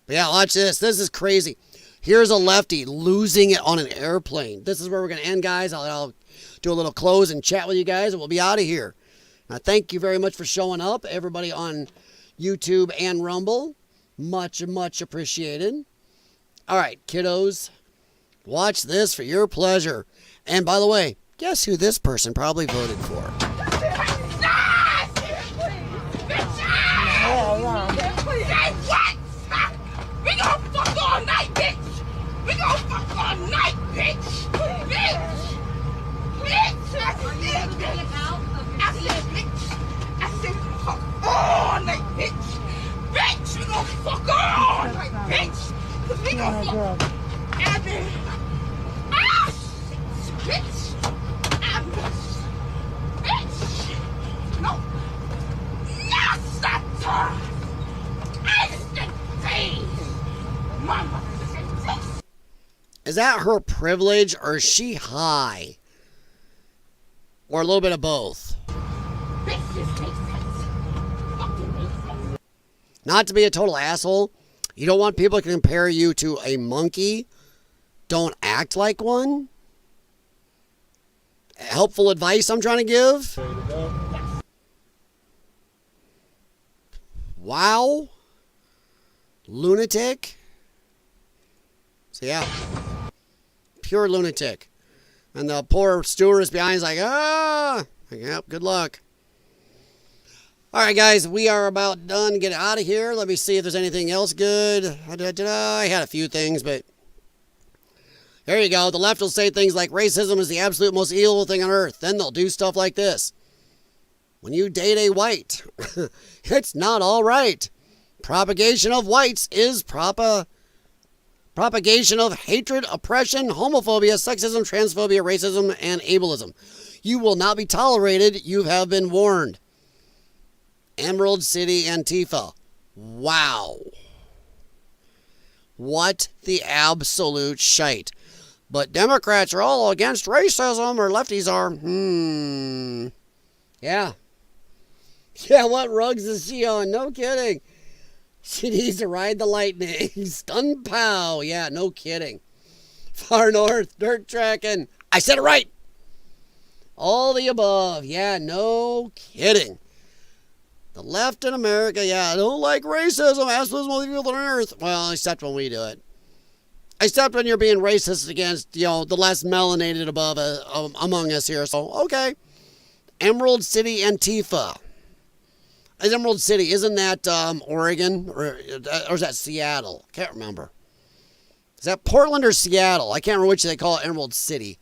But yeah, watch this. This is crazy. Here's a lefty losing it on an airplane. This is where we're going to end, guys. I'll do a little close and chat with you guys, and we'll be out of here. Thank you very much for showing up, everybody on YouTube and Rumble. Much, much appreciated. All right, kiddos, watch this for your pleasure. And by the way, guess who this person probably voted for?
We gon' fuck all night, bitch! We gon' fuck all night, bitch! Bitch! Bitch! I said, bitch! I said, fuck all night, bitch! Bitch! We gon' fuck all night, bitch! Cause we gon' fuck Abby! Ah, shit, bitch! Abby! Bitch! No! Yes, that's instant pain! Mama!
Is that her privilege or is she high? Or a little bit of both? Not to be a total asshole. You don't want people to compare you to a monkey. Don't act like one. Helpful advice I'm trying to give. Wow. Lunatic. So yeah. Pure lunatic. And the poor stewardess behind is like, yep, good luck. All right, guys, we are about done. Get out of here. Let me see if there's anything else good. I had a few things, but there you go. The left will say things like racism is the absolute most evil thing on earth. Then they'll do stuff like this. When you date a white, it's not all right. Propagation of whites is propagation of hatred, oppression, homophobia, sexism, transphobia, racism, and ableism. You will not be tolerated. You have been warned. Emerald City Antifa. Wow. What the absolute shite. But Democrats are all against racism, or lefties are. Yeah. Yeah, what rugs is she on? No kidding. She needs to ride the lightning. Stun pow. Yeah, no kidding. Far north, dirt tracking. I said it right. All the above. Yeah, no kidding. The left in America, yeah, I don't like racism. Absolutely most people on earth. Well, except when we do it. Except when you're being racist against, the less melanated among us here. So, okay. Emerald City Antifa. Emerald City, isn't that Oregon? Or is that Seattle? I can't remember. Is that Portland or Seattle? I can't remember which they call it, Emerald City.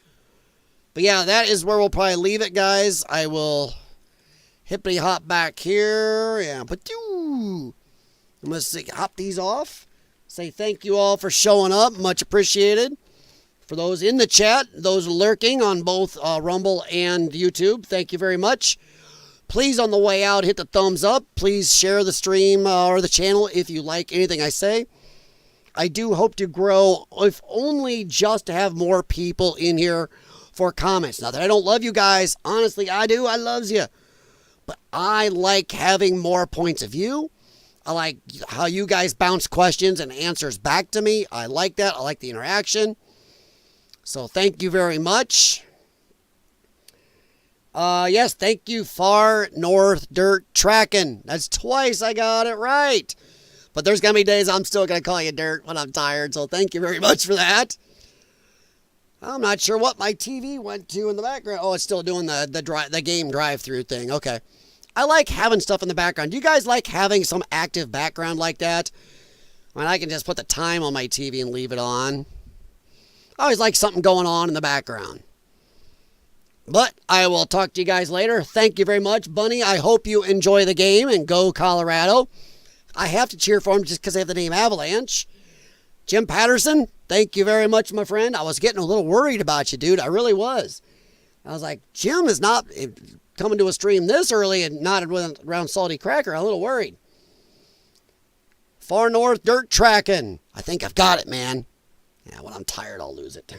But yeah, that is where we'll probably leave it, guys. I will hippity hop back here. Yeah, but I'm going to hop these off. Say thank you all for showing up. Much appreciated. For those in the chat, those lurking on both Rumble and YouTube, thank you very much. Please, on the way out, hit the thumbs up. Please share the stream or the channel if you like anything I say. I do hope to grow, if only just to have more people in here for comments. Not that I don't love you guys. Honestly, I do. I loves you. But I like having more points of view. I like how you guys bounce questions and answers back to me. I like that. I like the interaction. So thank you very much. Yes, thank you, Far North Dirt Tracking. That's twice I got it right. But there's going to be days I'm still going to call you Dirt when I'm tired. So thank you very much for that. I'm not sure what my TV went to in the background. Oh, it's still doing the game drive-through thing. Okay. I like having stuff in the background. Do you guys like having some active background like that? I mean, I can just put the time on my TV and leave it on. I always like something going on in the background. But I will talk to you guys later. Thank you very much, Bunny. I hope you enjoy the game and go Colorado. I have to cheer for them just because they have the name Avalanche. Jim Patterson, thank you very much, my friend. I was getting a little worried about you, dude. I really was. I was like, Jim is not coming to a stream this early and not around Salty Cracker. I'm a little worried. Far North Dirt Tracking. I think I've got it, man. Yeah, when I'm tired, I'll lose it.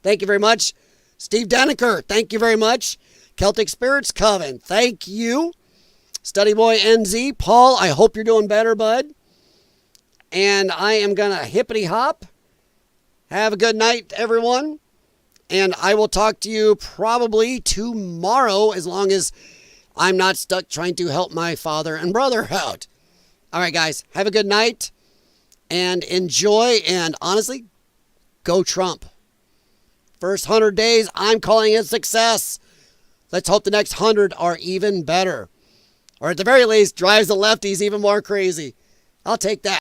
Thank you very much. Steve Daniker, thank you very much. Celtic Spirits Coven, thank you. Study Boy NZ, Paul, I hope you're doing better, bud. And I am going to hippity hop. Have a good night, everyone. And I will talk to you probably tomorrow as long as I'm not stuck trying to help my father and brother out. All right, guys, have a good night and enjoy. And honestly, go Trump. First 100 days, I'm calling it success. Let's hope the next 100 are even better. Or at the very least, drives the lefties even more crazy. I'll take that.